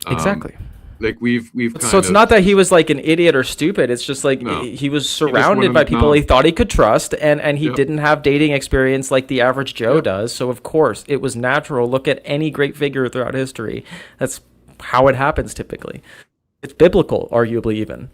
Exactly. Like we've so it's not that he was like an idiot or stupid. It's just like he was surrounded by people he thought he could trust, and he didn't have dating experience like the average Joe does. So of course it was natural. Look at any great figure throughout history. That's how it happens typically. It's biblical, arguably even.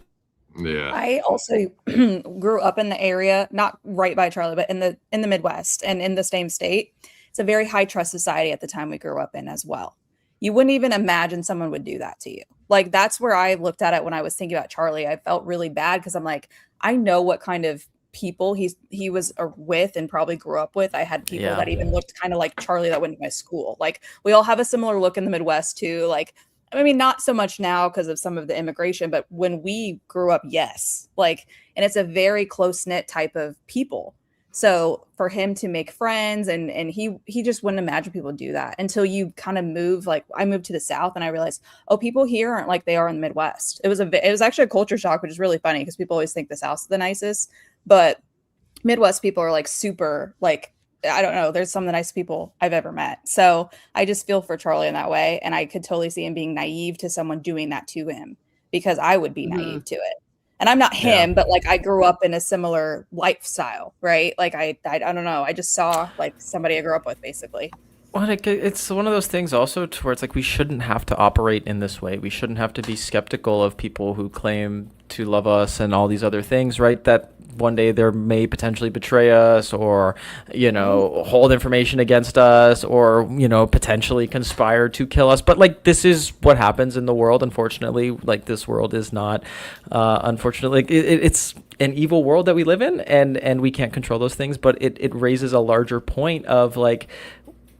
Yeah. I also grew up in the area, not right by Charlie, but in the Midwest and in the same state. It's a very high trust society at the time we grew up in as well. You wouldn't even imagine someone would do that to you. Like, that's where I looked at it when I was thinking about Charlie. I felt really bad because I'm like, I know what kind of people he was with and probably grew up with. I had people that even looked kind of like Charlie that went to my school. Like, we all have a similar look in the Midwest too. Like, I mean, not so much now because of some of the immigration, but when we grew up, yes. Like, and it's a very close-knit type of people. So for him to make friends and he just wouldn't imagine people do that until you kind of move. Like, I moved to the South and I realized, oh, people here aren't like they are in the Midwest. It was actually a culture shock, which is really funny because people always think the South's the nicest, but Midwest people are like super, like, I don't know. There's some of the nicest people I've ever met. So I just feel for Charlie in that way. And I could totally see him being naive to someone doing that to him because I would be naive to it. And I'm not him, but like I grew up in a similar lifestyle, right? Like I don't know. I just saw like somebody I grew up with, basically. Well, it's one of those things also to where it's like we shouldn't have to operate in this way. We shouldn't have to be skeptical of people who claim to love us and all these other things, right? That one day they may potentially betray us or, you know, hold information against us or, you know, potentially conspire to kill us. But like, this is what happens in the world. Unfortunately, like this world is not, unfortunately, it's an evil world that we live in and we can't control those things. But it raises a larger point of like,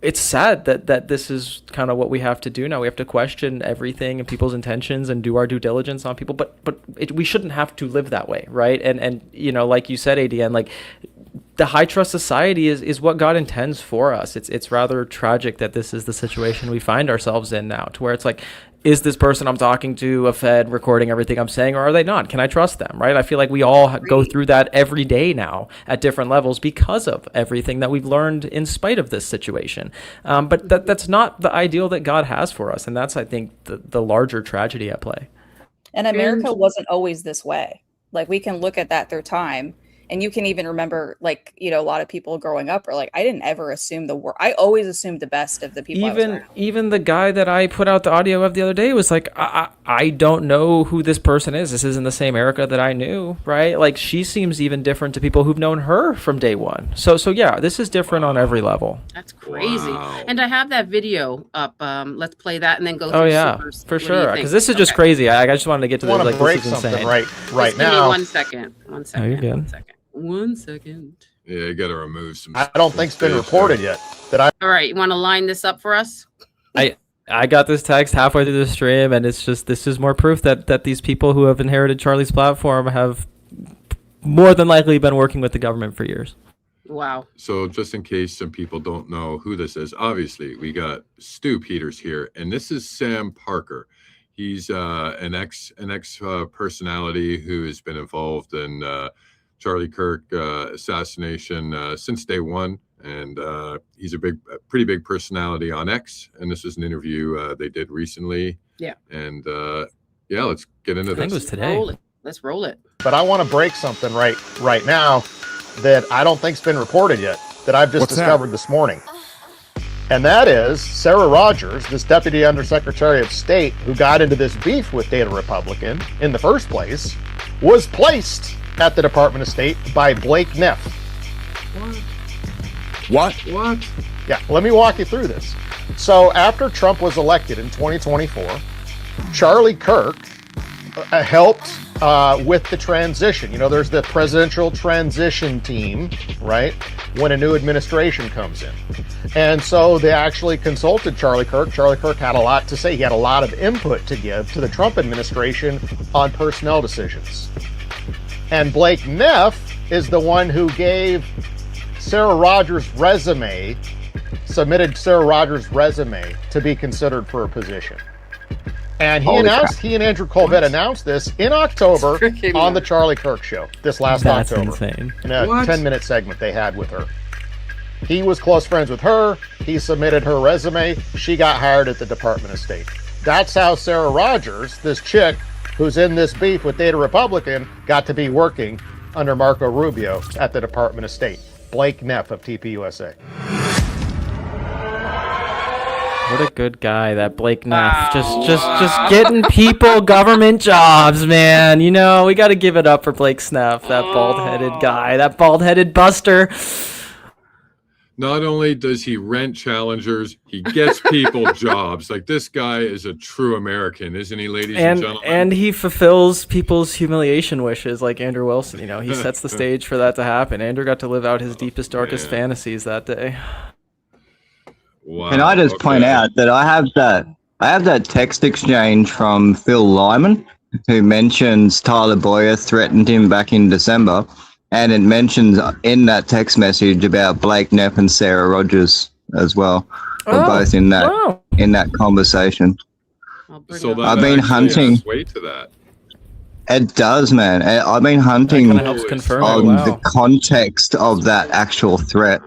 it's sad that this is kind of what we have to do now. We have to question everything and people's intentions and do our due diligence on people. But we shouldn't have to live that way, right? And you know, like you said, ADN, like the high trust society is what God intends for us. It's rather tragic that this is the situation we find ourselves in now, to where it's like, is this person I'm talking to a Fed recording everything I'm saying, or are they not? Can I trust them, right? I feel like we all go through that every day now at different levels because of everything that we've learned in spite of this situation. But that's not the ideal that God has for us. And that's, I think, the larger tragedy at play. And America wasn't always this way. Like, we can look at that through time. And you can even remember, like, you know, a lot of people growing up are like, I didn't ever assume the worst. I always assumed the best of the people. Even the guy that I put out the audio of the other day was like, I don't know who this person is. This isn't the same Erica that I knew, right? Like, she seems even different to people who've known her from day one. So yeah, this is different on every level. That's crazy. Wow. And I have that video up. Let's play that and then go through. Oh yeah, supers. for What do you sure. think? Because this is just Okay. crazy. I just wanted to get to I the want to like break this is something insane. right Just give now. me 1 second. 1 second. you're good. 1 second. 1 second. Yeah, you got to remove some. I don't think it's been reported yet. All right, you want to line this up for us? I got this text halfway through the stream, and it's just this is more proof that these people who have inherited Charlie's platform have more than likely been working with the government for years. Wow. So just in case some people don't know who this is, obviously we got Stu Peters here, and this is Sam Parker. He's an ex personality who has been involved in Charlie Kirk assassination since day one, and he's a pretty big personality on X. And this is an interview they did recently. Yeah. And yeah, let's get into I think it was this. today. Roll it. Let's roll it. But I want to break something right now that I don't think's been reported yet, that I've just discovered this morning. And that is Sarah Rogers, this Deputy Undersecretary of State who got into this beef with Data Republican in the first place, was placed at the Department of State by Blake Neff. What? Yeah, let me walk you through this. So after Trump was elected in 2024, Charlie Kirk helped with the transition. You know, there's the presidential transition team, right? When a new administration comes in. And so they actually consulted Charlie Kirk. Charlie Kirk had a lot to say. He had a lot of input to give to the Trump administration on personnel decisions. And Blake Neff is the one who gave Sarah Rogers' resume, submitted Sarah Rogers' resume to be considered for a position. And he and Andrew Colvett announced this in October on the Charlie Kirk show this last That's October. insane. In a 10-minute segment they had with her. He was close friends with her. He submitted her resume. She got hired at the Department of State. That's how Sarah Rogers, this chick who's in this beef with Data Republican, got to be working under Marco Rubio at the Department of State. Blake Neff of TPUSA. What a good guy, that Blake Neff. Just getting people government jobs, man. You know, we got to give it up for Blake Neff, that bald-headed guy, that bald-headed buster. Not only does he rent challengers, he gets people jobs. Like, this guy is a true American, isn't he, ladies and gentlemen? And he fulfills people's humiliation wishes, like Andrew Wilson. You know, he sets the stage for that to happen. Andrew got to live out his deepest, darkest fantasies that day. Wow. Can I just point out that I have that text exchange from Phil Lyman, who mentions Tyler Boyer threatened him back in December, and it mentions in that text message about Blake Neff and Sarah Rogers as well. We're both in that conversation. So that I've been hunting. adds weight to that. It does, man. I've been hunting That helps confirm on it. Wow. the context of that actual threat.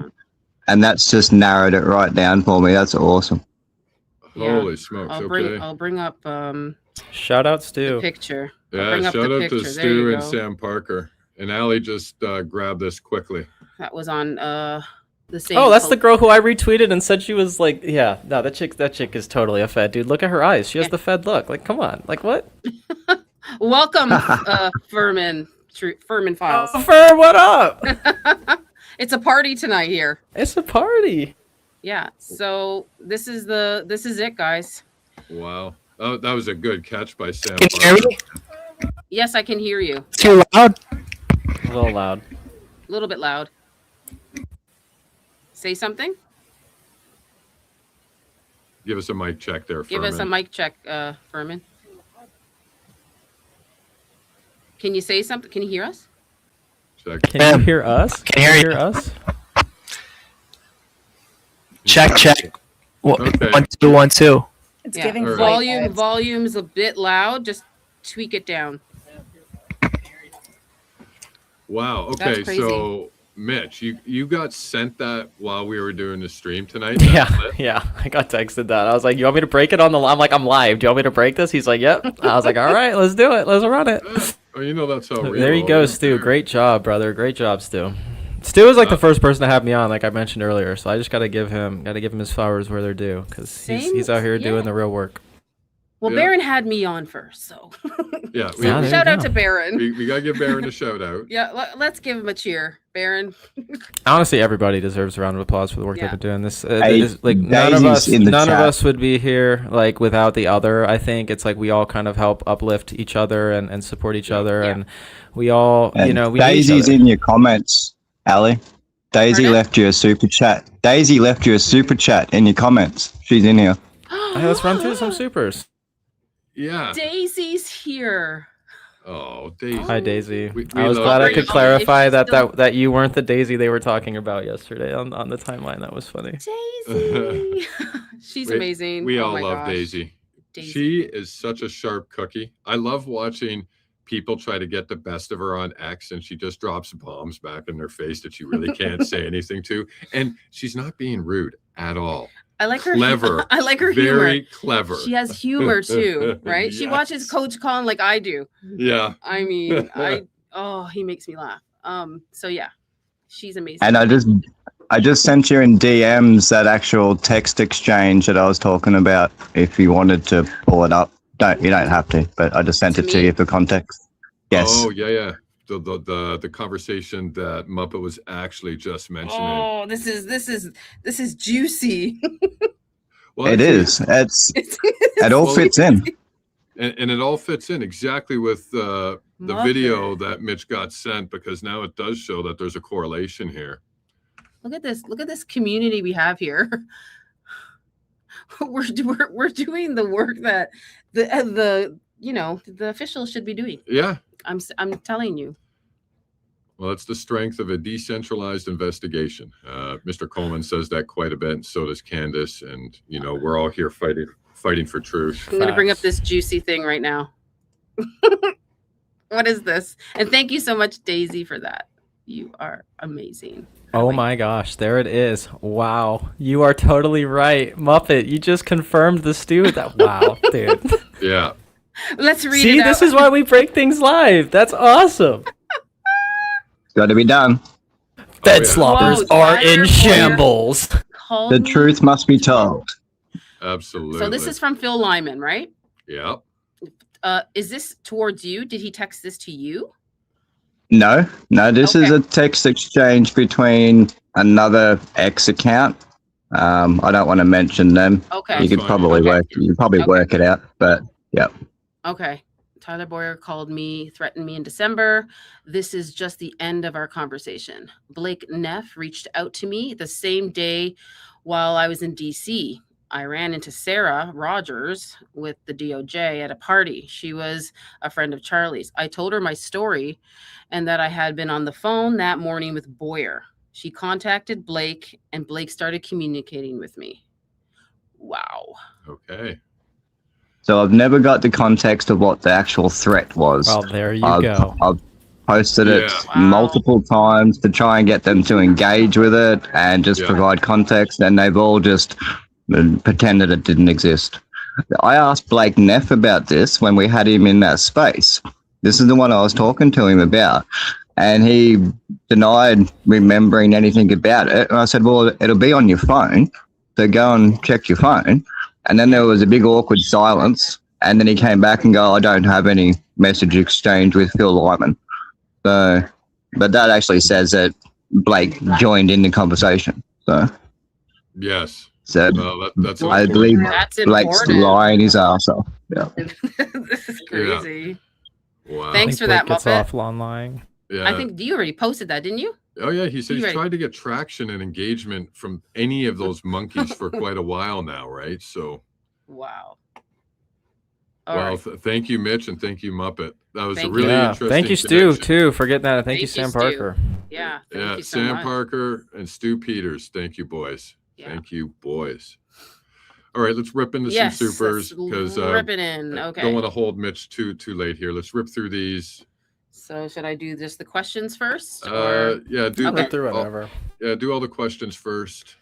And that's just narrowed it right down for me. That's awesome. Holy smokes! I'll bring up shout out Stu. the picture. Yeah, shout out to Stu and Sam Parker. And Allie just grabbed this quickly. That was on the same. Oh, that's the girl who I retweeted and said she was like, yeah, no, that chick is totally a Fed, dude. Look at her eyes. She has the Fed look. Like, come on. Like, what? Welcome, Furman Files. Oh, Fur, what up? It's a party tonight here. It's a party. Yeah. So this is it, guys. Wow. Oh, that was a good catch by Sam. Can you hear me? Yes, I can hear you. Too loud? A little loud. A little bit loud. Say something. Give us a mic check there, Give Furman. us a mic check, Furman. Can you say something? Can you hear us? Check. Can you hear us? Can you hear us? Check. Okay. 1 2 1 2. It's Yeah. giving Volume's a bit loud. Just tweak it down. Wow. That's Okay, crazy. so Mitch, you got sent that while we were doing the stream tonight? Yeah. I got texted that. I was like, you want me to break it on the line? I'm like, I'm live. Do you want me to break this? He's like, yep. I was like, all right, let's do it. Let's run it. Oh, you know that's how. There you go, Stu. Great job, brother. Great job, Stu. Stu was like the first person to have me on, like I mentioned earlier. So I just gotta give him his flowers where they're due, because he's out here doing the real work. Well, Baron had me on first, so yeah. Shout out to Baron. We gotta give Baron a shout out. Yeah, let's give him a cheer, Baron. Honestly, everybody deserves a round of applause for the work they've been doing. This, like none Daisy's of us would be here like without the other. I think it's like we all kind of help uplift each other and support each other, and we all, we Daisy's in your comments, Ali. Daisy left you a super chat. Daisy left you a super chat in your comments. She's in here. Hey, let's run through some supers. Yeah. Daisy's here. Oh, Daisy. Hi, Daisy. I was glad I could clarify that you weren't the Daisy they were talking about yesterday on the timeline. That was funny. Daisy. She's amazing. We all love Daisy. She is such a sharp cookie. I love watching people try to get the best of her on X, and she just drops bombs back in their face that she really can't say anything to. And she's not being rude at all. I like her. Clever. I like her humor. Very clever. She has humor too, right? She watches Coach Con like I do. Yeah. I mean, he makes me laugh. So yeah, she's amazing. And I just sent you in DMs that actual text exchange that I was talking about. If you wanted to pull it up, you don't have to, but I just sent it to you for context. Yes. Oh yeah. The conversation that Muppet was actually just mentioning. Oh, this is juicy. Well, it is. It all fits in. And it all fits in exactly with the video that Mitch got sent, because now it does show that there's a correlation here. Look at this community we have here. We're doing the work that the officials should be doing. Yeah. I'm telling you. Well, it's the strength of a decentralized investigation. Mr. Coleman says that quite a bit, and so does Candace. And we're all here fighting for truth. I'm going to bring up this juicy thing right now. What is this? And thank you so much, Daisy, for that. You are amazing. Oh my gosh, there it is. Wow. You are totally right. Muppet, you just confirmed the Stu. Wow, dude. Yeah. Let's read it. See, this is why we break things live. That's awesome. Got to be done. Bed sloppers are in shambles. The truth must be told. Absolutely. So this is from Phil Lyman, right? Yeah. Is this towards you? Did he text this to you? No. This is a text exchange between another X account. I don't want to mention them. Okay. You could probably work it out, but yeah. Okay. Tyler Boyer called me, threatened me in December. This is just the end of our conversation. Blake Neff reached out to me the same day while I was in DC. I ran into Sarah Rogers with the DOJ at a party. She was a friend of Charlie's. I told her my story and that I had been on the phone that morning with Boyer. She contacted Blake, and Blake started communicating with me. Wow. Okay. So I've never got the context of what the actual threat was. Well, there you go. I've posted it multiple times to try and get them to engage with it and just provide context, and they've all just pretended it didn't exist. I asked Blake Neff about this when we had him in that space. This is the one I was talking to him about, and he denied remembering anything about it. And I said, well, it'll be on your phone, so go and check your phone. And then there was a big awkward silence. And then he came back and go, I don't have any message exchange with Phil Lyman. So, but that actually says that Blake joined in the conversation. So, yes. So that's I believe Blake's lying his ass off. Yeah. This is crazy. Yeah. Wow. Thanks for that, Gets Muppet. off on lying. Yeah. I think you already posted that, didn't you? Oh yeah, he said he's tried to get traction and engagement from any of those monkeys for quite a while now, right? So. Wow. Thank you, Mitch, and thank you, Muppet. That was Thank really you. interesting. Thank you, Stu, too, for getting that. Thank you, Sam Stu. Parker. Yeah. Thank you so Sam much. Parker and Stu Peters. Thank you, boys. Yeah. Thank you, boys. All right, let's rip into some supers because rip it in. Okay. Don't want to hold Mitch too late here. Let's rip through these. So should I do just the questions first? Yeah, Rip through whatever. Do all the questions first.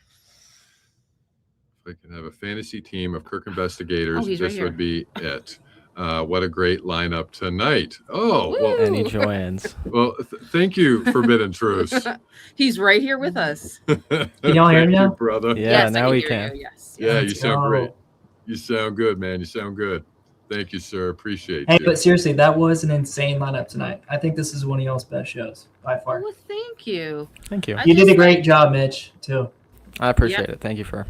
If I can have a fantasy team of Kirk investigators, Oh, he's right this here. would be it. What a great lineup tonight. Oh, well, and he joins. Well, thank you, Forbidden Truce. He's right here with us. Can y'all hear me now? brother? Yeah, Yes, now I we hear can. you. Yes. Yeah, you Let's sound go. great. You sound good, man. You sound good. Thank you, sir. Appreciate Hey, you. but seriously, that was an insane lineup tonight. I think this is one of y'all's best shows by far. Well, thank you. Thank you. You did a great job, Mitch, too. I appreciate it. Thank you for.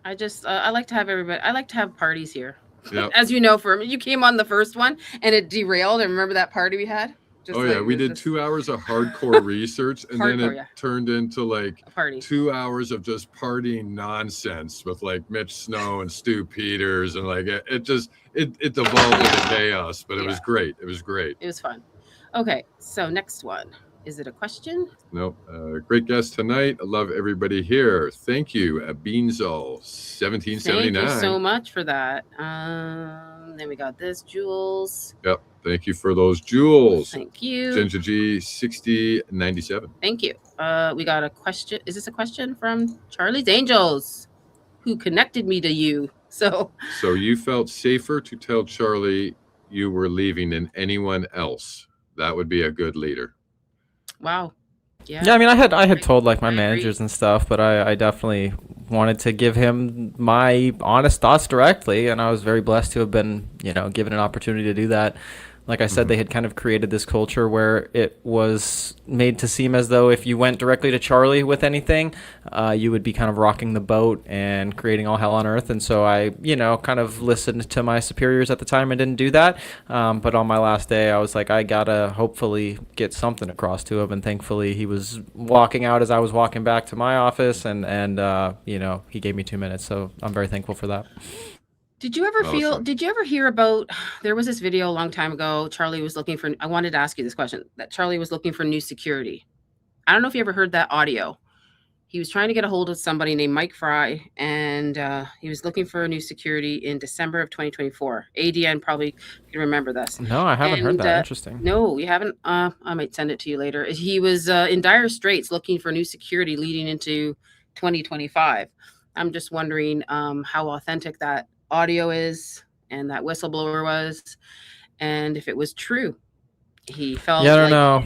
I just I like to have everybody. I like to have parties here. Yep. As you know, you came on the first one and it derailed. And remember that party we had? Just Oh yeah, like, we it did was just 2 hours of hardcore research, and then Hardcore, it yeah. turned into like a party. 2 hours of just partying nonsense with like Mitch Snow and Stu Peters, and like it devolved into chaos, but it was great. It was great. It was fun. Okay, so next one. Is it a question? Nope. Great guest tonight. I love everybody here. Thank you, Beanzol, 1779. Thank you so much for that. Then we got this, Jules. Yep. Thank you for those jewels. Thank you. Ginger G 6097. Thank you. We got a question. Is this a question from Charlie's Angels, who connected me to you? So you felt safer to tell Charlie you were leaving than anyone else. That would be a good leader. wow. Yeah. Yeah, I mean, I had told like my managers and stuff, but I definitely wanted to give him my honest thoughts directly, and I was very blessed to have been, given an opportunity to do that. Like I said, they had kind of created this culture where it was made to seem as though if you went directly to Charlie with anything, you would be kind of rocking the boat and creating all hell on earth. And so I, kind of listened to my superiors at the time and didn't do that. But on my last day, I was like, I gotta hopefully get something across to him. And thankfully, he was walking out as I was walking back to my office, and he gave me 2 minutes. So I'm very thankful for that. Did you ever hear about, there was this video a long time ago, Charlie was looking for, I wanted to ask you this question, that Charlie was looking for new security. I don't know if you ever heard that audio. He was trying to get a hold of somebody named Mike Fry, and he was looking for a new security in December of 2024. ADN probably can remember this. No, I haven't heard that. Interesting. No, you haven't? I might send it to you later. He was in dire straits looking for new security leading into 2025. I'm just wondering how authentic that audio is and that whistleblower was, and if it was true. He felt I don't know.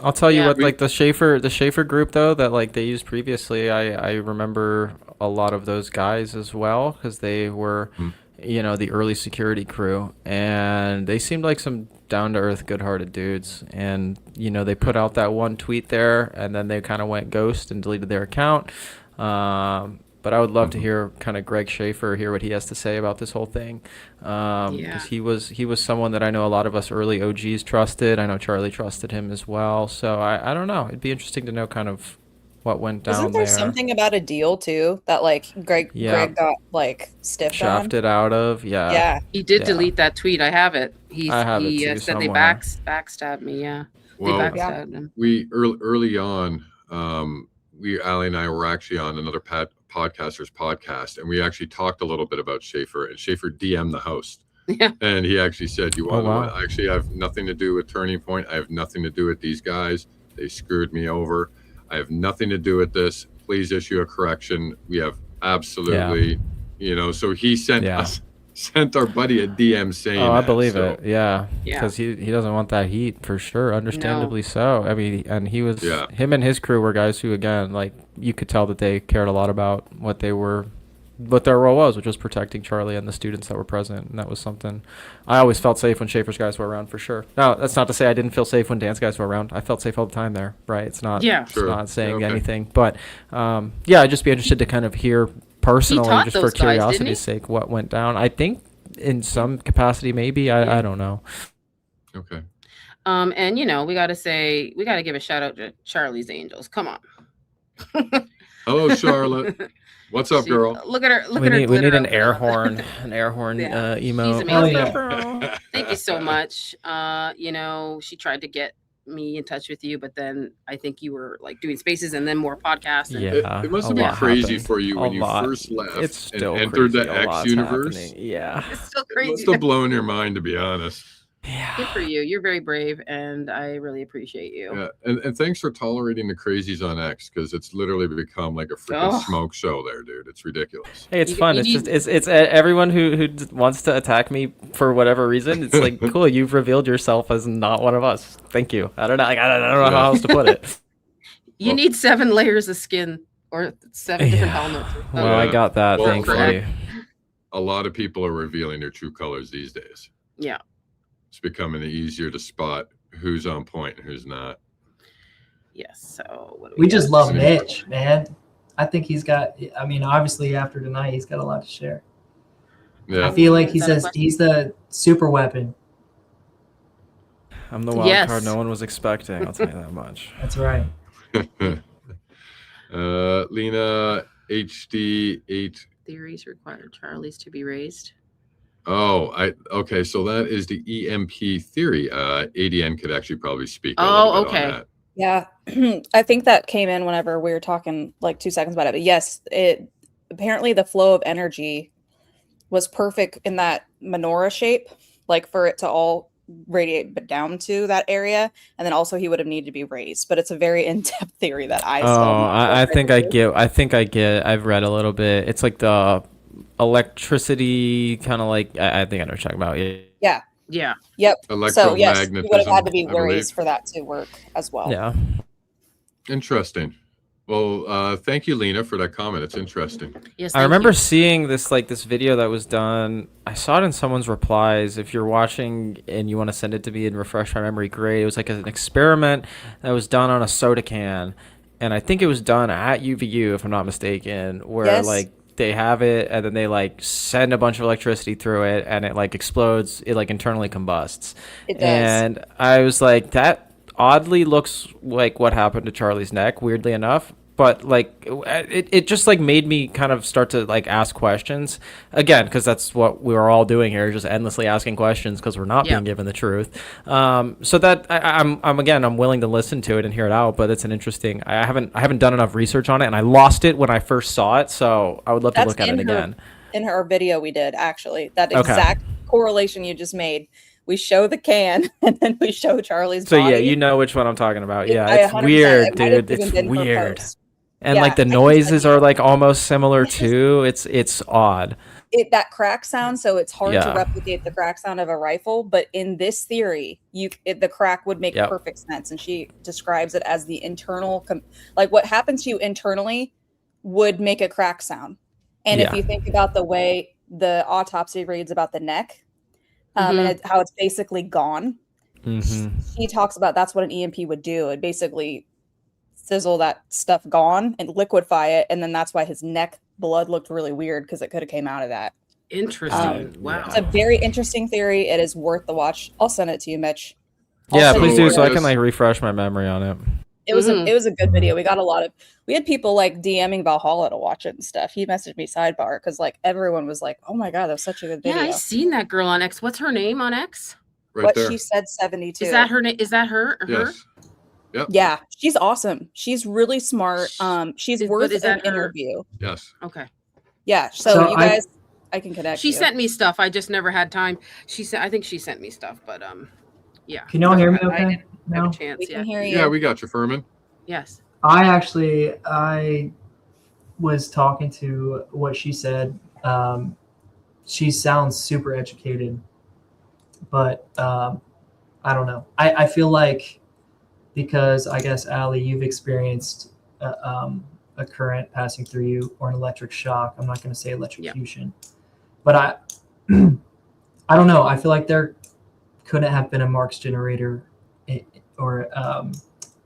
I'll tell you what, like the Schaefer group though, that like they used previously, I remember a lot of those guys as well, because they were the early security crew, and they seemed like some down-to-earth, good-hearted dudes. And they put out that one tweet there, and then they kind of went ghost and deleted their account. But I would love to hear kind of Greg Schaefer, hear what he has to say about this whole thing. Because he was someone that I know a lot of us early OGs trusted. I know Charlie trusted him as well. So I don't know. It'd be interesting to know kind of what went down there. Isn't there something about a deal too that like Greg got like stiffed shafted out of? Yeah. Yeah. He did delete that tweet. I have it. I have he it too, said somewhere. they backstabbed me. Yeah. Well, they backstabbed him. we early on, Ali and I were actually on another podcaster's podcast, and we actually talked a little bit about Schaefer, and Schaefer DM'd the host. Yeah. And he actually said, I actually have nothing to do with Turning Point. I have nothing to do with these guys. They screwed me over. I have nothing to do with this. Please issue a correction. We have absolutely, so he sent our buddy a DM saying I believe it. Yeah. Because he doesn't want that heat for sure. Understandably so. I mean, and he was, him and his crew were guys who, again, like you could tell that they cared a lot about what their role was, which was protecting Charlie and the students that were present. And that was something I always felt safe when Schaefer's guys were around, for sure. Now, that's not to say I didn't feel safe when Dan's guys were around. I felt safe all the time there, right? It's not, it's not saying anything, but I'd just be interested to kind of hear personally, just for curiosity's sake, what went down. I think in some capacity, maybe. I don't know. Okay. And we got to give a shout out to Charlie's Angels. Come on. Hello, Charlotte. What's up, girl? Look at her. We need an air horn, emote. She's amazing. Thank you so much. She tried to get me in touch with you, but then I think you were like doing spaces and then more podcasts. It must have been crazy for you when you first left and entered the X universe. Yeah, it's still crazy. It's still blowing your mind, to be honest. Good for you. You're very brave, and I really appreciate you. Yeah, and thanks for tolerating the crazies on X, because it's literally become like a freaking smoke show there, dude. It's ridiculous. Hey, it's fun. It's just it's everyone who wants to attack me for whatever reason. It's like, cool. You've revealed yourself as not one of us. Thank you. I don't know. Like, I don't know how else to put it. You need 7 layers of skin or 7 different helmets. Well, I got that. Thankfully. A lot of people are revealing their true colors these days. Yeah. It's becoming easier to spot who's on point and who's not. Yes. So what do we just love Mitch, man. I think he's got. I mean, obviously after tonight, he's got a lot to share. Yeah. I feel like he's the super weapon. I'm the wild card no one was expecting. I'll tell you that much. That's right. Lena HD8 theories require Charlie's to be raised. Oh, okay. So that is the EMP theory. ADN could actually probably speak. Oh, okay. On that. Yeah, I think that came in whenever we were talking like 2 seconds about it. But yes, it apparently the flow of energy was perfect in that menorah shape, like for it to all radiate down to that area, and then also he would have needed to be raised. But it's a very in-depth theory that I think I get. I've read a little bit. It's like the electricity kind of like I think I know what you're talking about. Yeah. Yep. So yes, you would have had to be I believe. raised for that to work as well. Yeah. Interesting. Well, thank you, Lena, for that comment. It's interesting. Yes. I remember seeing this video that was done. I saw it in someone's replies. If you're watching and you want to send it to me and refresh my memory, great. It was like an experiment that was done on a soda can, and I think it was done at UVU, if I'm not mistaken, where they have it and then they like send a bunch of electricity through it and it like explodes, it like internally combusts. It does. And I was like, that oddly looks like what happened to Charlie's neck, weirdly enough. But like it just like made me kind of start to like ask questions again, because that's what we were all doing here, just endlessly asking questions because we're not being given the truth. So that I'm willing to listen to it and hear it out, but it's an interesting. I haven't done enough research on it, and I lost it when I first saw it, so I would love to look at it again. In her video, we did actually that exact correlation you just made. We show the can and then we show Charlie's body. So yeah, you know which one I'm talking about. Yeah, it's weird, dude. It's weird. And like the noises are like almost similar too. It's odd. That crack sound, so it's hard to replicate the crack sound of a rifle. But in this theory, the crack would make perfect sense. And she describes it as the internal, like what happens to you internally would make a crack sound. And if you think about the way the autopsy reads about the neck, and how it's basically gone, she talks about that's what an EMP would do. It basically sizzle that stuff gone and liquefy it, and then that's why his neck blood looked really weird, because it could have came out of that. Interesting. Wow. It's a very interesting theory. It is worth the watch. I'll send it to you, Mitch. Please do, so I can like refresh my memory on it. It was a good video. We had people like DMing Valhalla to watch it and stuff. He messaged me sidebar because like everyone was like, "Oh my god, that was such a good video." Yeah, I seen that girl on X. What's her name on X? Right there. She said 72. Is that her name? Is that her? Yes. Yep. Yeah, she's awesome. She's really smart. She's worth an interview. Yes. Okay. Yeah. So you guys, I can connect. She sent me stuff. I just never had time. I think she sent me stuff, but yeah. Can y'all hear me? Okay. I didn't have a chance. We can hear you. Yeah, we got you, Furman. Yes. I was talking to what she said. She sounds super educated, but I don't know. I feel like, because I guess, Allie, you've experienced a current passing through you or an electric shock. I'm not going to say electrocution, but I don't know. I feel like there couldn't have been a Marx generator or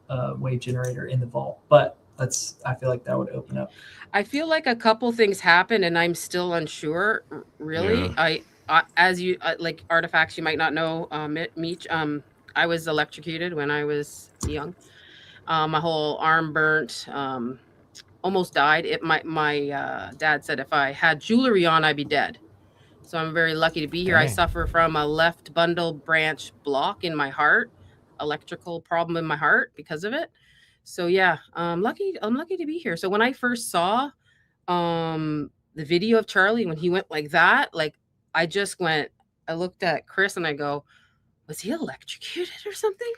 a wave generator in the vault, but I feel like that would open up. I feel like a couple things happened and I'm still unsure, really. Yeah. As you like artifacts, you might not know, Meech. I was electrocuted when I was young. My whole arm burnt, almost died. My dad said if I had jewelry on, I'd be dead. So I'm very lucky to be here. Dang. I suffer from a left bundle branch block in my heart, electrical problem in my heart because of it. So yeah, I'm lucky to be here. So when I first saw the video of Charlie, when he went like that, like I looked at Chris and I go, was he electrocuted or something?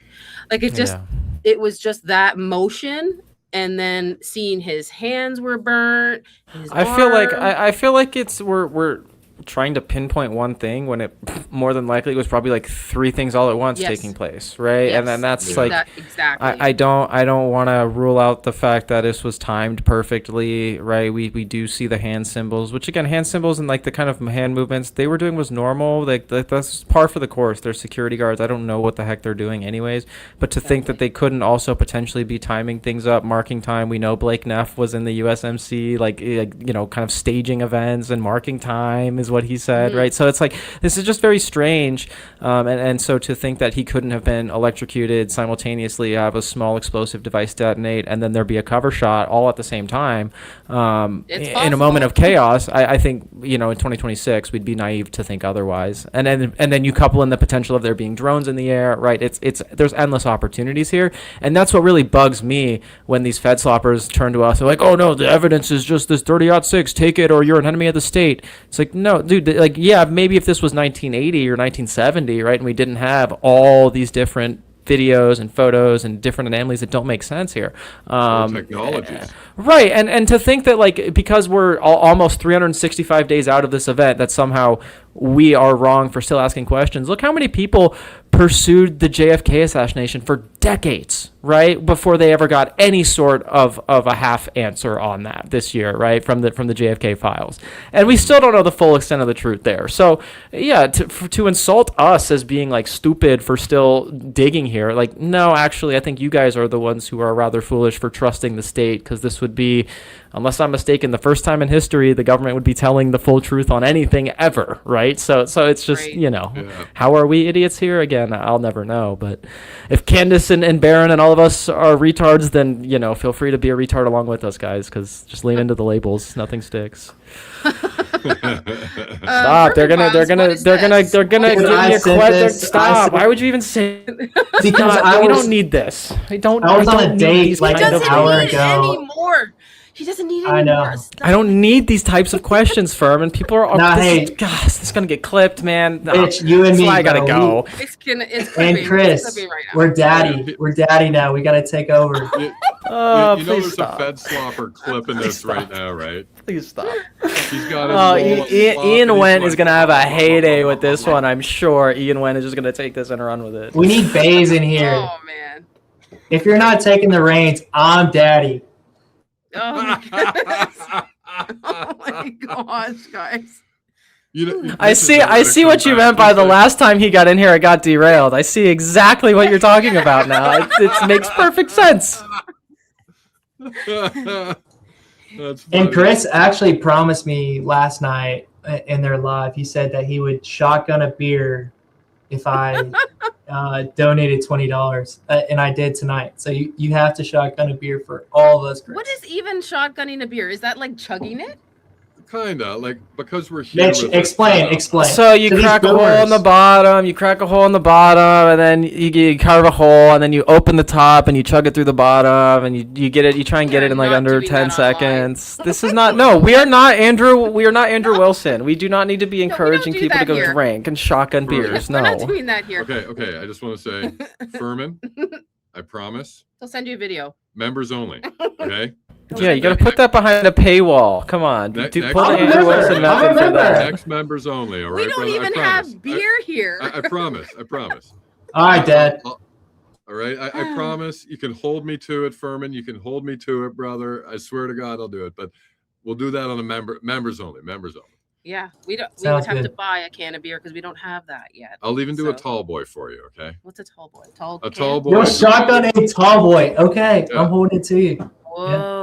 Like it was just that motion, and then seeing his hands were burnt. I feel like it's we're trying to pinpoint one thing when it more than likely was probably like three things all at once taking place, right? And then that's like exactly. I don't want to rule out the fact that this was timed perfectly, right? We do see the hand symbols, which again, hand symbols and like the kind of hand movements they were doing was normal. Like that's par for the course. They're security guards. I don't know what the heck they're doing anyways. But to think that they couldn't also potentially be timing things up, marking time. We know Blake Neff was in the USMC, like you know, kind of staging events and marking time is what he said, right? So it's like this is just very strange, and so to think that he couldn't have been electrocuted simultaneously, have a small explosive device detonate, and then there be a cover shot all at the same time in a moment of chaos. I think, you know, in 2026 we'd be naive to think otherwise. And then you couple in the potential of there being drones in the air, right? It's there's endless opportunities here, and that's what really bugs me when these Fed sloppers turn to us. They're like, oh no, the evidence is just this 30-06, take it or you're an enemy of the state. It's like, no, dude, like, yeah, maybe if this was 1980 or 1970, right, and we didn't have all these different videos and photos and different anomalies that don't make sense here. Technologies. Right, and to think that, like, because we're almost 365 days out of this event, that somehow we are wrong for still asking questions. Look how many people pursued the JFK assassination for decades, right, before they ever got any sort of a half answer on that this year, right, from the JFK files. And we still don't know the full extent of the truth there. So, yeah, to insult us as being, like, stupid for still digging here, like, no, actually, I think you guys are the ones who are rather foolish for trusting the state, because this would be, unless I'm mistaken, the first time in history the government would be telling the full truth on anything ever, right? So it's just, you know, how are we idiots here? Again, I'll never know. But if Candace and Baron and all of us are retards, then, you know, feel free to be a retard along with us, guys, because just lean into the labels. Nothing sticks. Stop. They're gonna give me a question. Stop. Why would you even say? Because we don't need this. I was on a date like an hour ago. Anymore. He doesn't need any more stuff. I don't need these types of questions, Firm, and people are. This is gonna get clipped, man. Bitch, you and me. I gotta go. And Chris, we're daddy. We're daddy now. We gotta take over. You know, there's a Fed slopper clipping this right now, right? Please stop. He's got Ian Wendt is gonna have a heyday with this one, I'm sure. Ian Wendt is just gonna take this and run with it. We need Bays in here. Oh man. If you're not taking the reins, I'm daddy. Oh my goodness. Oh my gosh, guys. I see what you meant by the last time he got in here, it got derailed. I see exactly what you're talking about now. It makes perfect sense. And Chris actually promised me last night in their live, he said that he would shotgun a beer if I donated $20, and I did tonight. So you have to shotgun a beer for all of us, Chris. What is even shotgunning a beer? Is that like chugging it? Kinda, like, because we're here. Mitch, explain. So you crack a hole in the bottom, and then you carve a hole, and then you open the top, and you chug it through the bottom, and you get it. You try and get it in like under 10 seconds. This is not. No, we are not Andrew. We are not Andrew Wilson. We do not need to be encouraging people to go drink and shotgun beers. No, we're not doing that here. Okay. I just want to say, Furman, I promise. I'll send you a video. Members only. Okay. Yeah, you gotta put that behind a paywall. Come on, put Andrew Wilson method for that. Next members only. All right, we don't even have beer here. I promise. All right, Dad. All right, I promise. You can hold me to it, Furman. You can hold me to it, brother. I swear to God, I'll do it. But we'll do that on a members only. Yeah, we would have to buy a can of beer because we don't have that yet. I'll even do a tall boy for you. Okay. What's a tall boy? A tall boy. You'll shotgun a tall boy. Okay, yeah. I'm holding it to you. Whoa. Yeah.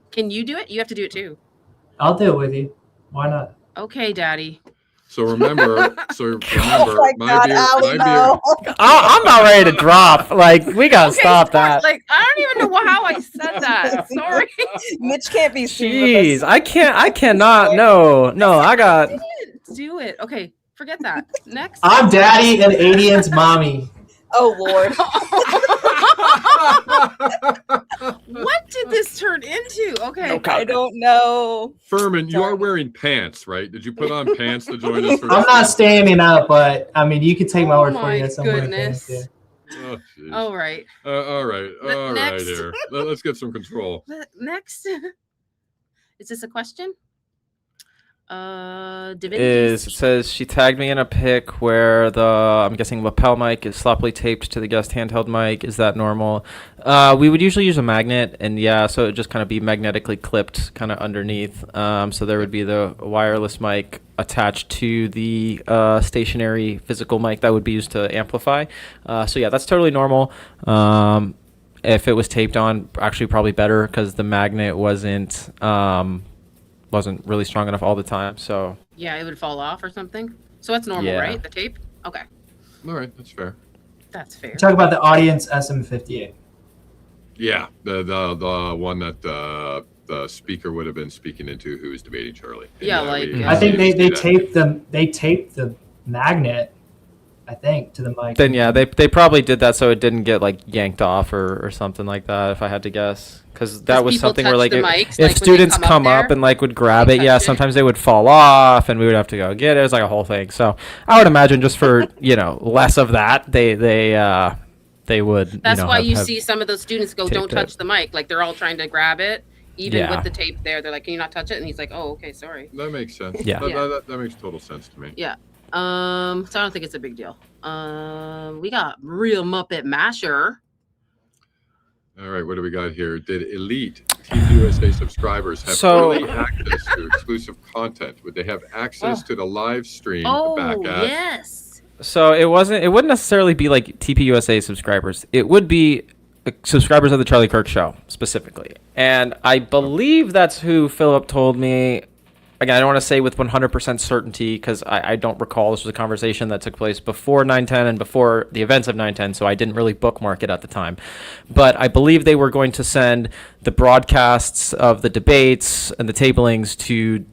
Can you do it? You have to do it too. I'll do it with you. Why not? Okay, Daddy. So remember, oh my beer. I'm not ready to drop. Like, we gotta stop that. Like, I don't even know how I said that. Sorry. Mitch can't be seen. Jeez, I cannot. No, I got. I didn't do it. Okay, forget that. Next. I'm Daddy and Adian's mommy. Oh Lord. What did this turn into? Okay. I don't know. Furman, you are wearing pants, right? Did you put on pants to join us? I'm not standing up, but I mean, you can take my word for it. Yes, I'm wearing pants. Goodness. Oh, jeez. All right. All right. All right Next. here. Let's get some control. Next. Is this a question? Divinity. It says she tagged me in a pic where the, I'm guessing, lapel mic is sloppily taped to the guest handheld mic. Is that normal? We would usually use a magnet, and yeah, so it would just kind of be magnetically clipped kind of underneath. So there would be the wireless mic attached to the stationary physical mic that would be used to amplify. So yeah, that's totally normal. If it was taped on, actually probably better because the magnet wasn't really strong enough all the time. So Yeah, it would fall off or something. So that's normal, Yeah. right? The tape? Okay. All right, that's fair. That's fair. Talk about the audience SM58. Yeah, the one that the speaker would have been speaking into, who was debating Charlie. And Yeah, like I think they taped the magnet, I think, to the mic. then yeah, they probably did that so it didn't get like yanked off or something like that, if I had to guess. Because that was people something where touch like the if, mics, if like, when they students come up come up there, and like would grab it, touch yeah, it. sometimes they would fall off and we would have to go get it. It was like a whole thing. So I would imagine just for less of that, they would. That's why you have see some of those students go, taped don't touch it. the mic. Like they're all trying to grab it, even Yeah. with the tape there. They're like, can you not touch it? And he's like, oh, okay, sorry. That makes sense. Yeah. That makes total sense to me. Yeah. So I don't think it's a big deal. We got Real Muppet Masher. All right, what do we got here? Did Elite TPUSA subscribers have early access to exclusive content? Would they have access to the live stream back at? Yes. So it wouldn't necessarily be like TPUSA subscribers. It would be subscribers of the Charlie Kirks show specifically. And I believe that's who Philip told me. Again, I don't want to say with 100% certainty because I don't recall. This was a conversation that took place before 9/10 and before the events of 9/10, so I didn't really bookmark it at the time. But I believe they were going to send the broadcasts of the debates and the tablings to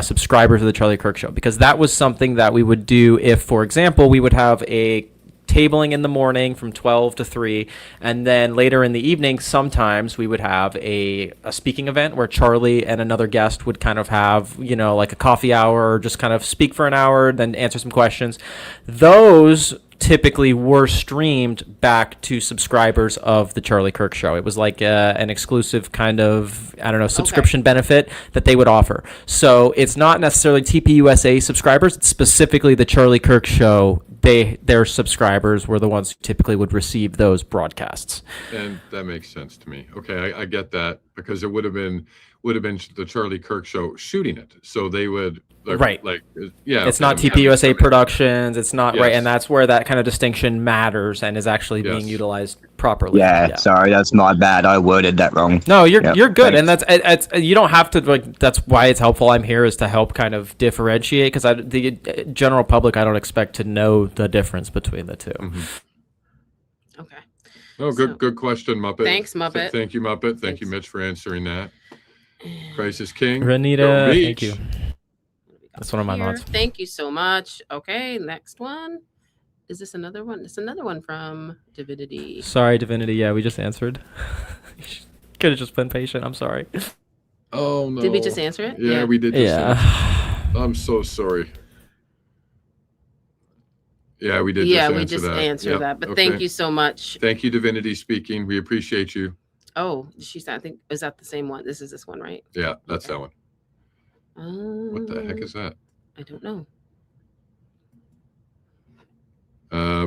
subscribers of the Charlie Kirks show, because that was something that we would do if, for example, we would have a tabling in the morning from 12 to 3, and then later in the evening sometimes we would have a speaking event where Charlie and another guest would kind of have like a coffee hour or just kind of speak for an hour, then answer some questions. Those typically were streamed back to subscribers of the Charlie Kirks show. It was like an exclusive kind of, subscription benefit that they would offer. So it's not necessarily TPUSA subscribers, it's specifically the Charlie Kirks show. Their subscribers were the ones who typically would receive those broadcasts. And that makes sense to me. Okay, I get that, because it would have been the Charlie Kirks show shooting it, so they would It's not TPUSA Productions. It's not right, and that's where that kind of distinction matters and is actually being utilized properly. Yeah, sorry, that's my bad. I worded that wrong. No, you're good, and that's you don't have to That's why it's helpful. I'm here is to help kind of differentiate, because the general public, I don't expect to know the difference between the two. Mm-hmm. Okay. Oh, good question, Muppet. Thanks, Muppet. Thank you, Muppet. Thank you, Mitch, for answering that. Crisis King. Renita, thank you. That's one of my mods. Thank you so much. Okay, next one. Is this another one? It's another one from Divinity. Sorry, Divinity. Yeah, we just answered. Could have just been patient. I'm sorry. Oh, no. Did we just answer it? Yeah, we did just answer. I'm so sorry. Yeah, we did answer that. But thank you so much. Thank you, Divinity speaking. We appreciate you. Oh, I think, is that the same one? This is this one, right? Yeah, that's that one. What the heck is that? I don't know.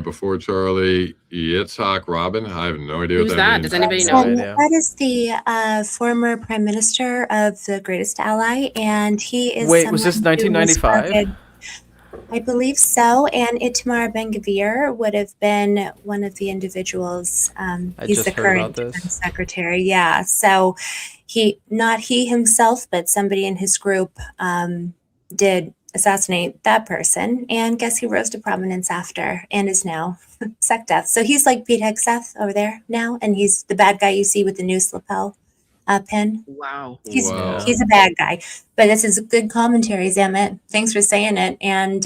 Before Charlie, Yitzhak Robin. I have no idea Who's what that that? means. Does anybody know? That is the former prime minister of the greatest ally, and he is. Wait, was this 1995? I believe so. And Itamar Ben-Gvir would have been one of the individuals. He's the current defense secretary. Yeah. So not he himself, but somebody in his group did assassinate that person. And guess he rose to prominence after and is now sec def. So he's like Pete Hegseth over there now. And he's the bad guy you see with the noose lapel pin. Wow. He's a bad guy. But this is a good commentary, Zamet. Thanks for saying it. And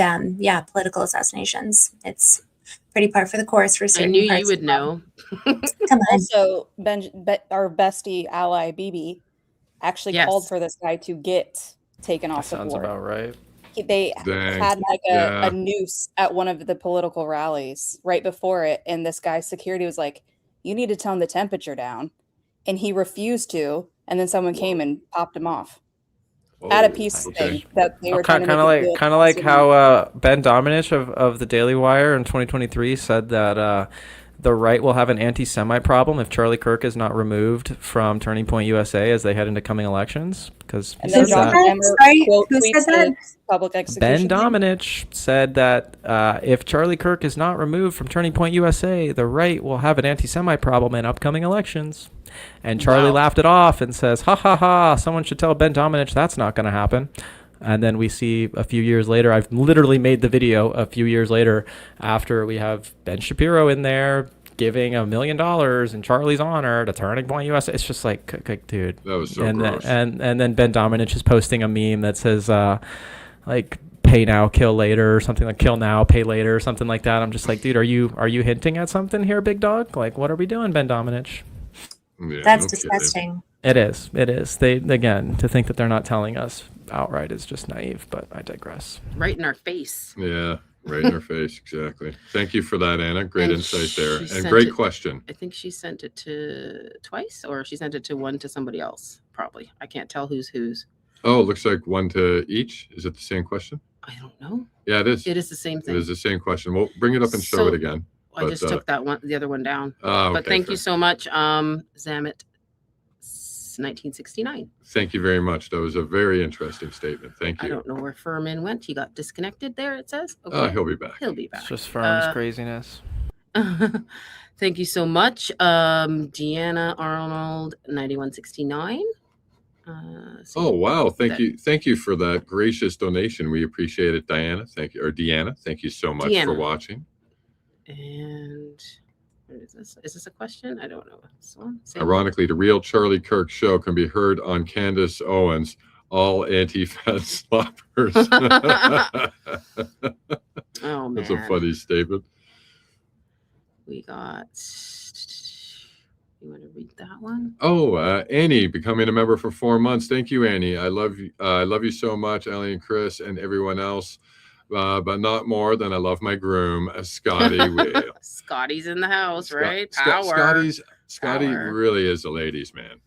political assassinations. It's pretty par for the course for I certain knew you parts would of the world. know. Come on. Also, our bestie ally BB actually called Yes. for this guy to get taken That off the sounds board. about right. They Dang. had like Yeah. a noose at one of the political rallies right before it, and this guy's security was like, "You need to tone the temperature down," and he refused to. And then someone came and popped him off at a peace thing that they were trying to make a deal Kind of like how Ben Domenech of the Daily Wire in 2023 said that the right will have an anti-Semite problem if Charlie Kirk is not removed from Turning Point USA as they head into coming elections. Because and then John Who said that? Public execution. Ben Domenech said that if Charlie Kirk is not removed from Turning Point USA, the right will have an anti-Semite problem in upcoming elections. And Charlie laughed it off and says, ha ha ha, someone should tell Ben Domenech that's not going to happen. And then we see a few years later, I've literally made the video a few years later after we have Ben Shapiro in there giving $1 million in Charlie's honor to Turning Point USA. It's just like dude. That was so gross. And then Ben Domenech is posting a meme that says, like, pay now, kill later, or something like kill now, pay later, or something like that. I'm just like, dude, are you hinting at something here, big dog? Like, what are we doing, Ben Domenech? Yeah, That's disgusting. It is. They, again, to think that they're not telling us outright is just naive, but I digress. Right in our face. Yeah, right in our face. Exactly. Thank you for that, Anna. Great And insight there. she And sent great it- question. I think she sent it to twice, or she sent it to one to somebody else. Probably. I can't tell who's. Oh, looks like one to each. Is it the same question? I don't know. Yeah, it is. It is the same thing. It is the same question. We'll bring it up and show So, it again. I just took that one, the other one down. Oh, but okay, thank fair. you so much, Zamet, 1969. Thank you very much. That was a very interesting statement. Thank I you. don't know where Furman went. He got disconnected there, it says. He'll be back. He'll be back. It's just Firm's craziness. Thank you so much. Deanna Arnold, 9169. Oh, wow. Thank you for that gracious donation. We appreciate it, Diana. Thank you. Or Deanna. Thank you so much for Deanna. watching. And what is this? Is this a question? I don't know. This one? Same Ironically, the real Charlie Kirk show can be heard on Candace Owens, all anti-fat sloppers. Oh, man. That's a funny statement. We got. You want to read that one? Oh, Annie becoming a member for 4 months. Thank you, Annie. I love you so much, Ellie and Chris and everyone else. But not more than I love my groom, Scotty Wheel. Scotty's in the house, right? Power. Scotty Power. really is a ladies' man.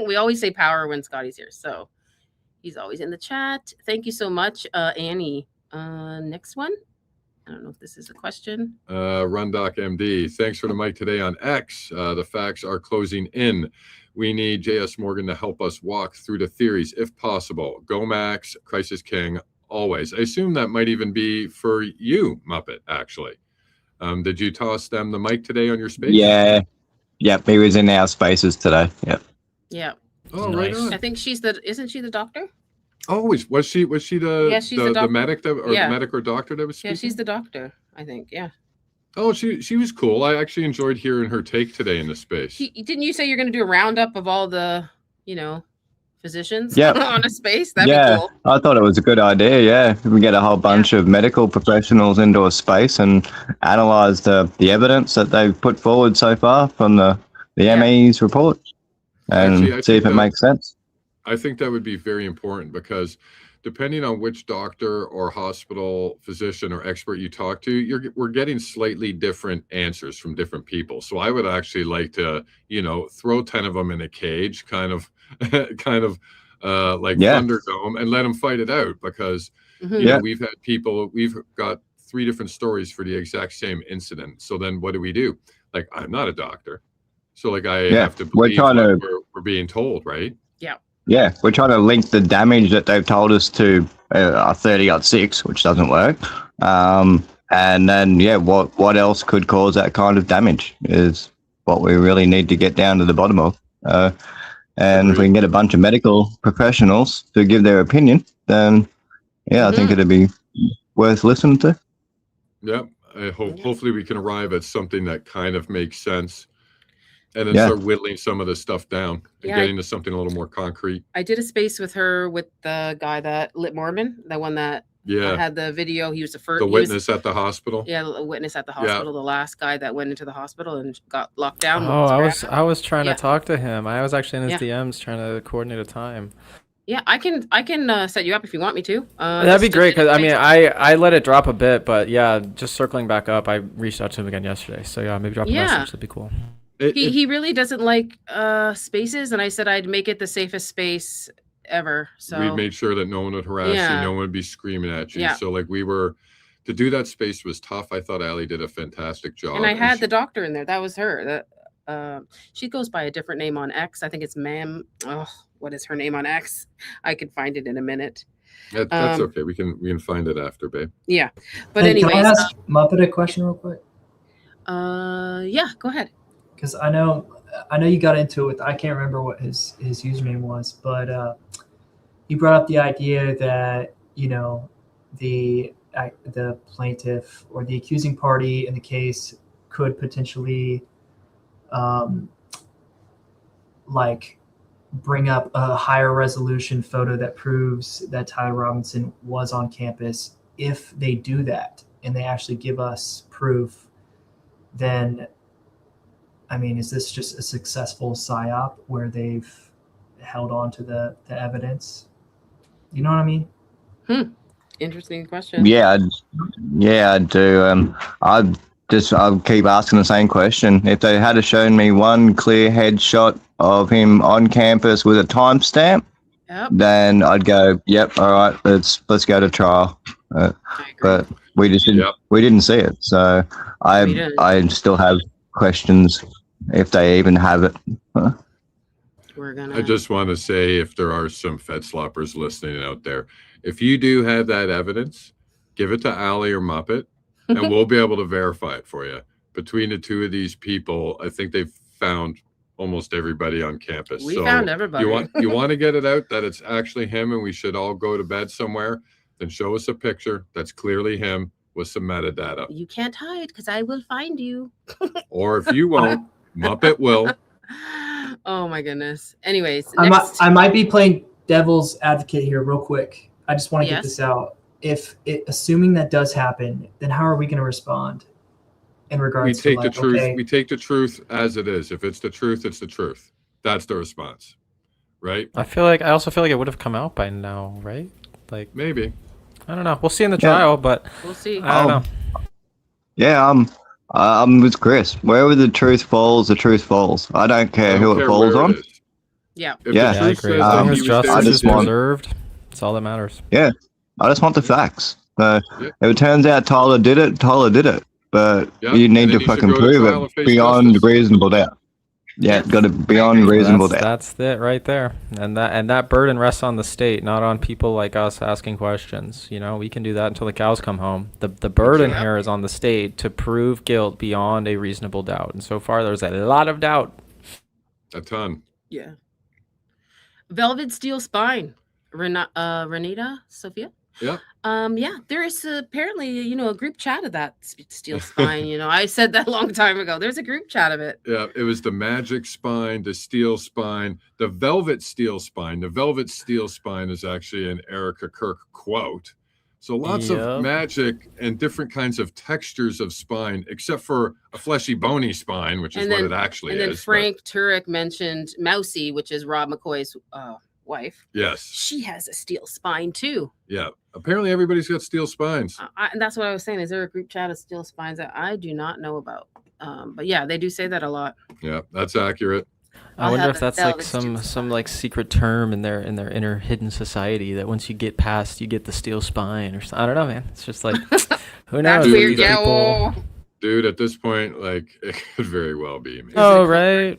We always say power when Scotty's here. So he's always in the chat. Thank you so much, Annie. Next one. I don't know if this is a question. Rundoc MD, thanks for the mic today on X. The facts are closing in. We need J.S. Morgan to help us walk through the theories, if possible. Go Max, Crisis King, always. I assume that might even be for you, Muppet, actually. Did you toss them the mic today on your space? Yeah. Yep, he was in our spaces today. Yep. Yeah. Oh, right on. I think isn't she the doctor? Oh, was she the Yeah, she's the doctor. medic that, or Yeah. the medic or doctor that was speaking? Yeah, she's the doctor, I think. Yeah. Oh, she was cool. I actually enjoyed hearing her take today in the space. Didn't you say you're going to do a roundup of all the, physicians Yep. on a space? That'd be cool. I thought it was a good idea. Yeah, we get a whole bunch of medical professionals into a space and analyze the evidence that they've put forward so far from the ME's report and Actually, I see if think it makes sense. I think that would be very important because depending on which doctor or hospital physician or expert you talk to, we're getting slightly different answers from different people. So I would actually like to, throw 10 of them in a cage, kind of like Thunderdome, and let them fight it out because we've had people, we've got 3 different stories for the exact same incident. So then what do? Like, I'm not a doctor. So like I have to believe what we're being told, right? Yeah. Yeah, we're trying to link the damage that they've told us to a 30-6, which doesn't work. And then, what else could cause that kind of damage is what we really need to get down to the bottom of. And if we can get a bunch of medical professionals to give their opinion, then, I think it'd be worth listening to. Yep. Hopefully we can arrive at something that kind of makes sense. And then start whittling some of the stuff down and getting to something a little more concrete. I did a space with her with the guy that lit Mormon, the one that Yeah. I had the video. He was the first. The witness at the hospital. Yeah, a witness at the hospital. The last guy that went into the hospital and got locked down. Oh, I was trying to talk to him. I was actually in his DMs trying to coordinate a time. Yeah, I can set you up if you want me to. That'd be great because I mean I let it drop a bit, but yeah, just circling back up, I reached out to him again yesterday. So yeah, maybe drop a message. That'd be cool. He really doesn't like spaces, and I said I'd make it the safest space ever. So we made sure that no one would harass you, no one would be screaming at you. So like to do that space was tough. I thought Allie did a fantastic job. And I had the doctor in there. That was her. She goes by a different name on X. I think it's Ma'am. Oh, what is her name on X? I could find it in a minute. That's okay. We can find it after, babe. Yeah, but anyways, can I ask Muppet a question real quick? Yeah, go ahead. Because I know you got into it with, I can't remember what his username was, but he brought up the idea that, you know, the plaintiff or the accusing party in the case could potentially like bring up a higher resolution photo that proves that Tyler Robinson was on campus. If they do that and they actually give us proof, then I mean, is this just a successful PSYOP where they've held on to the evidence? You know what I mean? Interesting question. Yeah, I do. I'll keep asking the same question. If they had shown me one clear headshot of him on campus with a timestamp, then I'd go, yep, all right, let's go to trial. But we just didn't. We didn't see it, so I still have questions if they even have it. I just want to say, if there are some Fed sloppers listening out there, if you do have that evidence, give it to Allie or Muppet, and we'll be able to verify it for you. Between the two of these people, I think they've found almost everybody on campus. We found everybody. You want to get it out that it's actually him, and we should all go to bed somewhere. Then show us a picture that's clearly him with some metadata. You can't hide because I will find you. Or if you won't, Muppet will. Oh my goodness. Anyways, I might be playing devil's advocate here real quick. I just want to get this out. Assuming that does happen, then how are we going to respond in regards to the truth? We take the truth as it is. If it's the truth, it's the truth. That's the response, right? I also feel like it would have come out by now, right? Like maybe. I don't know. We'll see in the trial, but we'll see. I don't know. Yeah, I'm with Chris. Wherever the truth falls, the truth falls. I don't care who it falls on. Yeah. I agree. As long as justice is preserved, that's all that matters. Yeah, I just want the facts. If it turns out Tyler did it, Tyler did it. But you need to fucking prove it beyond reasonable doubt. Yeah, got to beyond reasonable doubt. That's it right there, and that burden rests on the state, not on people like us asking questions. You know, we can do that until the cows come home. The burden here is on the state to prove guilt beyond a reasonable doubt, and so far there's a lot of doubt. A ton. Yeah. Velvet Steel Spine, Renita, Sophia. Yeah. Yeah, there is apparently, a group chat of that steel spine. I said that a long time ago. There's a group chat of it. Yeah, it was the magic spine, the steel spine, the velvet steel spine. The velvet steel spine is actually an Erica Kirk quote. So lots of magic and different kinds of textures of spine, except for a fleshy, bony spine, which is what it actually is. And then Frank Turek mentioned Mousy, which is Rob McCoy's wife. Yes. She has a steel spine too. Yeah. Apparently everybody's got steel spines. And that's what I was saying. Is there a group chat of steel spines that I do not know about? But yeah, they do say that a lot. Yeah, that's accurate. I wonder if that's like some like secret term in their inner hidden society that once you get past, you get the steel spine or something. I don't know, man. It's just like, who knows? That's weird, yeah. Dude, at this point, like, it could very well be me. Oh, right.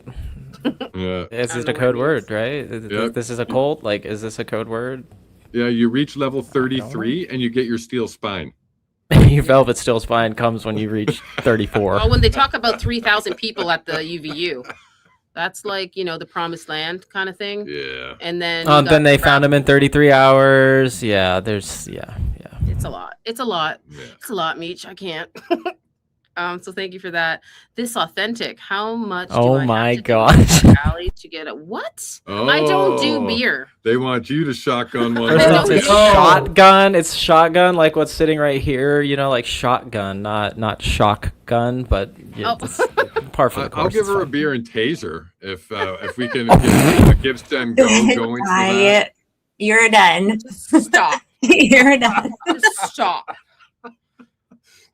Yeah. Is it a code word, right? This is a cult? Like, is this a code word? Yeah, you reach level 33 and you get your steel spine. Your velvet steel spine comes when you reach 34. Well, when they talk about 3,000 people at the UVU, that's like, the promised land kind of thing. Yeah. And then then they found him in 33 hours. Yeah, there's. It's a lot. It's a lot. Yeah. It's a lot, Meech. I can't. So thank you for that. This authentic. How much? Oh do I my have to gosh. do, Allie, to get it? What? I don't do beer. They want you to shotgun one. First off, don't it's do- shotgun. It's shotgun, like what's sitting right here. You know, like shotgun, not shotgun, but yeah, it's par for the course. I'll give it's her a fine. beer and taser if we can get a give send go going for that. You're done. Stop. You're done. Just stop.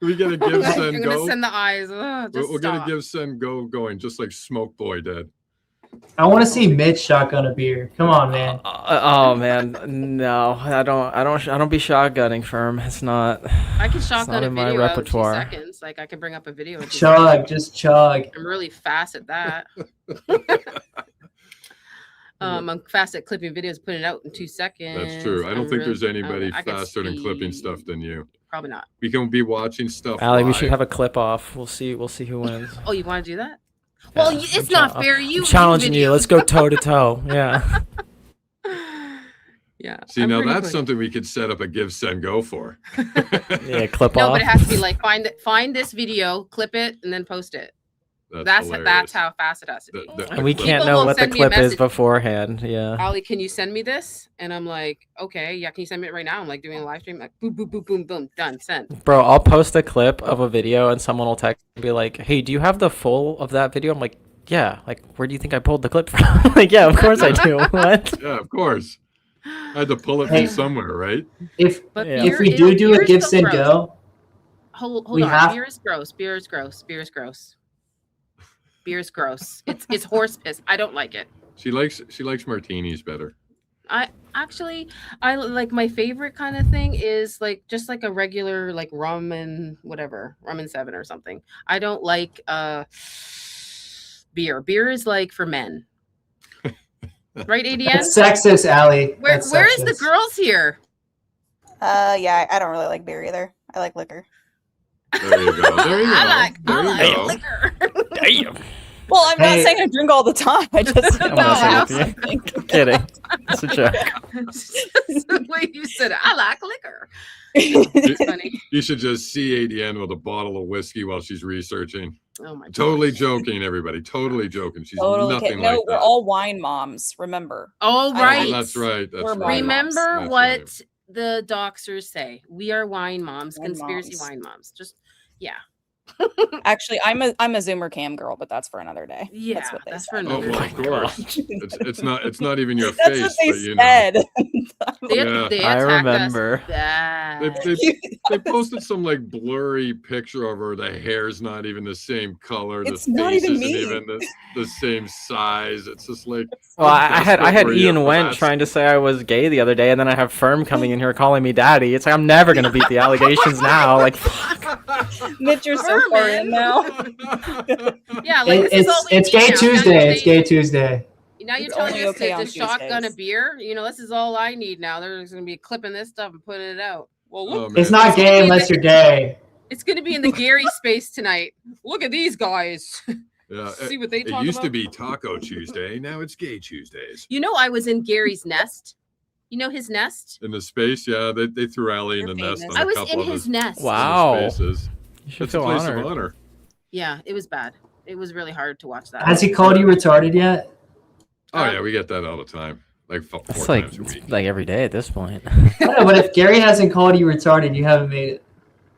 We get a give I'm send gonna go. send the eyes. Just We'll get a stop. give send go going, just like Smoke Boy did. I want to see Mitch shotgun a beer. Come on, man. Oh man, no, I don't be shotgunning, firm. It's not. I can It's shotgun not a in my video out in 2 repertoire. seconds. Like I can bring up a video. In 2 Chug, seconds. just chug. I'm really fast at that. I'm fast at clipping videos, putting it out in 2 seconds. That's true. I don't think there's anybody I can faster than clipping speed. stuff than you. Probably not. We can be watching stuff. Allie, we live. should have a clip off. We'll see who wins. Oh, you want to do that? Well, Yeah, it's not fair. You I'm challenging you. videos. Let's go toe to toe. Yeah. Yeah. See, I'm now pretty that's quick. something we could set up a give send go for. Yeah, clip No, off. but it has to be like find this video, clip it, and then post it. That's hilarious. how fast it has to be. And we can't People know will what the send me a clip is message. beforehand. Yeah. Ollie, can you send me this? And I'm like, okay, yeah, can you send me it right now? I'm like doing a live stream, like boom, boom, boom, boom, boom, done, sent. Bro, I'll post a clip of a video and someone will text and be like, "Hey, do you have the full of that video?" I'm like, "Yeah." Like, where do you think I pulled the clip from? Like, yeah, of course I do. What? Yeah, of course. I had to pull it Hey. from somewhere, right? If Yeah. if we beer do is- do beer a is give so send gross. go, Hold we on. have- Beer is gross. Beer is gross. Beer is gross. Beer is gross. It's horse piss. I don't like it. She likes martinis better. I like my favorite kind of thing is like just like a regular like rum and whatever, rum and 7 or something. I don't like beer. Beer is like for men. Right, ADN? that's sexist, Allie. Where That's is the sexist. girls here? Yeah, I don't really like beer either. I like liquor. There you go. There you go. I There you like go. liquor. Damn. Well, I'm Hey. not saying I drink all the time. I just I'm No, messing I with you. I'm kidding. It's a joke. the way you said it. I like liquor. You, It's funny. you should just see ADN with a bottle of whiskey while she's researching. Oh my god. Totally joking, everybody. Totally joking. She's totally nothing no, like we're that. all wine moms. Remember. Oh I- right. Oh, that's right. That's We're right. moms. Remember That's what right. the doxers say. We are wine moms, Wine conspiracy moms. wine moms. Just yeah. Actually, I'm a Zoomer cam girl, but that's for another day. Yeah, that's what they that's said. for Oh, another well, day. of course. It's not even your That's face, what they but you know. said. They, Yeah. they I attacked remember. us bad. They posted some like blurry picture of her. The hair's not even the same color. It's the not face even isn't me. even the same size. It's just like. Well, I how had desperate were you Ian for Wendt that? trying to say I was gay the other day, and then I have Firm coming in here calling me daddy. It's like I'm never gonna beat the allegations now. Like, Mitch, you're so far in now. Yeah, like this is all we It's need Gay now. Tuesday. It's Gay Tuesday. Now you're It's telling only us okay to on just shotgun a Tuesdays. beer. You know, this is all I need now. They're just gonna be clipping this stuff and putting it out. Well, look, Oh, man. It's not gay unless you're gay. it's gonna be in the Gary space tonight. Look at these guys. Yeah, See what they it talk used to about? be Taco Tuesday. Now it's Gay Tuesdays. You know, I was in Gary's nest. You know his nest? In the space, yeah, they threw Allie in You're the nest. famous. On I a was couple in of his nest. wow, Spaces. you should It's a feel place honored. of honor. Yeah, it was bad. It was really hard to watch that. Has he called you retarded yet? Oh yeah, we get that all the time. Like four It's like times a week. it's like every day at this point. I don't know, but if Gary hasn't called you retarded, you haven't made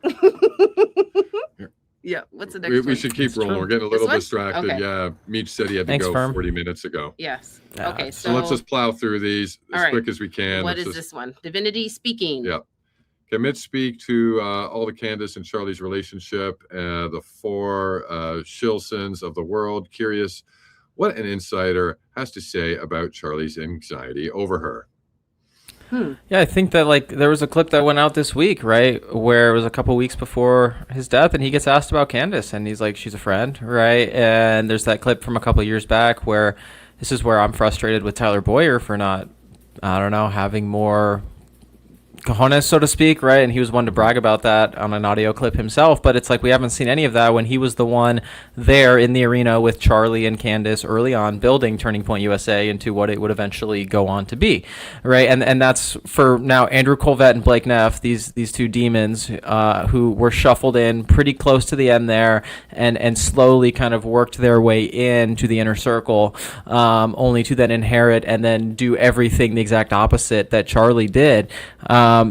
it. Yeah. What's the next We one? should keep It's rolling. true. We're getting a This little one? distracted. Okay. Yeah, Meech said he had to Thanks, go Firm. 40 minutes ago. Yes. Yeah, Okay. So let's just plow through these as All right. quick as we can. What Let's is just- this one? Divinity speaking. Yeah. Can Mitch speak to all the Candace and Charlie's relationship, the four Shilsons of the world? Curious what an insider has to say about Charlie's anxiety over her. Yeah, I think that like there was a clip that went out this week, right, where it was a couple weeks before his death, and he gets asked about Candace, and he's like, "She's a friend," right? And there's that clip from a couple years back where this is where I'm frustrated with Tyler Boyer for not, I don't know, having more cojones, so to speak, right? And he was one to brag about that on an audio clip himself. But it's like we haven't seen any of that when he was the one there in the arena with Charlie and Candace early on, building Turning Point USA into what it would eventually go on to be, right? And that's for now Andrew Colvett and Blake Neff, these two demons who were shuffled in pretty close to the end there, and slowly kind of worked their way into the inner circle, only to then inherit and then do everything the exact opposite that Charlie did.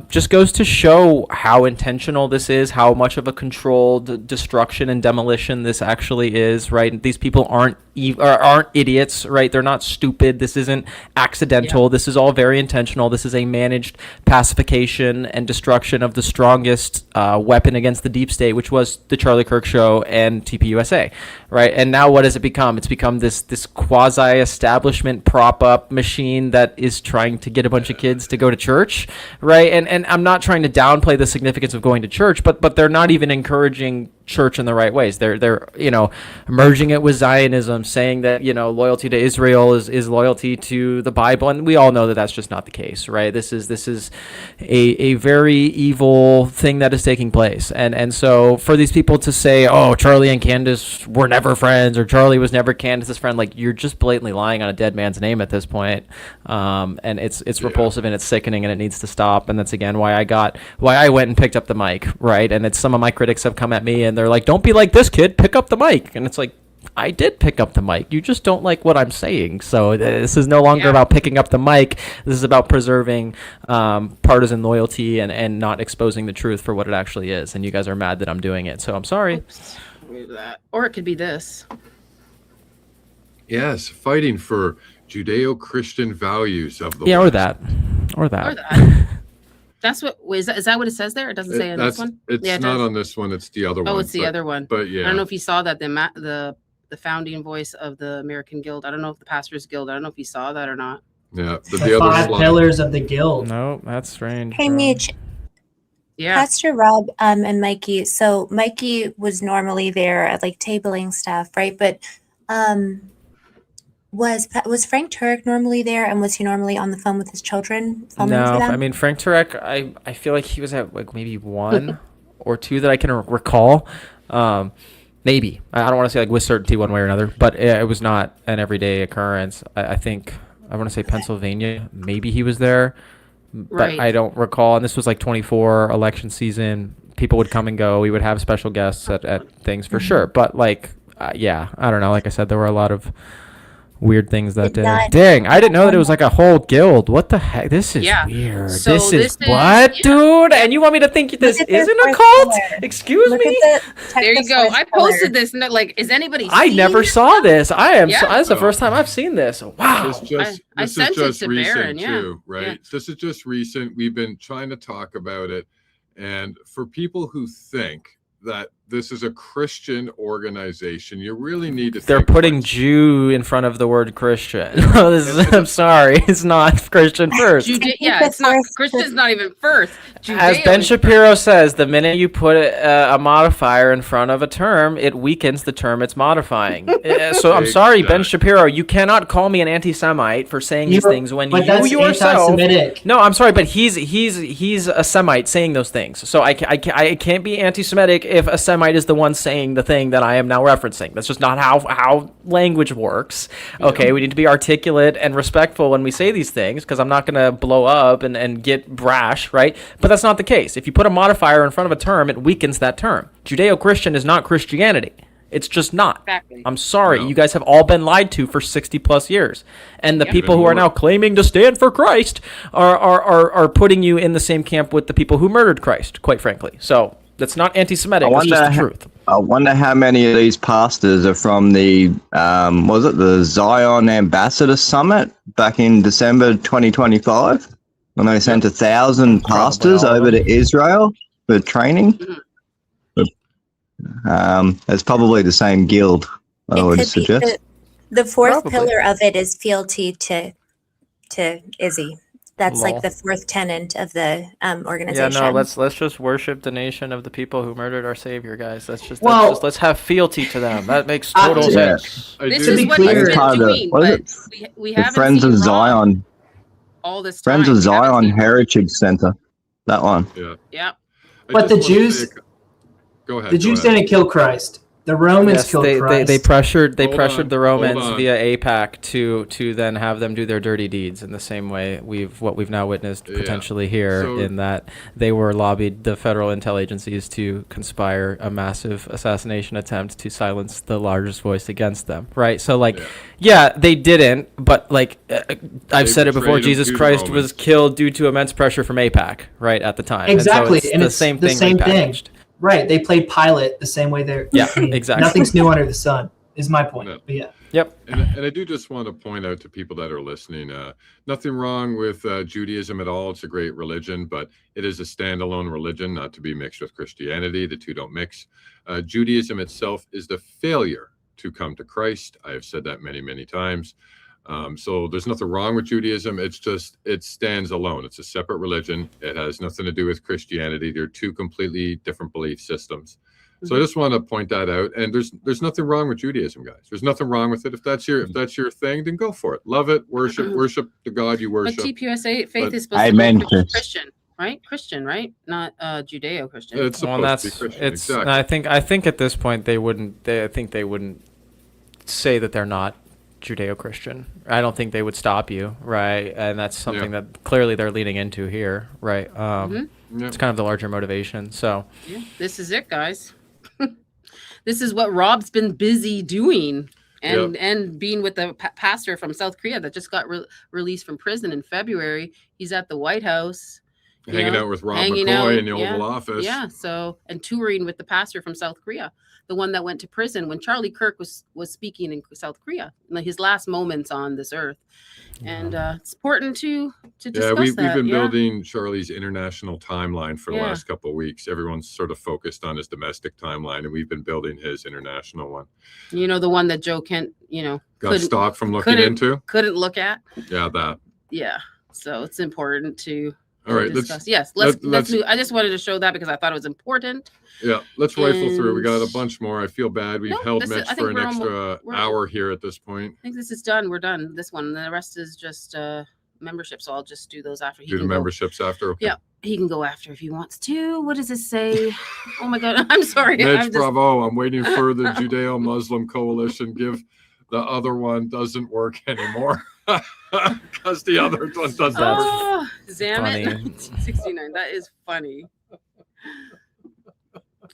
Just goes to show how intentional this is, how much of a controlled destruction and demolition this actually is, right? These people aren't idiots, right? They're not stupid. This isn't accidental. Yeah. This is all very intentional. This is a managed pacification and destruction of the strongest weapon against the deep state, which was the Charlie Kirk Show and TPUSA, right? And now what has it become? It's become this quasi-establishment prop-up machine that is trying to get a bunch of kids to go to church, right? And I'm not trying to downplay the significance of going to church, but they're not even encouraging church in the right ways. They're merging it with Zionism, saying that loyalty to Israel is loyalty to the Bible, and we all know that that's just not the case, right? This is a very evil thing that is taking place, and so for these people to say, oh, Charlie and Candace were never friends, or Charlie was never Candace's friend, like, you're just blatantly lying on a dead man's name at this point, and it's repulsive and it's sickening and it needs to stop. And that's again why I went and picked up the mic, right? And it's some of my critics have come at me and they're like, don't be like this kid, pick up the mic. And it's like, I did pick up the mic. You just don't like what I'm saying. So this is no longer about picking up the mic. This is about preserving partisan loyalty and not exposing the truth for what it actually is. And you guys are mad that I'm doing it. So I'm sorry. Oops. Or it could be this. Yes, fighting for Judeo-Christian values of the West. Or that. That's what is that what it says there? It doesn't say on this one. It's not on this one. It's the other one. Oh, it's the other one. But yeah, I don't know if you saw that the founding voice of the American Guild. I don't know if the Pastors Guild. I don't know if you saw that or not. Yeah, the five pillars of the guild. No, that's strange. Hey, Meech. Yeah. Pastor Rob and Mikey. So Mikey was normally there at like tabling stuff, right? But was Frank Turek normally there, and was he normally on the phone with his children? No, I mean Frank Turek. I feel like he was at like maybe one or two that I can recall. Maybe I don't want to say like with certainty one way or another, but it was not an everyday occurrence. I think I want to say Pennsylvania. Maybe he was there, but I don't recall. And this was like 24 election season. People would come and go. We would have special guests at things for sure. But like, I don't know. Like I said, there were a lot of weird things that day. Dang, I didn't know that it was like a whole guild. What the heck? This is weird. So this is what, dude? And you want me to think this isn't a cult? Excuse me? There you go. I posted this. And like, is anybody? I never saw this. That's the first time I've seen this. Wow. I sent it to Baron. Too, right? Yeah. This is just recent. We've been trying to talk about it, and for people who think that this is a Christian organization, you really need to. They're putting Jew in front of the word Christian. I'm sorry, it's not Christian first. It's not Christian's not even first. As Ben Shapiro says, the minute you put a modifier in front of a term, it weakens the term it's modifying. So I'm sorry, Ben Shapiro, you cannot call me an anti-Semite for saying these things when you yourself. No, I'm sorry, but he's a Semite saying those things. So I can't be anti-Semitic if a Semite is the one saying the thing that I am now referencing. That's just not how language works. Okay, we need to be articulate and respectful when we say these things, because I'm not going to blow up and get brash, right? But that's not the case. If you put a modifier in front of a term, it weakens that term. Judeo-Christian is not Christianity. It's just not. Exactly. I'm sorry. No. You guys have all been lied to for 60 plus years. And the people who are now claiming to stand for Christ are putting you in the same camp with the people who murdered Christ, quite frankly. So that's not anti-Semitic. It's just the truth. I wonder how many of these pastors are from the, the Zion Ambassador Summit back in December 2025? When they sent 1,000 pastors over to Israel for training? It's probably the same guild, I would suggest. The fourth pillar of it is fealty to Izzy. That's like the fourth tenet of the organization. Yeah, no, let's just worship the nation of the people who murdered our Savior, guys. Let's have fealty to them. That makes total sense. This is what he's been doing, but we haven't Friends of Zion. All this time. Friends of Zion Heritage Center. That one. Yeah. Yeah. But the Jews, go ahead. The Jews didn't kill Christ. The Romans killed Christ. They pressured the Romans on. via AIPAC to then have them do their dirty deeds in the same way we've now witnessed potentially here, in that they were lobbied the federal intel agencies to conspire a massive assassination attempt to silence the largest voice against them, right? So they didn't, but I've said it before, Jesus Christ was killed due to immense pressure from AIPAC, right, at the time. Exactly, and it's the same thing. Right, they played Pilate the same way they're. Exactly. Nothing's new under the sun, is my point. No. But yeah. Yep. And I do just want to point out to people that are listening, nothing wrong with Judaism at all. It's a great religion, but it is a standalone religion, not to be mixed with Christianity. The two don't mix. Judaism itself is the failure to come to Christ. I have said that many, many times. So there's nothing wrong with Judaism. It's just, it stands alone. It's a separate religion. It has nothing to do with Christianity. They're two completely different belief systems. So I just want to point that out. And there's nothing wrong with Judaism, guys. There's nothing wrong with it. If that's your thing, then go for it. Love it. Worship the God you worship. But TPUSA faith is supposed to be Christian, right? Christian, right? Not Judeo-Christian. It's supposed to be Christian. Exactly. I think at this point they wouldn't say that they're not Judeo-Christian. I don't think they would stop you, right? And that's something that clearly they're leaning into here, right? It's kind of the larger motivation. So this is it, guys. This is what Rob's been busy doing, and being with the pastor from South Korea that just got released from prison in February. He's at the White House, hanging out with Rob McCoy in the Oval Office. Yeah, so, and touring with the pastor from South Korea, the one that went to prison when Charlie Kirk was speaking in South Korea, his last moments on this earth. And it's important to discuss we've that. been building Charlie's international timeline for the last couple of weeks. Everyone's sort of focused on his domestic timeline, and we've been building his international one. The one that Joe Kent, got stopped from looking into. Couldn't look at. Yeah, that. Yeah, so it's important to. All right, discuss. Let's do. I just wanted to show that because I thought it was important. Yeah, let's rifle through. We got a bunch more. I feel bad. We've held Mitch for an extra hour here at this point. I think this is done. We're done. This one. The rest is just membership. So I'll just do those after. Do the memberships after. Okay. Yeah, he can go after if he wants to. What does it say? Oh my God, I'm sorry. Mitch, bravo. I'm waiting for the Judeo-Muslim coalition. Give the other one doesn't work anymore. Because the other one doesn't. Oh, Zamet 1969. That is funny.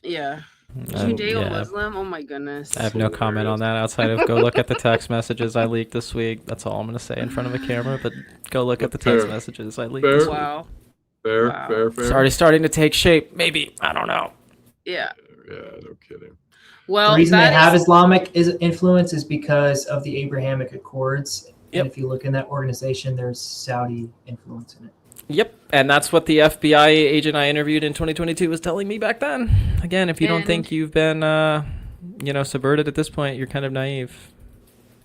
Yeah. Judeo-Muslim. Oh my goodness. I have no comment on that outside of go look at the text messages I leaked this week. That's all I'm going to say in front of a camera. But go look at the text messages I leaked this week. Wow. Fair. It's already starting to take shape. Maybe. I don't know. Yeah. Yeah. No kidding. Well, the reason they have Islamic influence is because of the Abrahamic Accords. And if you look in that organization, there's Saudi influence in it. Yep, and that's what the FBI agent I interviewed in 2022 was telling me back then. Again, if you don't think you've been, subverted at this point, you're kind of naive.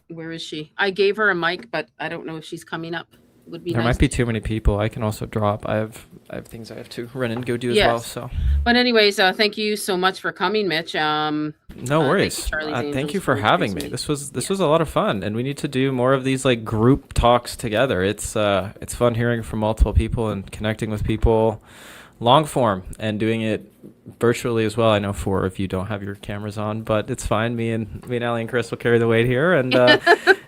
Where is she? I gave her a mic, but I don't know if she's coming up. Would be. There might be too many people. I can also drop. I have things I have to run and go do as well. So. But anyways, thank you so much for coming, Mitch. No worries. Thank you for having me. This was a lot of fun, and we need to do more of these group talks together. It's fun hearing from multiple people and connecting with people, long form, and doing it virtually as well. I know 4 of you don't have your cameras on, but it's fine. Me and Allie and Chris will carry the weight here, and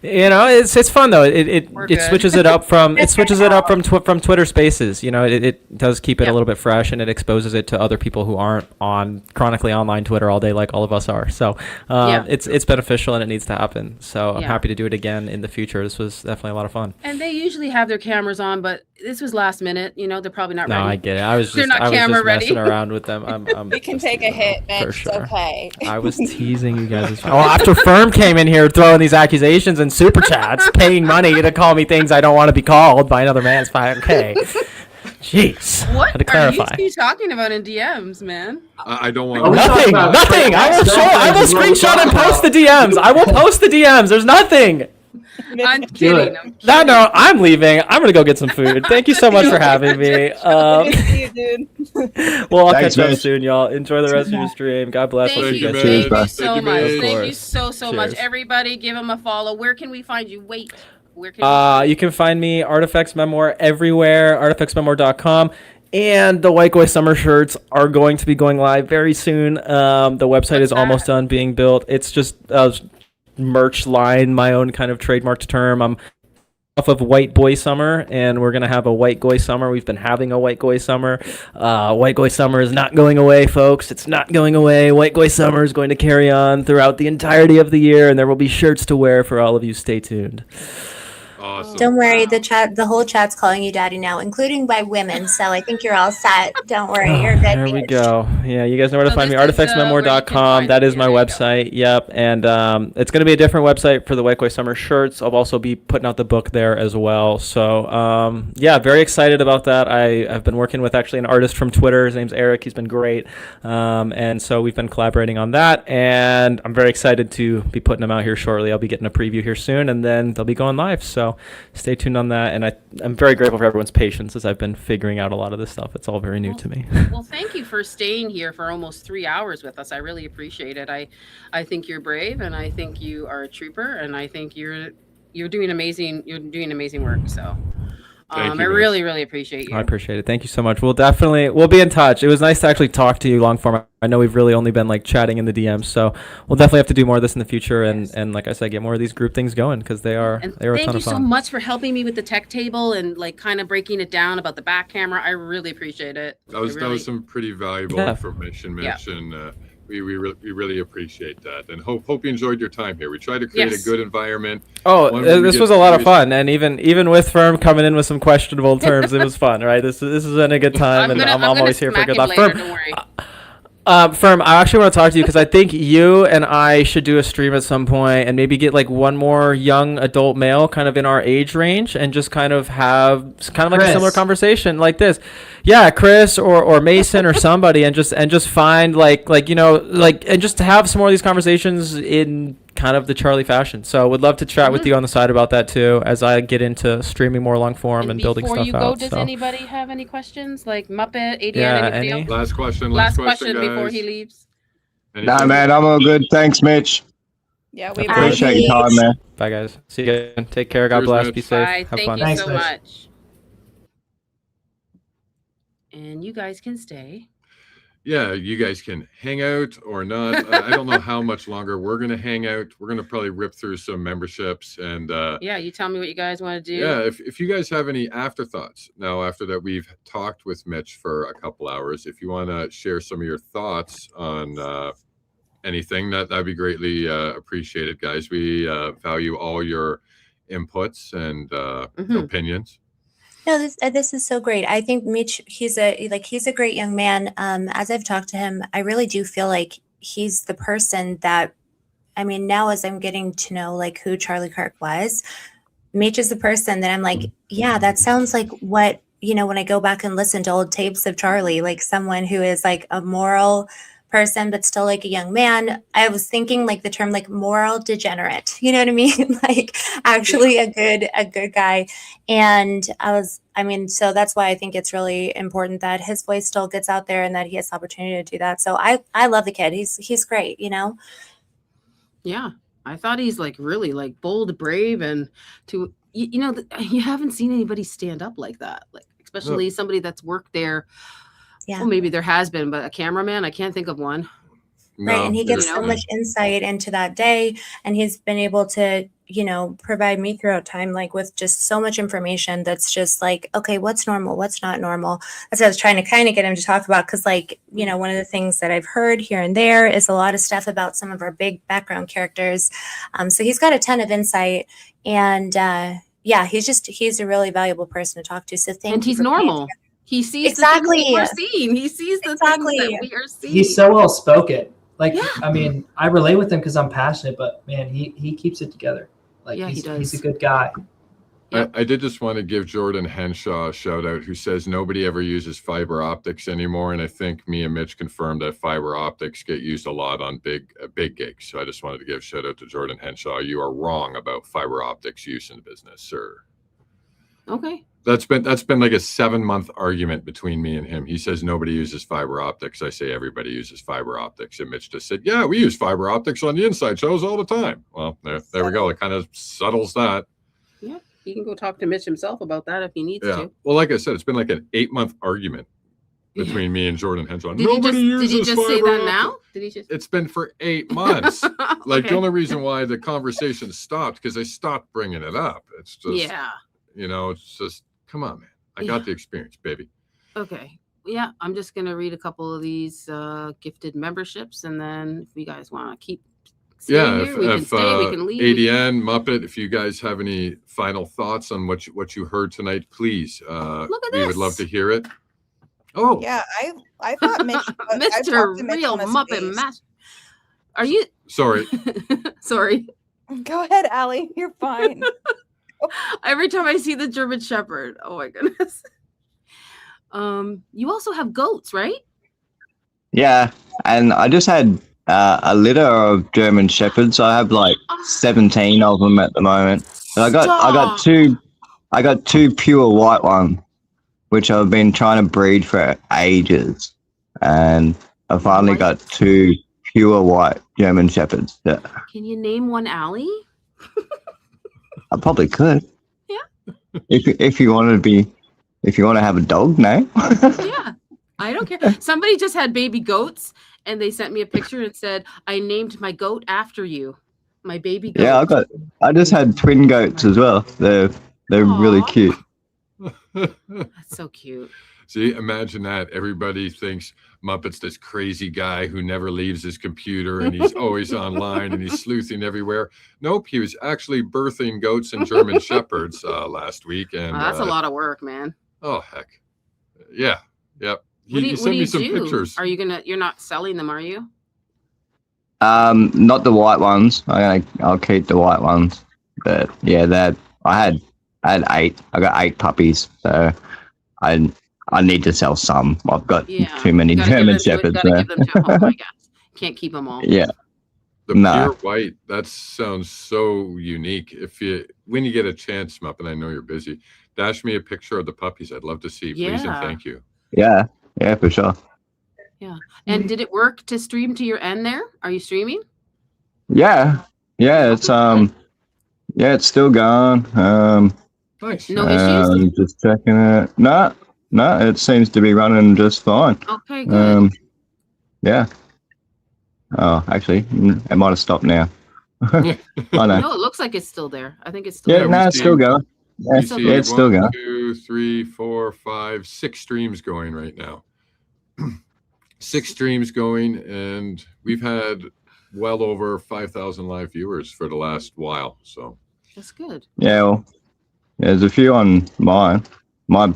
it's fun though. It switches it up from from Twitter Spaces. It does keep it a little bit fresh, and it exposes it to other people who aren't on chronically online Twitter all day like all of us are. So it's beneficial, and it needs to happen. So I'm happy to do it again in the future. This was definitely a lot of fun. And they usually have their cameras on, but this was last minute. They're probably not ready. No, I get it. I was just messing around with them. We can take a hit, Mitch. For sure. It's okay. I was teasing you guys. After Firm came in here throwing these accusations and super chats, paying money to call me things I don't want to be called by another man's 5K. Jeez. What had to clarify. are you talking about in DMs, man? I don't want nothing. I will screenshot and post the DMs. I will post the DMs. There's nothing. I'm kidding. No, I'm leaving. I'm gonna go get some food. Thank you so much for having me. Good to see you, dude. Well, I'll catch up soon, y'all. Enjoy the rest of your stream. God bless. Thank you so much. Thank you so much. Everybody, give him a follow. Where can we find you? Where can you can find me, ArtifexMemor, everywhere. ArtifexMemor.com. And the White Boy Summer shirts are going to be going live very soon. The website is almost done being built. It's just a merch line, my own kind of trademarked term. I'm off of White Boy Summer, and we're going to have a White Boy Summer. We've been having a White Boy Summer. White Boy Summer is not going away, folks. It's not going away. White Boy Summer is going to carry on throughout the entirety of the year, and there will be shirts to wear for all of you. Stay tuned. Awesome. Don't worry, the whole chat's calling you daddy now, including by women. So I think you're all set. Don't worry, you're good. There we go. Yeah, you guys know where to find me. this is, ArtifexMemor.com. That is my website. Yep. And it's going to be a different website for the White Boy Summer shirts. I'll also be putting out the book there as well. So yeah, very excited about that. I've been working with actually an artist from Twitter. His name's Eric. He's been great. And so we've been collaborating on that. And I'm very excited to be putting them out here shortly. I'll be getting a preview here soon, and then they'll be going live. So stay tuned on that. And I'm very grateful for everyone's patience as I've been figuring out a lot of this stuff. It's all very new to me. Well, thank you for staying here for almost 3 hours with us. I really appreciate it. I think you're brave, and I think you are a trooper, and I think you're doing amazing. You're doing amazing work. So I really appreciate you. I appreciate it. Thank you so much. We'll be in touch. It was nice to actually talk to you long form. I know we've really only been like chatting in the DMs, so we'll definitely have to do more of this in the future. And like I said, get more of these group things going, because they are a ton of fun. Thank you so much for helping me with the tech table and like kind of breaking it down about the back camera. I really appreciate it. That was some pretty valuable information, Mitch, and we really appreciate that, and hope you enjoyed your time here. We try to create a good environment. Oh, this was a lot of fun, and even with Firm coming in with some questionable terms, it was fun, right? This has been a good time, and I'm always here for a good laugh. Firm, I actually want to talk to you because I think you and I should do a stream at some point and maybe get like one more young adult male kind of in our age range and just kind of have kind of like a similar conversation like this. Yeah, Chris or Mason or somebody, and just find and just have some more of these conversations in kind of the Charlie fashion. So would love to chat with you on the side about that too, as I get into streaming more long form and building stuff out. Before you go, does anybody have any questions? Like Muppet, ADN, anybody else? Last question before he leaves. Nah, man, I'm all good. Thanks, Mitch. Yeah, we appreciate your time, man. Bye, guys. See you again. Take care. God bless. Be safe. Bye. Have fun. Thank you so much. And you guys can stay. Yeah, you guys can hang out or not. I don't know how much longer we're going to hang out. We're going to probably rip through some memberships and yeah, you tell me what you guys want to do. Yeah, if you guys have any afterthoughts now after that we've talked with Mitch for a couple hours, if you want to share some of your thoughts on anything, that'd be greatly appreciated, guys. We value all your inputs and opinions. No, this is so great. I think Meech, he's a great young man. As I've talked to him, I really do feel like he's the person that, I mean, now as I'm getting to know like who Charlie Kirk was, Meech is the person that I'm like, yeah, that sounds like what, when I go back and listen to old tapes of Charlie, like someone who is like a moral person, but still like a young man. I was thinking like the term like moral degenerate, you know what I mean? Like actually a good guy. And so that's why I think it's really important that his voice still gets out there and that he has the opportunity to do that. So I love the kid. He's great, Yeah. I thought he's like really like bold, brave, and you haven't seen anybody stand up like that. Like especially somebody that's worked there. Yeah. Well, maybe there has been, but a cameraman, I can't think of one. Right. And he gives so much insight into that day. And he's been able to, provide me throughout time, like with just so much information that's just like, okay, what's normal? What's not normal? That's what I was trying to kind of get him to talk about. Cause like, one of the things that I've heard here and there is a lot of stuff about some of our big background characters. So he's got a ton of insight and he's a really valuable person to talk to. So thank you. And he's normal. He sees the things that we're seeing. He sees the things that we are seeing. He's so well spoken. Like, I mean, I relate with him because I'm passionate, but man, he keeps it together. Like, he does. He's a good guy. I did just want to give Jordan Henshaw a shout out, who says nobody ever uses fiber optics anymore. And I think me and Mitch confirmed that fiber optics get used a lot on big gigs. So I just wanted to give a shout out to Jordan Henshaw. You are wrong about fiber optics use in the business, sir. Okay. That's been like a 7-month argument between me and him. He says nobody uses fiber optics. I say everybody uses fiber optics. And Mitch just said, yeah, we use fiber optics on the inside shows all the time. Well, there we go. It kind of settles that. Yeah, he can go talk to Mitch himself about that if he needs to. Well, like I said, it's been like an 8-month argument between me and Jordan Henshaw. Did he just say that now? Did he just? It's been for 8 months. Like the only reason why the conversation stopped because I stopped bringing it up. It's just, it's just, come on, man. I got the experience, baby. Okay. Yeah, I'm just gonna read a couple of these gifted memberships, and then if you guys want to keep. If ADN, Muppet, if you guys have any final thoughts on what you heard tonight, please. We would love to hear it. Oh, yeah, I thought Mitch, Mr. Real Muppet Master. Are you sorry? Sorry. Go ahead, Allie. You're fine. Every time I see the German Shepherd, oh my goodness. You also have goats, right? Yeah, and I just had a litter of German Shepherds. I have like 17 of them at the moment. And I got two pure white ones, which I've been trying to breed for ages, and I finally got 2 pure white German Shepherds. Yeah. Can you name one Allie? I probably could. Yeah. If you want to have a dog name. Yeah. I don't care. Somebody just had baby goats and they sent me a picture and said, I named my goat after you. My baby goat. Yeah, I just had twin goats as well. They're really cute. That's so cute. See, imagine that. Everybody thinks Muppet's this crazy guy who never leaves his computer and he's always online and he's sleuthing everywhere. Nope, he was actually birthing goats and German Shepherds last week. And that's a lot of work, man. Oh, heck. Yeah. Yep. He sent me some pictures. Are you you're not selling them, are you? Not the white ones. I'll keep the white ones. But yeah, I had 8. I got 8 puppies, so I need to sell some. I've got too many German Shepherds. Give them to home, I guess. Can't keep them all. Yeah. The pure white, that sounds so unique. When you get a chance, Muppet, I know you're busy, dash me a picture of the puppies. I'd love to see. Please and thank you. Yeah, for sure. Yeah. And did it work to stream to your end there? Are you streaming? Yeah. Yeah, it's it's still going. Nice. No issues? Just checking it. No, it seems to be running just fine. Okay, good. Yeah. Oh, actually, it might have stopped now. No, it looks like it's still there. I think it's still there. No, it's still going. Yeah, it's still going. 2, 3, 4, 5, 6 streams going right now. 6 streams going, and we've had well over 5,000 live viewers for the last while. So that's good. Yeah, well, there's a few on mine. My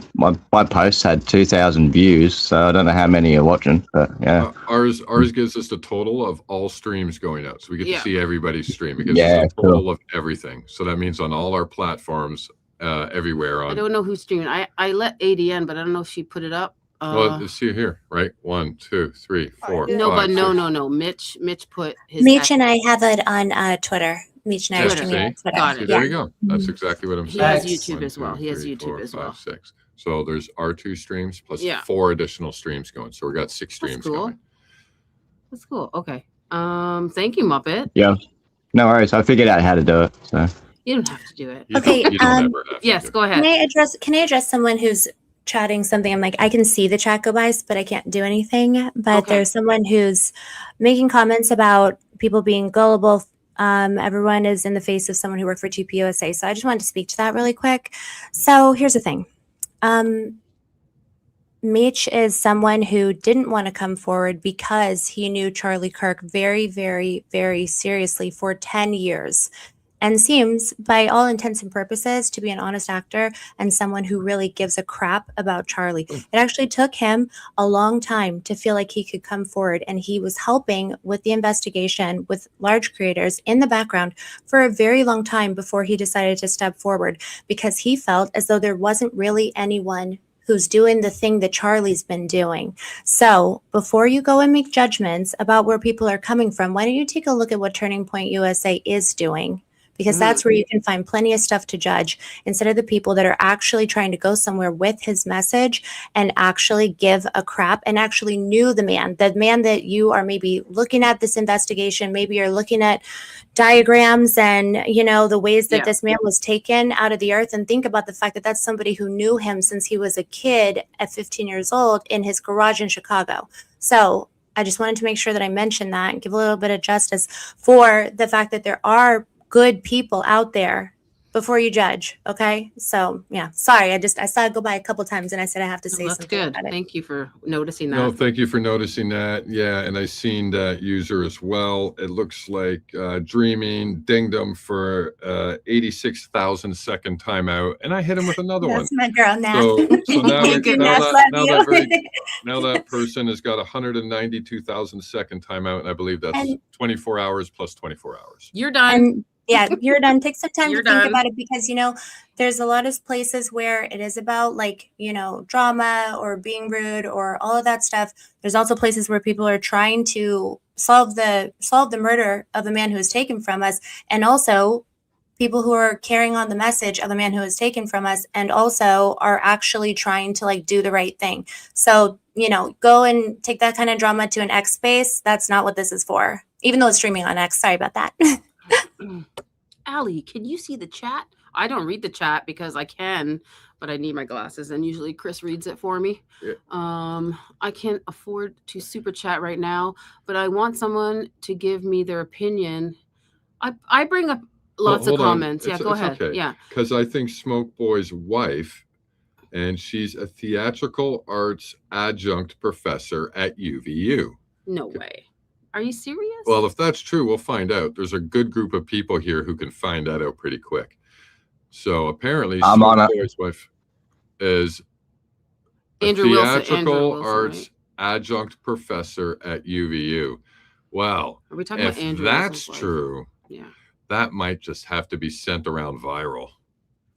post had 2,000 views, so I don't know how many are watching, but yeah. Ours gives us the total of all streams going out, so we get to see everybody's stream. It gives us a total of everything. So that means on all our platforms, everywhere. I don't know who's streaming. I let ADN, but I don't know if she put it up. Well, let's see here, right? 1, 2, 3, 4. No, 5, but 6. no. Mitch put his. Meech and I have it on Twitter. Meech and I are streaming on Twitter. Got it. There you go. That's exactly what I'm saying. He has YouTube as well. He has YouTube as well. 6. So there's our 2 streams plus 4 additional streams going. So we got 6 streams going. That's cool. Okay. Thank you, Muppet. Yeah. No worries. I figured out how to do it. So you don't have to do it. Okay. Yes, go ahead. Can I address someone who's chatting something? I'm like, I can see the chat go by, but I can't do anything. But there's someone who's making comments about people being gullible. Everyone is in the face of someone who worked for TPUSA. So I just wanted to speak to that really quick. So here's the thing. Meech is someone who didn't want to come forward because he knew Charlie Kirk very, very, very seriously for 10 years and seems, by all intents and purposes, to be an honest actor and someone who really gives a crap about Charlie. It actually took him a long time to feel like he could come forward, and he was helping with the investigation with large creators in the background for a very long time before he decided to step forward, because he felt as though there wasn't really anyone who's doing the thing that Charlie's been doing. So before you go and make judgments about where people are coming from, why don't you take a look at what Turning Point USA is doing? because that's where you can find plenty of stuff to judge instead of the people that are actually trying to go somewhere with his message and actually give a crap and actually knew the man that you are maybe looking at this investigation. Maybe you're looking at diagrams and, you know, the ways that this man was taken out of the earth, and think about the fact that that's somebody who knew him since he was a kid at 15 years old in his garage in Chicago. So I just wanted to make sure that I mentioned that and give a little bit of justice for the fact that there are good people out there before you judge. Okay. So yeah, sorry. I saw it go by a couple times and I said I have to say something good. about it. Thank you for noticing that. No, thank you for noticing that. Yeah, and I seen that user as well. It looks like Dreaming dinged him for 86,000 second timeout, and I hit him with another one. That's my girl now. So now that person has got 192,000 second timeout, and I believe that's 24 hours plus 24 hours. You're done. And yeah, you're done. Take some time You're to think done. about it, because, you know, there's a lot of places where it is about, like, you know, drama or being rude or all of that stuff. There's also places where people are trying to solve the murder of a man who was taken from us, and also people who are carrying on the message of the man who was taken from us, and also are actually trying to, like, do the right thing. So, you know, go and take that kind of drama to an X space. That's not what this is for, even though it's streaming on X. Sorry about that. Allie, can you see the chat? I don't read the chat because I can, but I need my glasses, and usually Chris reads it for me. Yeah. I can't afford to super chat right now, but I want someone to give me their opinion. I bring up lots of comments. Yeah, go ahead. Okay. Yeah. Because I think Smoke Boy's wife, and she's a theatrical arts adjunct professor at UVU. No way. Are you serious? Well, if that's true, we'll find out. There's a good group of people here who can find that out pretty quick. So apparently, Smoke Boy's wife is a theatrical arts adjunct professor at UVU. Well, are we talking if about Andrew that's Wilson's true, yeah, that might just have to be sent around viral.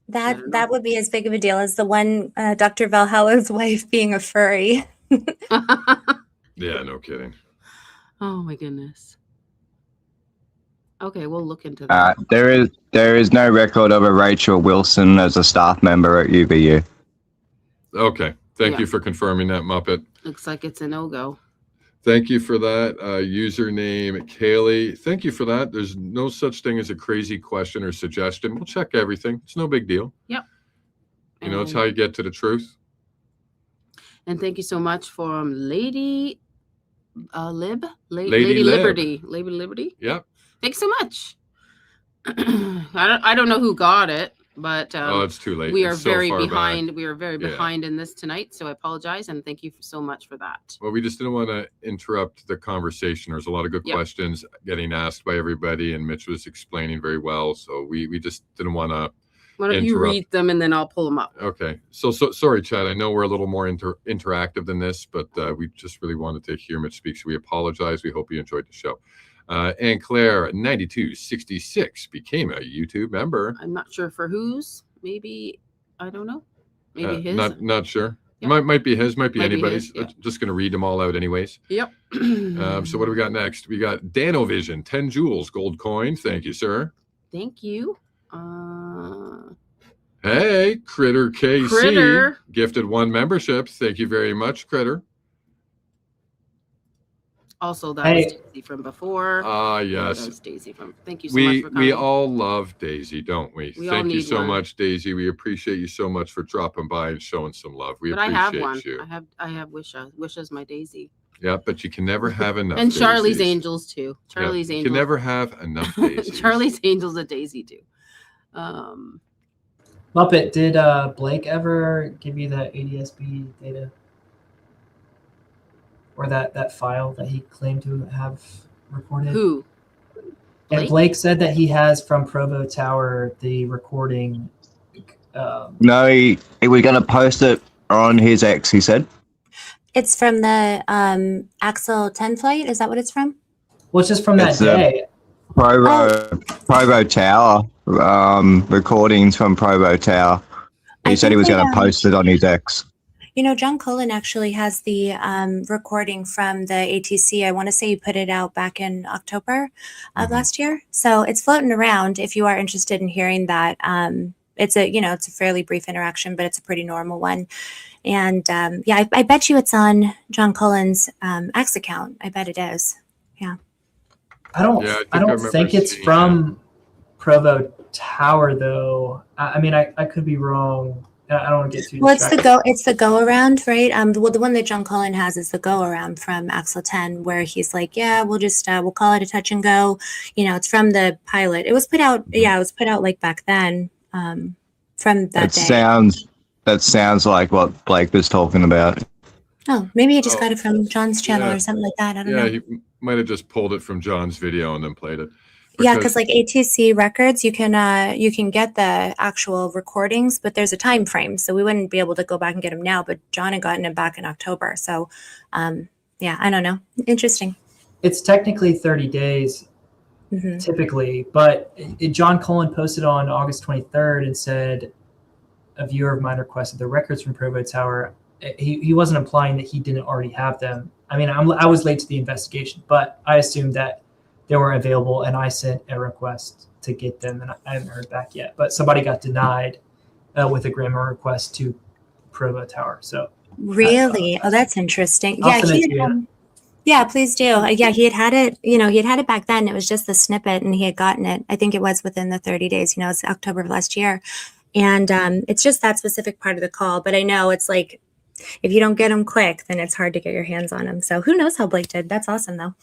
That would be as big of a deal as the one Dr. Valhalla's wife being a furry. Yeah, no kidding. Oh my goodness. Okay, we'll look into that. There is no record of a Rachel Wilson as a staff member at UVU. Okay, thank you for confirming that, Muppet. Looks like it's a no-go. Thank you for that. Username Kaylee. Thank you for that. There's no such thing as a crazy question or suggestion. We'll check everything. It's no big deal. Yep. You know, it's how you get to the truth. And thank you so much for Lady Lady Liberty. Lady Liberty. Yep. Thanks so much. I don't know who got it, but it's too late. We are It's so very far behind. back. We are very behind in this tonight, so I apologize and thank you so much for that. Well, we just didn't want to interrupt the conversation. There's a lot of good questions getting asked by everybody, and Mitch was explaining very well. So we just didn't want to. Why don't you read them and then I'll pull them up? Okay. So sorry, Chad. I know we're a little more interactive than this, but we just really wanted to hear Mitch speak. So we apologize. We hope you enjoyed the show. And Claire 9266 became a YouTube member. I'm not sure for whose. Maybe I don't know. Maybe his. Not sure. Yep. Might be his. Might be Might be anybody's. his, yeah. Just gonna read them all out anyways. Yep. So what do we got next? We got Danovision 10 Joules gold coin. Thank you, sir. Thank you. Hey, Critter KC Critter. gifted 1 membership. Thank you very much, Critter. Also, that was Daisy from before. Yes. That was Daisy from. Thank you so much for coming. We all love Daisy, don't we? We all Thank you need so one. much, Daisy. We appreciate you so much for dropping by and showing some love. We But I appreciate have one. you. I have Wisha's my Daisy. Yeah, but you can never have enough. And Charlie's daisies. Angels too. Charlie's You Angels. can never have enough daisies. Charlie's Angels a Daisy too. Muppet, did Blake ever give you that ADSB data? Or that file that he claimed to have recorded? Who? And Blake said that he has from Provo Tower the recording. No, he was going to post it on his X, he said. It's from the Axel 10 flight. Is that what it's from? Well, it's just from that day. Provo Tower, recordings from Provo Tower. He said he was going to post it on his X. You know, John Cullen actually has the recording from the ATC. I want to say he put it out back in October of last year. So it's floating around if you are interested in hearing that. It's a fairly brief interaction, but it's a pretty normal one. And I bet you it's on John Cullen's X account. I bet it is. Yeah. I don't think it's from Provo Tower though. I mean, I could be wrong. I don't want to get too distracted. It's the go around, right? The one that John Cullen has is the go around from Axel 10, where he's like, yeah, we'll just we'll call it a touch and go. You know, it's from the pilot. It was put out. Yeah, it was put out like back then. From that day. That sounds like what Blake was talking about. Oh, maybe he just got it from John's channel or something like that. I don't know. Yeah, he might have just pulled it from John's video and then played it. Yeah, because like ATC Records, you can get the actual recordings, but there's a time frame, so we wouldn't be able to go back and get them now. But John had gotten it back in October, so yeah, I don't know. Interesting. It's technically 30 days, typically, but John Cullen posted on August 23rd and said, "A viewer of mine requested the records from Provo Tower." He wasn't implying that he didn't already have them. I mean, I was late to the investigation, but I assumed that they were available, and I sent a request to get them, and I haven't heard back yet. But somebody got denied with a grammar request to Provo Tower. So really, that's interesting. I'll send it to you. Yeah, please do. Yeah, he had it. You know, he had had it back then. It was just the snippet, and he had gotten it. I think it was within the 30 days. You know, it's October of last year, and it's just that specific part of the call. But I know it's like, if you don't get them quick, then it's hard to get your hands on them. So who knows how Blake did? That's awesome, though.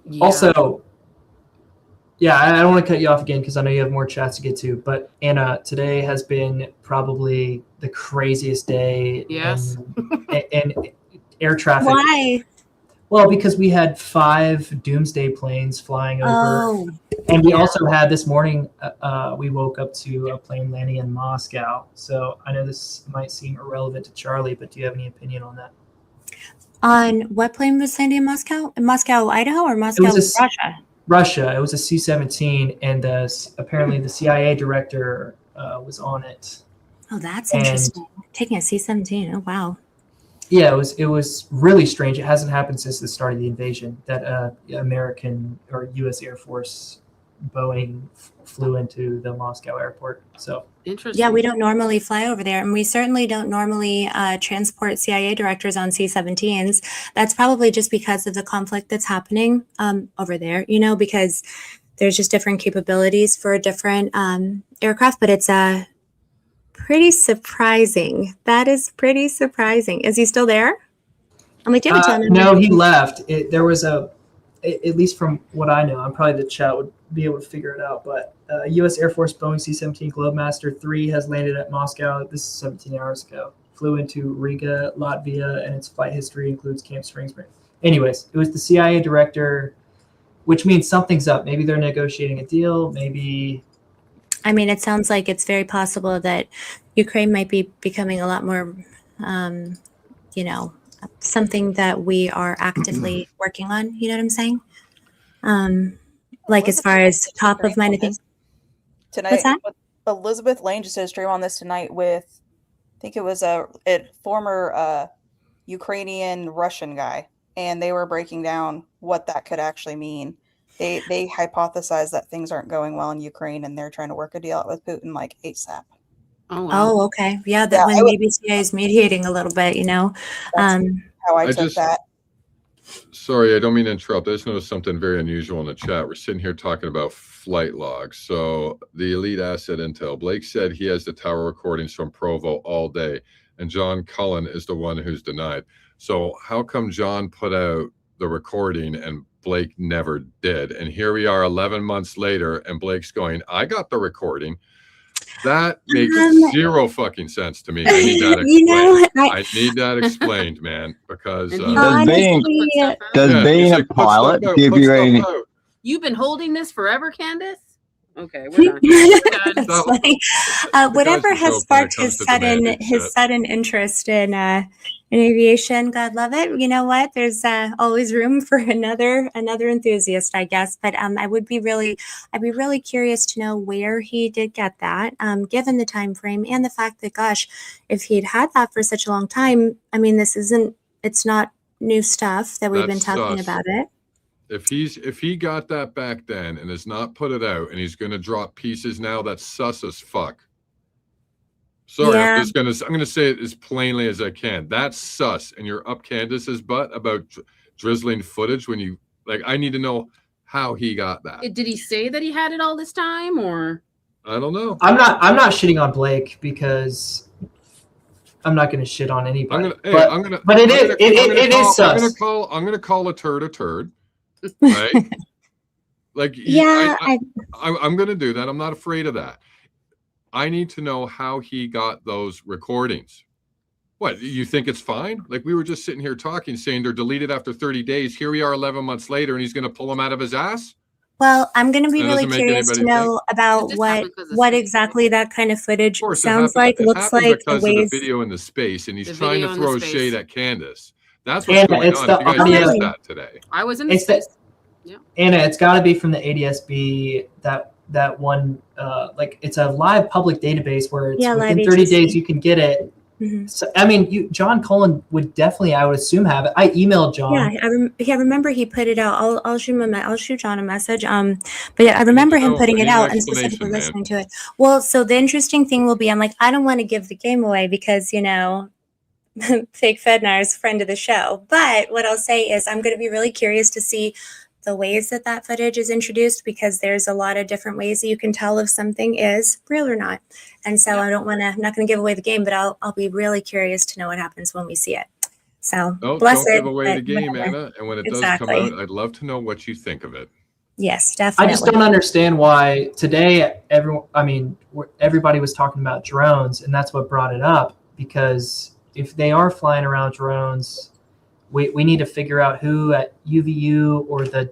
Yeah. Also, yeah, I don't want to cut you off again because I know you have more chats to get to. But Anna, today has been probably the craziest day in air traffic. Why? Well, because we had 5 doomsday planes flying over. And we also had this morning, we woke up to a plane landing in Moscow. So I know this might seem irrelevant to Charlie, but do you have any opinion on that? On what plane was landing in Moscow? In Moscow, Idaho, or Moscow, Russia? Russia. It was a C-17, and apparently the CIA director was on it. Oh, that's interesting. Taking a C-17. Oh, wow. Yeah, it was really strange. It hasn't happened since the start of the invasion that American or U.S. Air Force Boeing flew into the Moscow airport. So interesting. Yeah, we don't normally fly over there, and we certainly don't normally transport CIA directors on C-17s. That's probably just because of the conflict that's happening over there. You know, because there's just different capabilities for different aircraft. But it's pretty surprising. That is pretty surprising. Is he still there? I'm like, do you have a time? No, he left. There was at least from what I know, I'm probably the chat would be able to figure it out, but U.S. Air Force Boeing C-17 Globemaster 3 has landed at Moscow. This is 17 hours ago. Flew into Riga, Latvia, and its flight history includes Camp Spring. Anyways, it was the CIA director, which means something's up. Maybe they're negotiating a deal. Maybe... I mean, it sounds like it's very possible that Ukraine might be becoming a lot more, something that we are actively working on. You know what I'm saying? Like as far as top of mind, I think. Tonight, what's that? Elizabeth Lane just did a stream on this tonight with, I think it was a former Ukrainian Russian guy, and they were breaking down what that could actually mean. They hypothesize that things aren't going well in Ukraine, and they're trying to work a deal out with Putin like ASAP. Oh, wow. Oh, okay. Yeah, that when maybe CIA is mediating a little bit, you know. That's how I took that. Sorry, I don't mean to interrupt. I just noticed something very unusual in the chat. We're sitting here talking about flight logs. So the elite asset intel. Blake said he has the tower recordings from Provo all day, and John Cullen is the one who's denied. So how come John put out the recording and Blake never did? And here we are 11 months later, and Blake's going, I got the recording. That makes zero fucking sense to me. I need that explained. I need that explained, man, because does being a pilot give you any... You've been holding this forever, Candace? Okay, we're done. Whatever has sparked his sudden interest in In aviation, God love it. You know what? There's always room for another enthusiast, I guess. But I'd be really curious to know where he did get that, given the time frame and the fact that, gosh, if he'd had that for such a long time, I mean, it's not new stuff that we've been talking about it. If he got that back then and has not put it out, and he's going to drop pieces now, that's sus as fuck. Sorry, Yeah. I'm gonna say it as plainly as I can. That's sus, and you're up Candace's butt about drizzling footage when you I need to know how he got that. Did he say that he had it all this time, or? I don't know. I'm not shitting on Blake because I'm not going to shit on anybody. But it is sus. I'm gonna call a turd, right? Yeah, I'm gonna do that. I'm not afraid of that. I need to know how he got those recordings. What, you think it's fine? Like, we were just sitting here talking, saying they're deleted after 30 days. Here we are 11 months later, and he's going to pull them out of his ass? Well, I'm going to be really curious to know about what exactly that kind of footage sounds like, looks like, because the ways. Of the video in the space, and he's trying to throw shade at Candace. That's what's going on. You guys noticed that today. I was in the space. Yeah. Anna, it's got to be from the ADSB, that one, it's a live public database where it's within 30 days you can get it. Mm-hmm. So, I mean, John Cullen would definitely, I would assume, have it. I emailed John. Yeah, I remember he put it out. I'll shoot John a message. But yeah, I remember him putting it out and specifically listening to it. Well, so the interesting thing will be, I'm like, I don't want to give the game away because, Fake Fednar is friend of the show. But what I'll say is I'm going to be really curious to see the ways that footage is introduced, because there's a lot of different ways that you can tell if something is real or not. And so I'm not going to give away the game, but I'll be really curious to know what happens when we see it. So don't give away the game, Anna. And when it does come out, I'd love to know what you think of it. Yes, definitely. I just don't understand why today everybody was talking about drones, and that's what brought it up, because if they are flying around drones, we need to figure out who at UVU or the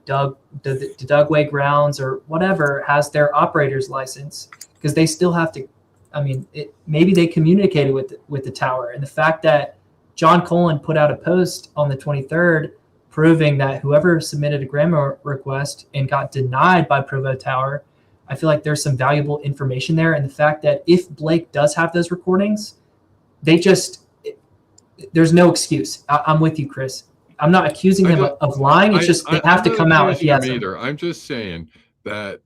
Dugway grounds or whatever has their operator's license, because they still have to. I mean, maybe they communicated with the tower, and the fact that John Cullen put out a post on the 23rd proving that whoever submitted a grant request and got denied by Provo Tower, I feel like there's some valuable information there, and the fact that if Blake does have those recordings, there's no excuse. I'm with you, Chris. I'm not accusing him of lying. It's just they have to come out if he has them. I'm just saying that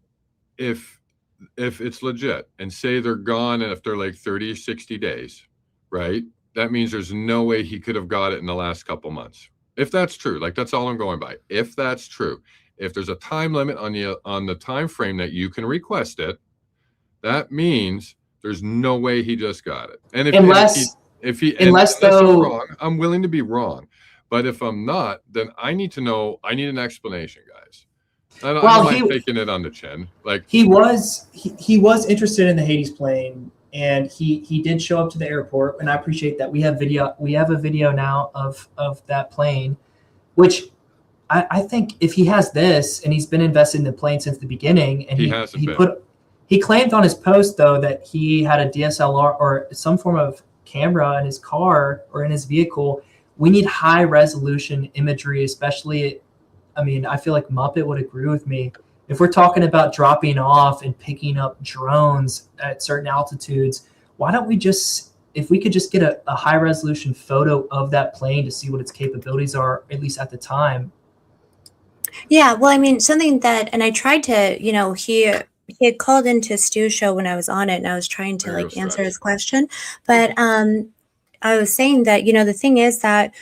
if it's legit and say they're gone after like 30 or 60 days, right? That means there's no way he could have got it in the last couple months. If that's true, that's all I'm going by. If that's true, if there's a time limit on the time frame that you can request it, that means there's no way he just got it. And unless I'm wrong, I'm willing to be wrong. But if I'm not, then I need an explanation, guys. I don't like taking it on the chin. He was interested in the Hades plane, and he did show up to the airport, and I appreciate that. We have a video now of that plane, which I think if he has this and he's been invested in the plane since the beginning, and he claimed on his post though that he had a DSLR or some form of camera in his car or in his vehicle. We need high resolution imagery, especially. I mean, I feel like Muppet would agree with me. If we're talking about dropping off and picking up drones at certain altitudes, why don't we if we could just get a high resolution photo of that plane to see what its capabilities are, at least at the time. Yeah, well, I mean, something that, and I tried to, he had called into Stu's show when I was on it, and I was trying to answer his question. But I was saying that, the thing is that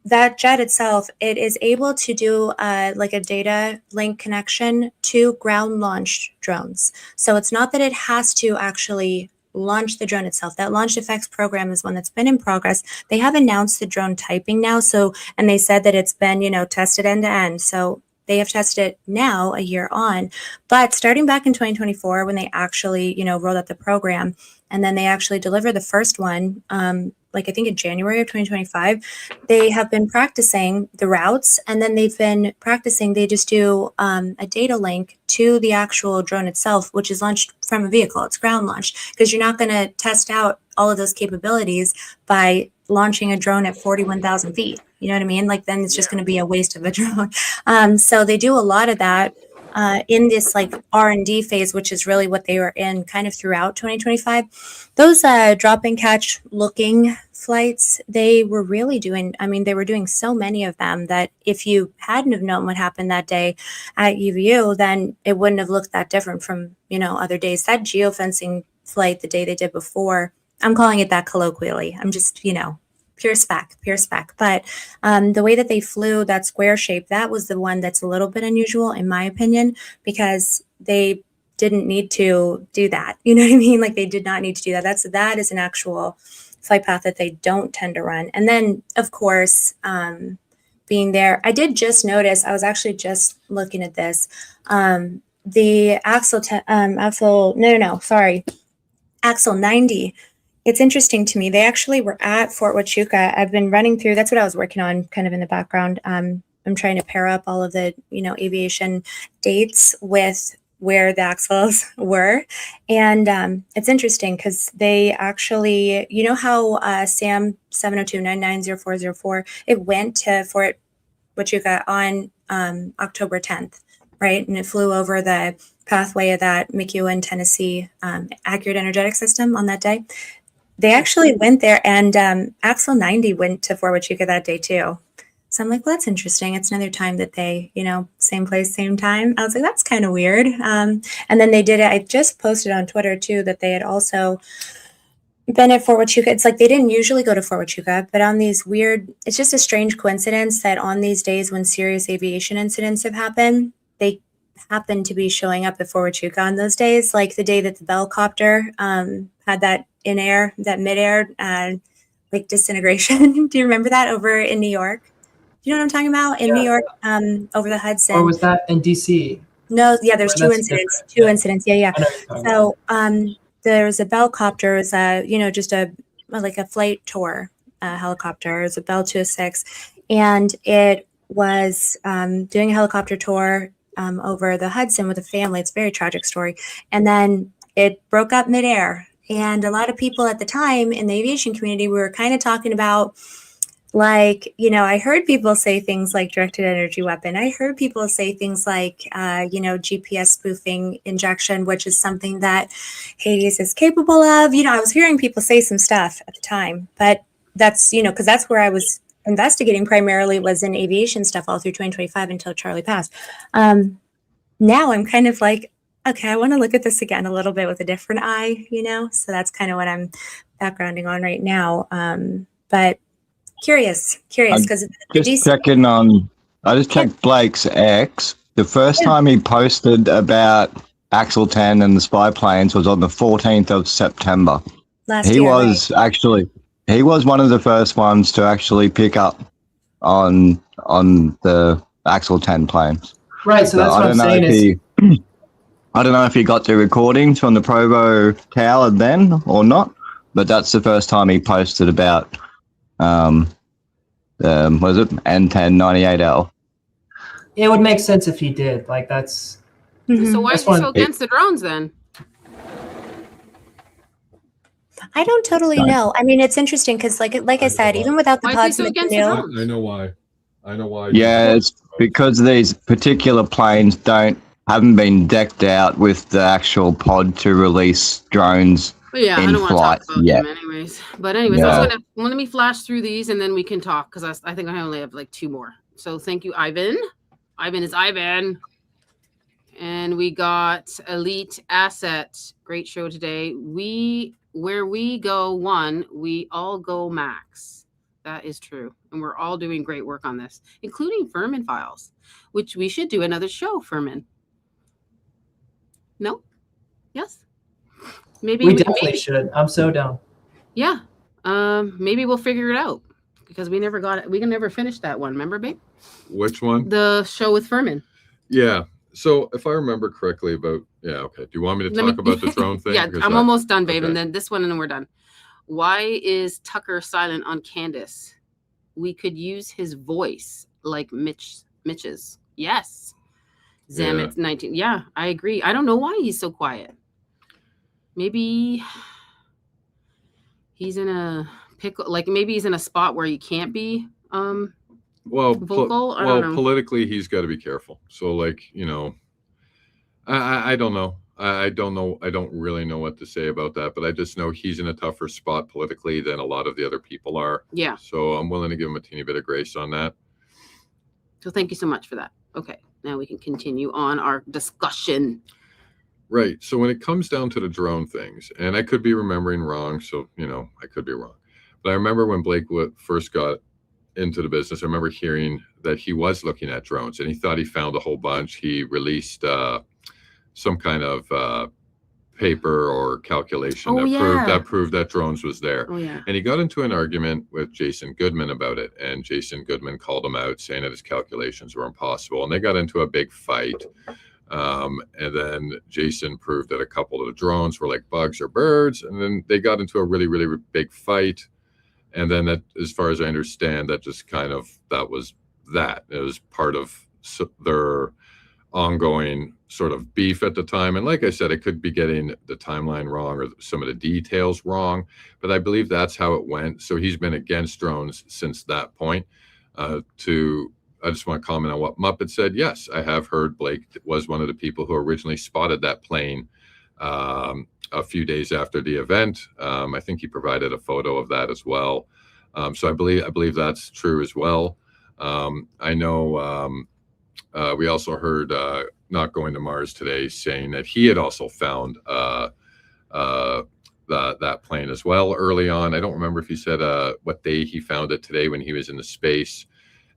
that jet itself, it is able to do a data link connection to ground launched drones. So it's not that it has to actually launch the drone itself. That Launch Effects program is one that's been in progress. They have announced the drone typing now. And they said that it's been, tested end to end. So they have tested it now a year on, but starting back in 2024, when they actually, rolled out the program, and then they actually delivered the first one, I think in January of 2025, they have been practicing the routes, and then they've been practicing, they just do a data link to the actual drone itself, which is launched from a vehicle. It's ground launched, because you're not going to test out all of those capabilities by launching a drone at 41,000 feet. You know what I mean? Like then it's just going to be a waste of a drone. So they do a lot of that in this like R&D phase, which is really what they were in kind of throughout 2025. Those drop and catch looking flights, they were really doing, I mean, they were doing so many of them that if you hadn't have known what happened that day at UVU, then it wouldn't have looked that different from, you know, other days. That geofencing flight the day they did before, I'm calling it that colloquially. I'm just, you know, pure spec. But the way that they flew that square shape, that was the one that's a little bit unusual in my opinion, because they didn't need to do that. You know what I mean? Like they did not need to do that. That is an actual flight path that they don't tend to run. And then of course, being there, I did just notice, I was actually just looking at this, the Axle 90. It's interesting to me. They actually were at Fort Huachuca. I've been running through, that's what I was working on kind of in the background. I'm trying to pair up all of the, you know, aviation dates with where the axles were. And it's interesting because they actually, you know how SAM 702-990404, it went to Fort Huachuca on October 10th, right? And it flew over the pathway of that McEwen, Tennessee accurate energetic system on that day. They actually went there, and Axle 90 went to Fort Huachuca that day too. So I'm like, well, that's interesting. It's another time that they, you know, same place, same time. I was like, that's kind of weird. And then they did it. I just posted on Twitter too that they had also been at Fort Huachuca. It's like they didn't usually go to Fort Huachuca, but on these weird, it's just a strange coincidence that on these days when serious aviation incidents have happened, they happen to be showing up at Fort Huachuca on those days. Like the day that the Bellcopter had that midair like disintegration. Do you remember that over in New York? Do you know what I'm talking about? In New York, over the Hudson. Or was that in DC? No, yeah, there's two incidents. Incidents. Yeah. So there was a Bellcopter, it was you know, just a flight tour helicopter. It was a Bell 206, and it was doing a helicopter tour over the Hudson with a family. It's a very tragic story. And then it broke up midair. And a lot of people at the time in the aviation community were kind of talking about, like, you know, I heard people say things like directed energy weapon. I heard people say things like, you know, GPS spoofing injection, which is something that Hades is capable of. You know, I was hearing people say some stuff at the time, but that's, you know, because that's where I was investigating primarily, was in aviation stuff all through 2025 until Charlie passed. Now I'm kind of like, okay, I want to look at this again a little bit with a different eye, you know? So that's kind of what I'm backgrounding on right now. But curious, because just checking on, I just checked Blake's X. The first time he posted about Axle 10 and the spy planes was on the 14th of September. He was one of the first ones to actually pick up on the Axle 10 planes. Right, so that's what I'm saying I don't know if he got the recordings from the Provo Tower then or not, but that's the first time he posted about, what is it, N1098L. It would make sense if he did. Like that's. So why is he so against the drones then? I don't totally know. I mean, it's interesting because, like I said, even without the pods material, I know why. Yeah, it's because these particular planes haven't been decked out with the actual pod to release drones Yeah, I in don't want to flight talk about yet. them anyways. But anyways, Yeah. let me flash through these and then we can talk, because I think I only have like 2 more. So thank you, Ivan. Ivan is Ivan. And we got Elite Asset. Great show today. Where we go 1, we all go max. That is true. And we're all doing great work on this, including Furman files, which we should do another show, Furman. No? Yes? Maybe we definitely should. I'm so down. Yeah. Maybe we'll figure it out, because we never got it. We can never finish that one. Remember, babe? Which one? The show with Furman. Yeah. So if I remember correctly okay. Do you want me to talk about the drone thing? Yeah, I'm almost done, babe. Okay. And then this one, and then we're done. Why is Tucker silent on Candace? We could use his voice like Mitch's. Yes. Zamet 19. Yeah, I agree. I don't know why he's so quiet. Maybe he's in a pickle? Like maybe he's in a spot where he can't be well, vocal. I don't know. Politically, he's got to be careful. So, like, you know, I don't know. I don't know. I don't really know what to say about that, but I just know he's in a tougher spot politically than a lot of the other people are. Yeah. So I'm willing to give him a teeny bit of grace on that. So thank you so much for that. Okay, now we can continue on our discussion. Right. So when it comes down to the drone things, and I could be remembering wrong, so, you know, I could be wrong. But I remember when Blake first got into the business, I remember hearing that he was looking at drones and he thought he found a whole bunch. He released some kind of paper or calculation that proved that drones was there. Oh, yeah. And he got into an argument with Jason Goodman about it. And Jason Goodman called him out saying that his calculations were impossible. And they got into a big fight. And then Jason proved that a couple of the drones were like bugs or birds. And then they got into a really, really big fight. And then that, as far as I understand, that just kind of, that was that. It was part of their ongoing sort of beef at the time. And like I said, I could be getting the timeline wrong or some of the details wrong, but I believe that's how it went. So he's been against drones since that point. I just want to comment on what Muppet said. Yes, I have heard Blake was one of the people who originally spotted that plane a few days after the event. I think he provided a photo of that as well. So I believe that's true as well. I know we also heard Not Going to Mars today saying that he had also found that plane as well early on. I don't remember if he said what day he found it today when he was in the space.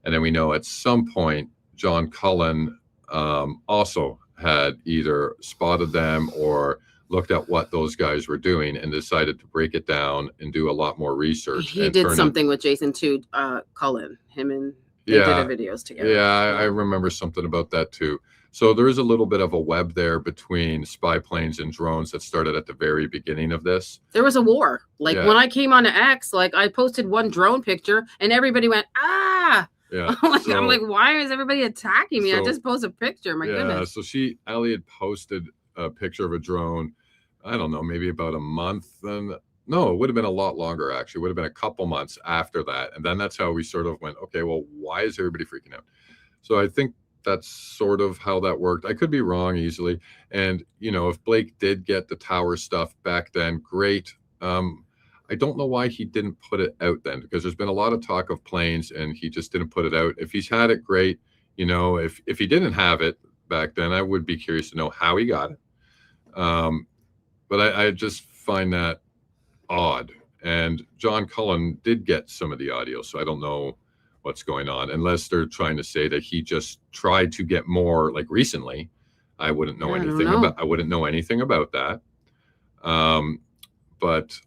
And then we know at some point John Cullen also had either spotted them or looked at what those guys were doing and decided to break it down and do a lot more research. He did something with Jason too, Cullen, him and they did the videos together. Yeah, I remember something about that too. So there is a little bit of a web there between spy planes and drones that started at the very beginning of this. There was a war. Like when I came on to X, like I posted one drone picture and everybody went, ah. Yeah. I'm like, why is everybody attacking me? I just posted a picture. My goodness. So Allie had posted a picture of a drone, I don't know, maybe about a month. And no, it would have been a lot longer, actually. It would have been a couple months after that. And then that's how we sort of went, okay, well, why is everybody freaking out? So I think that's sort of how that worked. I could be wrong easily. And, you know, if Blake did get the tower stuff back then, great. I don't know why he didn't put it out then, because there's been a lot of talk of planes and he just didn't put it out. If he's had it, great. You know, if he didn't have it back then, I would be curious to know how he got it. But I just find that odd. And John Cullen did get some of the audio, so I don't know what's going on, unless they're trying to say that he just tried to get more like recently. I wouldn't know anything about that. But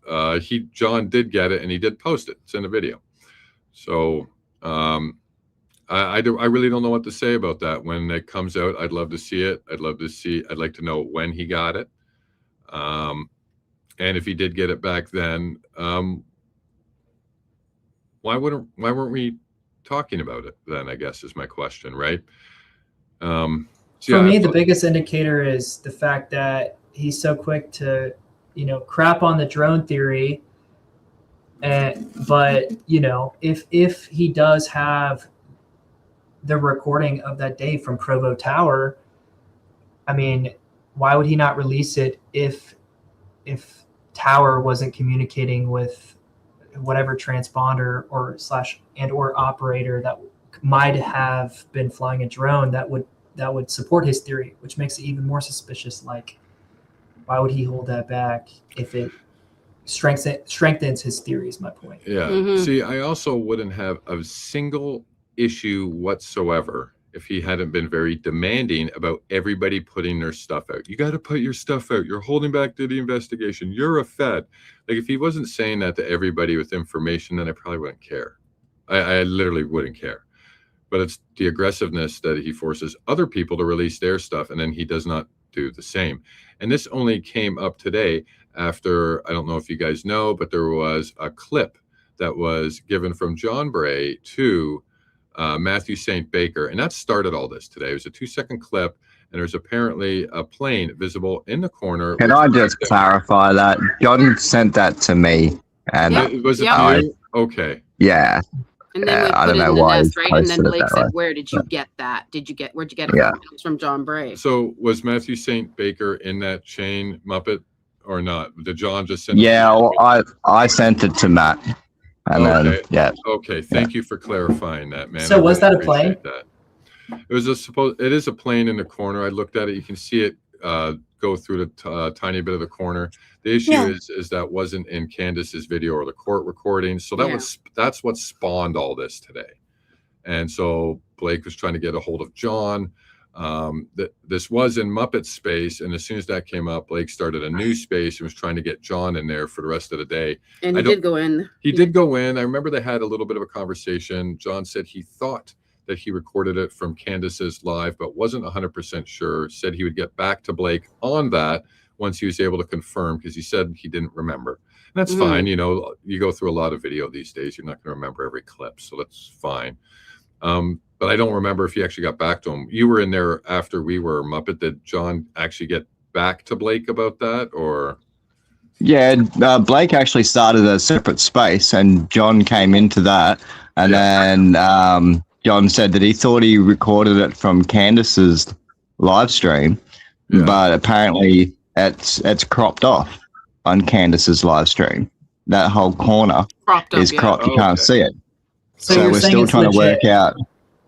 John did get it and he did post it. It's in the video. So I really don't know what to say about that. When it comes out, I'd love to see it. I'd like to know when he got it. And if he did get it back then, why weren't we talking about it then, I guess is my question, right? For me, the biggest indicator is the fact that he's so quick to, you know, crap on the drone theory. But, you know, if he does have the recording of that day from Provo Tower, I mean, why would he not release it if Tower wasn't communicating with whatever transponder or operator that might have been flying a drone that would support his theory, which makes it even more suspicious. Like, why would he hold that back if it strengthens his theory is my point. Yeah. See, I also wouldn't have a single issue whatsoever if he hadn't been very demanding about everybody putting their stuff out. You got to put your stuff out. You're holding back to the investigation. You're a Fed. Like, if he wasn't saying that to everybody with information, then I probably wouldn't care. I literally wouldn't care. But it's the aggressiveness that he forces other people to release their stuff, and then he does not do the same. And this only came up today after, I don't know if you guys know, but there was a clip that was given from John Bray to Matthew St. Baker, and that started all this today. It was a 2-second clip, and there's apparently a plane visible in the corner. Can I just clarify that? John sent that to me, And Was it I- you? Okay. yeah, And then we I put don't it know in the why nest, he right? And then posted it Blake that said, way. "Where did you get that? Where'd you get it Yeah. from?" It was from John Bray. So was Matthew St. Baker in that chain, Muppet, or not? Did John just send it? Yeah, well, I sent it to Matt. And Okay. then, yeah. Okay. Thank you for clarifying that, man. So I was really that a plane? appreciate that. It was it is a plane in the corner. I looked at it. You can see it go through the tiny bit of the corner. The issue is that wasn't in Candace's video or the court recording. So that's what spawned all this today. And so Blake was trying to get a hold of John. This was in Muppet space, and as soon as that came up, Blake started a new space and was trying to get John in there for the rest of the day. And he did go in. He did go in. I remember they had a little bit of a conversation. John said he thought that he recorded it from Candace's live, but wasn't 100% sure. Said he would get back to Blake on that once he was able to confirm, because he said he didn't remember. And that's fine. You know, you go through a lot of video these days. You're not going to remember every clip, so that's fine. But I don't remember if he actually got back to him. You were in there after we were, Muppet. Did John actually get back to Blake about that, or? Yeah, Blake actually started a separate space, and John came into that. And then John said that he thought he recorded it from Candace's live stream, but apparently it's cropped off on Candace's live stream. That whole corner is cropped. You can't see it. So we're still trying to work out.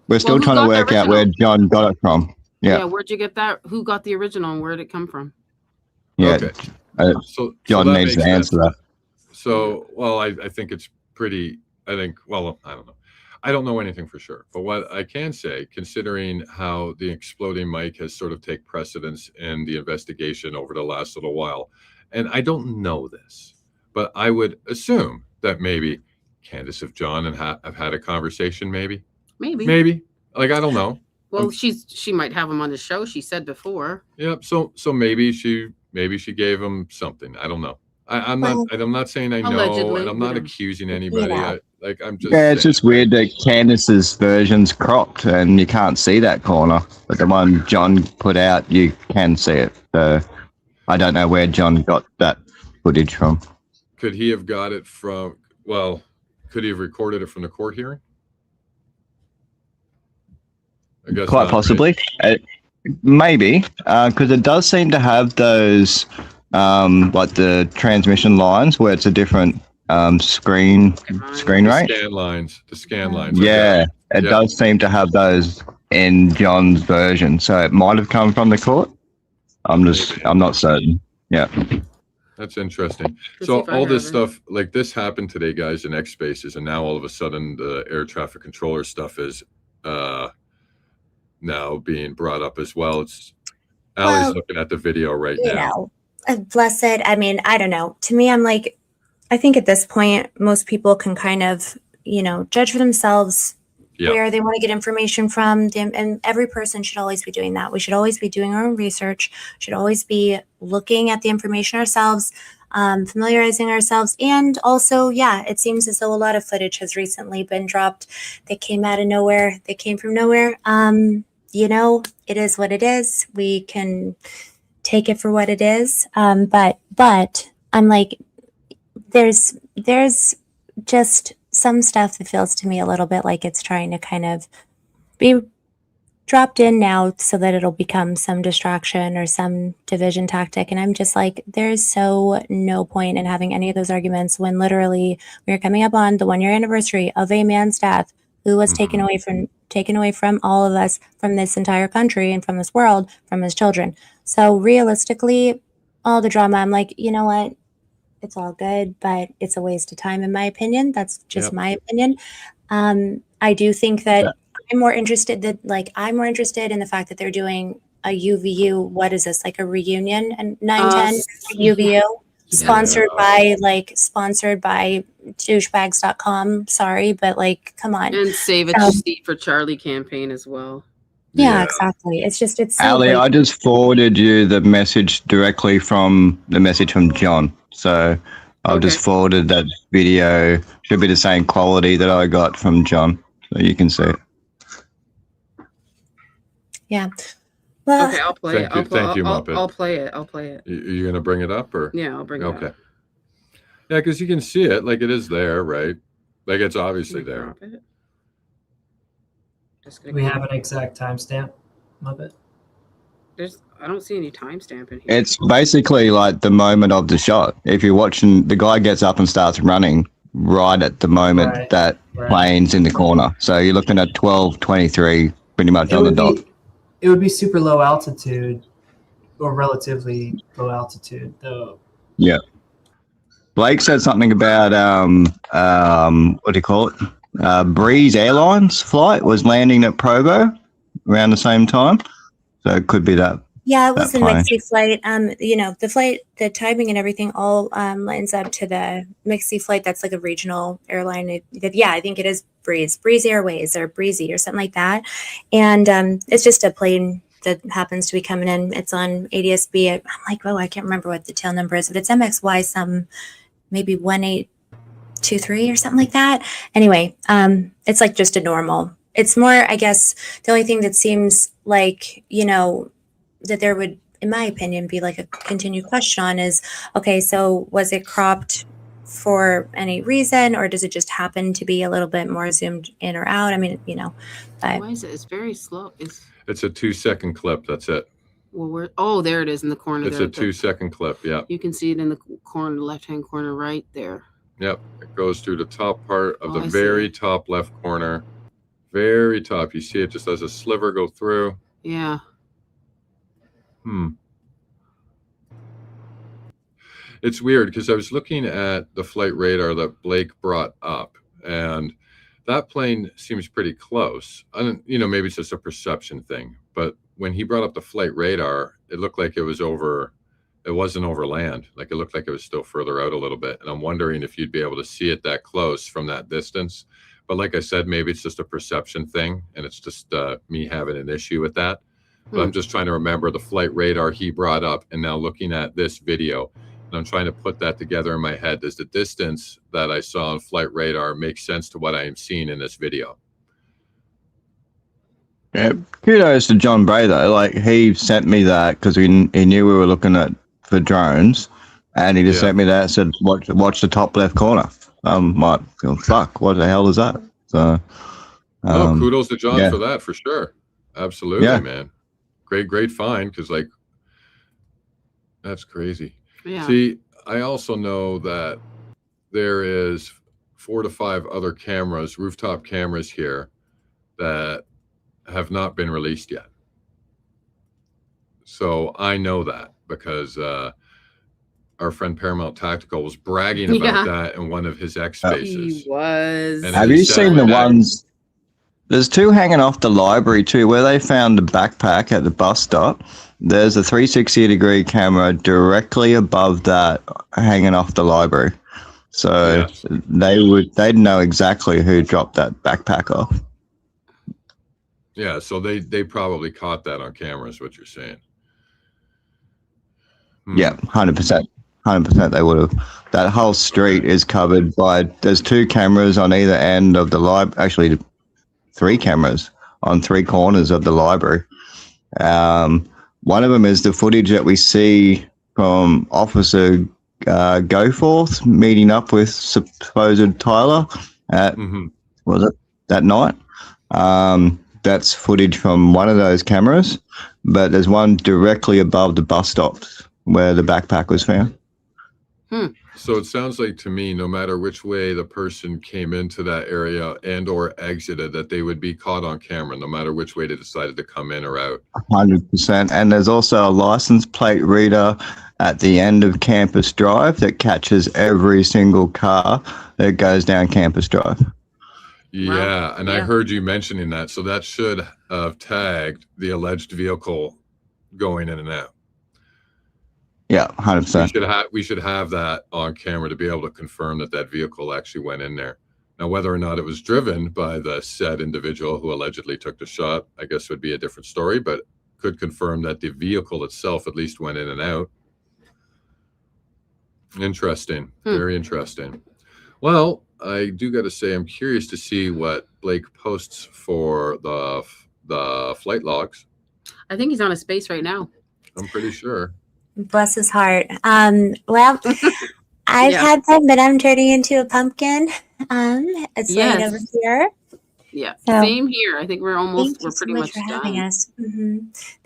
We're still trying to work out where John got it from. Yeah, where'd you get that? Who got the original, and where did it come from? Yeah, so John that needs makes to answer that. So, well, I think it's pretty. I think. Well, I don't know. I don't know anything for sure, but what I can say, considering how the exploding mic has sort of take precedence in the investigation over the last little while, and I don't know this, but I would assume that maybe Candace and John have had a conversation, maybe. Like, I don't know. Well, she might have him on the show. She said before. Yep. So maybe she gave him something. I don't know. I'm not saying I know, allegedly, and I'm not accusing anybody. I'm just it's just weird that Candace's version's cropped and you can't see that corner, but the one John put out, you can see it. So I don't know where John got that footage from. Could he have got it from? Well, could he have recorded it from the court hearing? I guess quite possibly. Maybe, because it does seem to have those like the transmission lines where it's a different screen rate. The scan lines. Yeah, it does seem to have those in John's version, so it might have come from the court. I'm not certain. Yeah. That's interesting. So all this stuff, like this happened today, guys, in X Spaces, and now all of a sudden the air traffic controller stuff is now being brought up as well. It's Allie's looking at the video right now. Blessed. I mean, I don't know. To me, I'm like, I think at this point, most people can kind of, judge for themselves where they want to get information from. And every person should always be doing that. We should always be doing our own research, should always be looking at the information ourselves, familiarizing ourselves. And also, it seems as though a lot of footage has recently been dropped that came out of nowhere, that came from nowhere. It is what it is. We can take it for what it is. But I'm like, there's just some stuff that feels to me a little bit like it's trying to kind of be dropped in now so that it'll become some distraction or some division tactic. And I'm just like, there's so no point in having any of those arguments when literally we're coming up on the 1-year anniversary of a man's death who was taken away from all of us, from this entire country and from this world, from his children. So realistically, all the drama, I'm like, you know what? It's all good, but it's a waste of time, in my opinion. That's just my opinion. I do think that I'm more interested in the fact that they're doing a UVU. What is this, like a reunion and 9/10 UVU? Sponsored by douchebags.com. Sorry, but come on. And Save a Seat for Charlie campaign as well. Yeah, exactly. It's so Ali, I just forwarded you the message directly from John. So I've just forwarded that video. Should be the same quality that I got from John. So you can see it. Yeah. Well, okay, I'll play it. Thank you, Muppet. I'll play it. You're going to bring it up, or? Yeah, I'll bring it up. Okay. Yeah, because you can see it, like it is there, right? Like it's obviously there. Do we have an exact timestamp of it? I don't see any timestamp in here. It's basically like the moment of the shot. If you're watching, the guy gets up and starts running right at the moment that plane's in the corner. So you're looking at 12:23, pretty much on the dot. It would be super low altitude, or relatively low altitude, though. Yeah. Blake said something about what do you call it? Breeze Airlines flight was landing at Provo around the same time. So it could be that. Yeah, it was a plane. mixy flight. The flight, the timing and everything all lines up to the mixy flight. That's like a regional airline. I think it is Breeze Airways or Breezy or something like that. And it's just a plane that happens to be coming in. It's on ADSB. I'm like, I can't remember what the tail number is, but it's MXY some, maybe 1823 or something like that. Anyway, it's like just a normal. It's more, I guess, the only thing that seems like, that there would, in my opinion, be like a continued question on is, okay, so was it cropped for any reason, or does it just happen to be a little bit more zoomed in or out? I mean, but Why is it? It's very slow. It's a 2-second clip. That's it. Well, there it is in the corner. It's a 2-second clip. Yeah. You can see it in the corner, left-hand corner, right there. Yep. It goes through the top part of the very top left corner. Very top. You see it just as a sliver go through. Yeah. It's weird because I was looking at the flight radar that Blake brought up, and that plane seems pretty close. Maybe it's just a perception thing, but when he brought up the flight radar, it looked like it wasn't over land. Like it looked like it was still further out a little bit. And I'm wondering if you'd be able to see it that close from that distance. But like I said, maybe it's just a perception thing, and it's just me having an issue with that. But I'm just trying to remember the flight radar he brought up, and now looking at this video, and I'm trying to put that together in my head. Does the distance that I saw on flight radar make sense to what I am seeing in this video? Yeah, kudos to John Bray though. Like he sent me that because he knew we were looking for drones, and he just sent me that. Said watch the top left corner. Like, fuck, what the hell is that? So, kudos to John for that, for sure. Absolutely, man. Great find, because like that's crazy. Yeah. See, I also know that there is 4 to 5 other cameras, rooftop cameras here, that have not been released yet. So I know that because our friend Paramount Tactical was bragging about that in one of his X spaces. He was. Have you seen the ones? There's 2 hanging off the library too, where they found the backpack at the bus stop. There's a 360-degree camera directly above that, hanging off the library. So they'd know exactly who dropped that backpack off. Yeah, so they probably caught that on camera, is what you're saying. Yeah, 100%. 100% they would have. That whole street is covered by, there's 2 cameras on either end of the library, actually 3 cameras on 3 corners of the library. One of them is the footage that we see from Officer Goforth meeting up with supposed Tyler at, was it that night? That's footage from one of those cameras, but there's one directly above the bus stops where the backpack was found. So it sounds like to me, no matter which way the person came into that area and or exited, that they would be caught on camera, no matter which way they decided to come in or out. 100%. And there's also a license plate reader at the end of Campus Drive that catches every single car that goes down Campus Drive. Yeah, and I heard you mentioning that. So that should have tagged the alleged vehicle going in and out. Yeah, 100%. We should have that on camera to be able to confirm that vehicle actually went in there. Now, whether or not it was driven by the said individual who allegedly took the shot, I guess would be a different story, but could confirm that the vehicle itself at least went in and out. Interesting. Very interesting. Well, I do got to say, I'm curious to see what Blake posts for the flight logs. I think he's on a space right now. I'm pretty sure. Bless his heart. Well, I've Yeah. had them, but I'm turning into a pumpkin. It's right over here. Yeah, So, same here. I think we're Thank you we're so pretty much much for having done. us.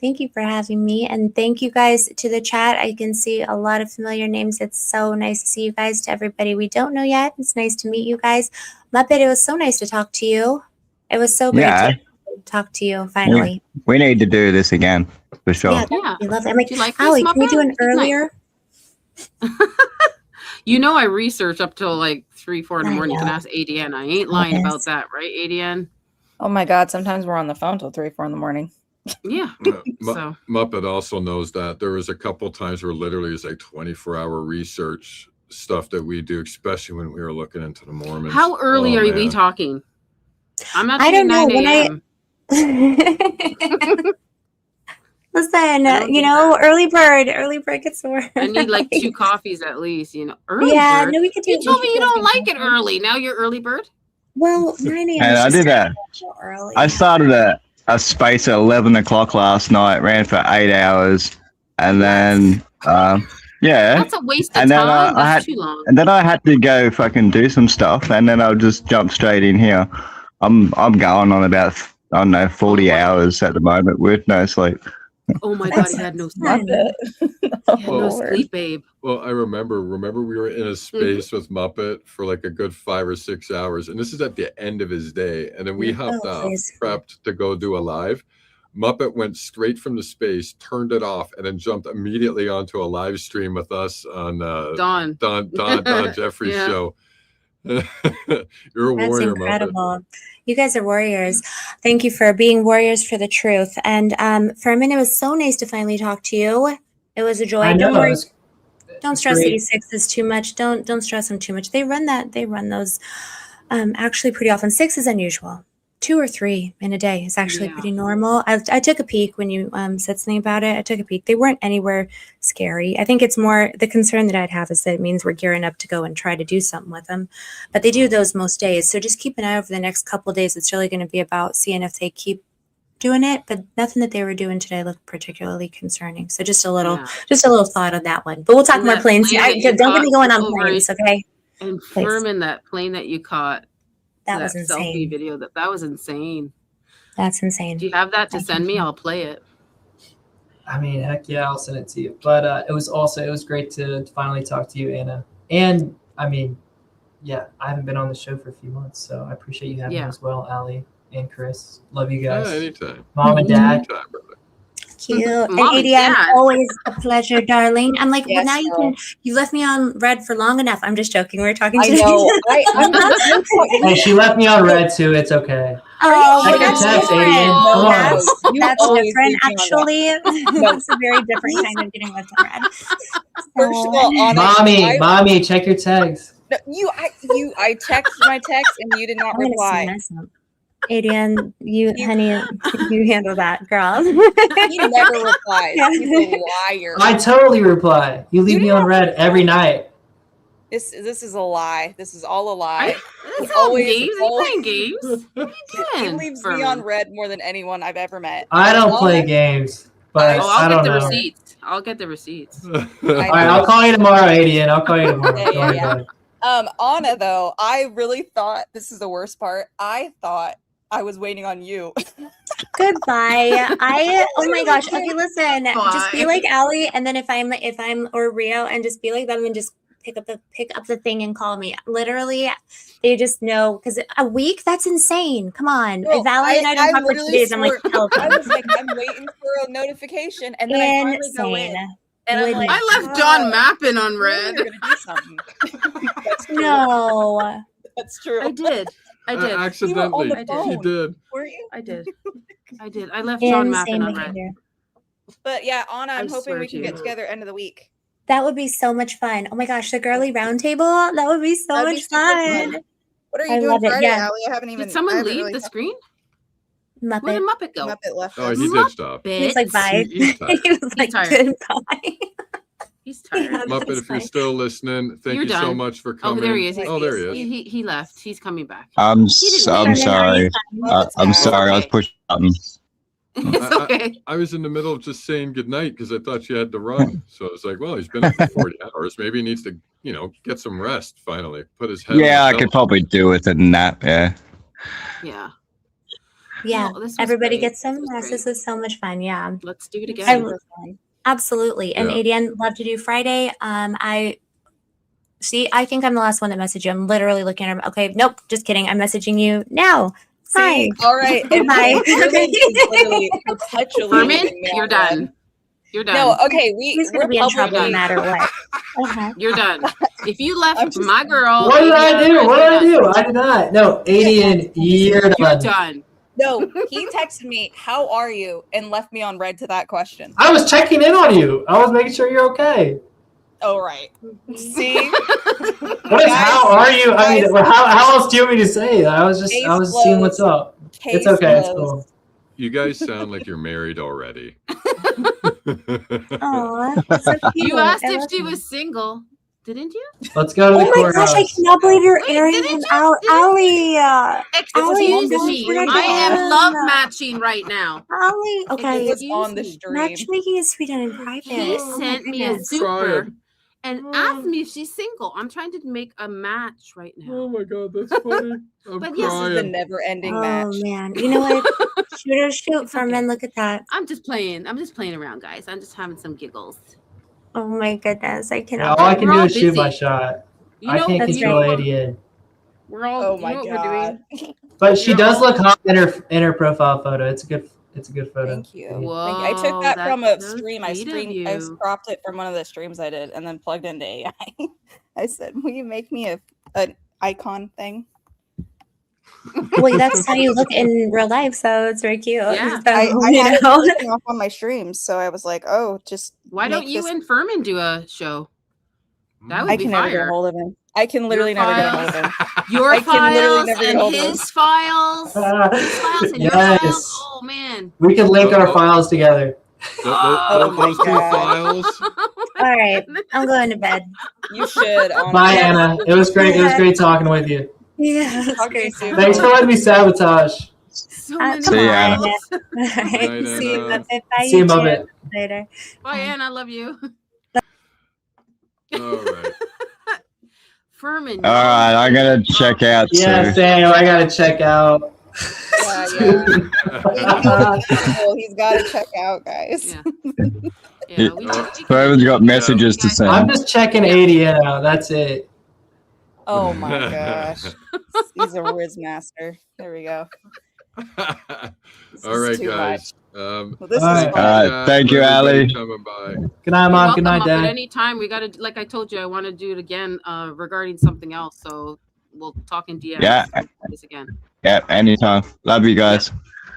Thank you for having me. And thank you guys to the chat. I can see a lot of familiar names. It's so nice to see you guys. To everybody we don't know yet, it's nice to meet you guys. Muppet, it was so nice to talk to you. It was so great to talk to you finally. We need to do this again for sure. Yeah, that would be lovely. I'm like, Do you like Allie, this, can we do an Muppet? Good night. earlier? You know, I research up till like 3, 4 in the I morning. You can know. ask ADN. I ain't lying about that, right, ADN? Oh my God! Sometimes we're on the phone till 3, 4 in the morning. Yeah. So Muppet also knows that there was a couple times where literally it's like 24-hour research stuff that we do, especially when we were looking into the Mormons. how early Oh, are we man. talking? I'm not I don't know. 9 When a.m. Listen, I don't you do know, early bird gets the word. I need like 2 coffees at least, you know. Early Yeah, bird. no, we could do. You told me you don't like it early. Now you're early bird. Well, 9 a.m. And is I just did that. early. I started a space at 11 o'clock last night, ran for 8 hours, and then yeah. That's a waste of And then time. I That's had, too long. and then I had to go fucking do some stuff, and then I'll just jump straight in here. I'm going on about, I don't know, 40 hours at the moment with no sleep. Oh my God, he had no sleep. He had no sleep, babe. Well, I remember we were in a space with Muppet for like a good 5 or 6 hours, and this is at the end of his day. And then we hopped off, prepped to go do a live. Muppet went straight from the space, turned it off, and then jumped immediately onto a live stream with us on Don Jeffrey's Yeah. show. You're a That's warrior, incredible. Muppet. You guys are warriors. Thank you for being warriors for the truth. And Furman, it was so nice to finally talk to you. It was a joy. I know. Don't worry. It's Don't stress great. the E6s too much. Don't stress them too much. They run those actually pretty often. 6 is unusual. 2 or 3 in a day is actually pretty normal. I took a peek when you said something about it. I took a peek. They weren't anywhere scary. I think it's more the concern that I'd have is that it means we're gearing up to go and try to do something with them. But they do those most days. So just keep an eye over the next couple of days. It's really going to be about seeing if they keep doing it, but nothing that they were doing today looked particularly concerning. So just a little thought on that one. But we'll talk And more that planes. plane that you Don't get me caught going on over planes, okay? And Please. Furman, that plane that you caught, That was selfie insane. video, that was insane. That's insane. Do you have that to send me? I'll play it. I mean, heck yeah, I'll send it to you. But it was great to finally talk to you, Anna. And I mean, yeah, I haven't been on the show for a few months, so I appreciate you having me as well, Allie and Chris. Love you guys. Yeah, anytime. Mom and Dad. Anytime, brother. Cute. And Mom and ADM, Dad. always a pleasure, darling. I'm like, well, Yes, now girl. you left me on red for long enough. I'm just joking. We were talking to I know. I'm not. Hey, she left me on red too. It's okay. Oh, Check your that's text, different. ADM. Come on. That's always different, leave me on actually. That's a very different kind of getting left on red. First of all, Anna, Mommy, check your tags. No, I texted my text and you did not I'm gonna reply. sing this up. Adrian, honey, you handle that, girl. He never replies. He's a liar. I totally reply. You leave me on red every night. This is a lie. This is all a lie. That's all games. You playing games? He leaves me on red more than anyone I've ever met. I don't play games, but I I'll don't get the know. receipts. I'll get the receipts. All right, I'll call you tomorrow, Adrian. I'll call you tomorrow. Don't worry about it. Anna, though, I really thought this is the worst part. I thought I was waiting on you. Goodbye. Oh my gosh. Okay, listen. Just be like Allie, and then if I'm or Rio, and just be like them, and just pick up the thing and call me. Literally, they just know, because a week, that's insane. Come on. No, Valerie and I don't talk for 2 days. I'm like, I was like, I'm waiting for a notification, and then I finally go in. And I'm like, I left John Mappin on red. You're gonna do something. That's true. No. That's true. I did. Accidentally. She did. Were you? I did. I left John Insane Mappin on red. behavior. But yeah, Anna, I'm I hoping swear we to can you. get together end of the week. That would be so much fun. Oh my gosh, the girly round table. That would be so That'd be much super fun. fun. What are you I doing love it, Friday, yeah. Allie? I haven't even. Did someone I haven't leave really the screen? Muppet. Where did Muppet go? Muppet left. Oh, us. he ditched off. He was like, bye. He's tired. He was like, tired. goodbye. He's tired. Muppet, if you're still listening, thank You're you so done. much for coming. Oh, there he is. Oh, there he is. He left. He's coming back. I'm didn't sorry. leave. I'm sorry. I was pushing buttons. It's okay. I was in the middle of just saying goodnight because I thought you had to run. So I was like, well, he's been up for 40 hours. Maybe he needs to, get some rest finally. Put his head Yeah, on I the could pillow. probably do with a nap. Yeah. Yeah. Yeah, Well, this was everybody great. gets some was rest. great. This was so much fun. Yeah. Let's do it It's again. super fun. Absolutely. And Yeah. ADN, love to do Friday. I think I'm the last one that messaged you. I'm literally looking at her. Okay, nope, just kidding. I'm messaging you now. Hi. All right. And Bye. literally perpetually Furman, leaving me you're on done. red. You're done. No, okay, He's gonna we're be in trouble no publicly- matter what. Uh-huh. You're done. If you left I'm just- my girl, What did I do? you're What did I done. do? I did not. No, ADN, you're You're done. done. No, he texted me, "How are you?" and left me on red to that question. I was checking in on you. I was making sure you're okay. Oh, right. See? What is how are you? I mean, how else do you want me to say that? I was seeing what's up. It's okay. It's cool. You guys sound like you're married already. Aw, that's so cute. You asked I if love she you. was single, didn't you? Let's go to the Oh my courthouse. gosh, I cannot believe you're Wait, airing didn't him you? out. Allie. Excuse don't me. forget I am that. love matching right now. Allie. Okay. It was on the me. stream. Matchmaking is sweet and in private. He Oh my sent me a goodness. super Crying. and asked me if she's single. I'm trying to make a match right Oh now. my god, that's funny. I'm But yes, This is the crying. never-ending Oh match. man. You know what? Shoot or shoot, It's okay. Furman. Look at that. I'm just playing. I'm just playing around, guys. I'm just having some giggles. Oh my goodness. I Yeah, cannot. all I can We're do all is shoot my busy. shot. You I know, can't That's you control know, right. ADN. we're all. Oh you my know what we're god. doing. But she You're does all- look hot in her profile photo. It's a good photo. Thank you. Yeah. Thank you. I took Whoa, that from a that's so stream. I sweet of you. cropped it from one of the streams I did and then plugged into AI. I said, "Will you make me an icon thing?" Well, that's how you look in real life, so it's very cute. Yeah. So, I you had it know. taken off on my streams, so I was like, "Oh, just Why don't make you this- and Furman do a show? That would I be can never get a fire. hold of him. I can literally never get a hold of him. Your I can literally files never get and hold of him. his files. His files and your Yes. files. Oh man. We can link our files together. Oh my Those two God. files. All right, I'm going to bed. You should. Bye, Anna. It was great. It was great talking with you. Yeah, that's Talk to you great. soon. Thanks for letting me sabotage. So Uh, many come See ya, on. Anna. All right, Night, see you, Anna. Muppet. Bye, See you, you Muppet. too. Later. Bye, Ann. I love you. All right. Furman. All right, I'm gonna check out Yeah, too. Sam, I gotta check out. He's got to check out, guys. Yeah. Yeah, we Furman's got messages to Yeah. send. I'm just checking ADN out. That's it. Oh my gosh, he's a whiz master. There we go. All right, too guys. Well, this All is right. fun. Thank you, Everybody Ali. coming by. Good night, You're Mom. Good welcome, night, Muppet. Dad. Anytime we gotta, like I told you, I want to do it again regarding something else. So we'll talk in DMs. Yeah. This again. Yeah, anytime. Love you guys.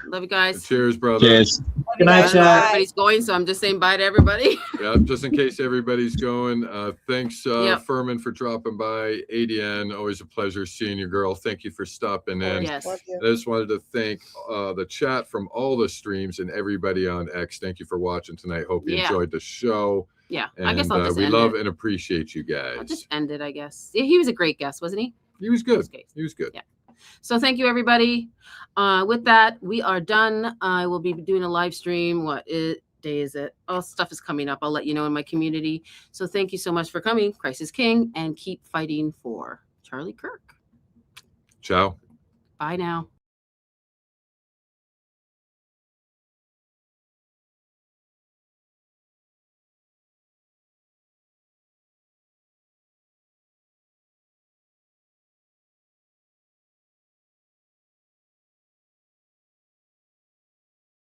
Love you guys. Cheers, brother. Cheers. Good night, I know chat. everybody's going, so I'm just saying bye to everybody. Yeah, just in case everybody's going. Thanks, Yep. Furman, for dropping by. ADN, always a pleasure seeing you, girl. Thank you for stopping in. Yes. Love you. I just wanted to thank the chat from all the streams and everybody on X. Thank you for watching tonight. Hope you Yeah. enjoyed the show. Yeah. And I guess I'll just we end love it. and appreciate you I'll guys. just end it, I guess. Yeah, he was a great guest, wasn't he? He was good. Okay. He was good. Yeah. So thank you, everybody. With that, we are done. I will be doing a live stream. Day is it? Oh, stuff is coming up. I'll let you know in my community. So thank you so much for coming. Christ is King, and keep fighting for Charlie Kirk. Ciao. Bye now.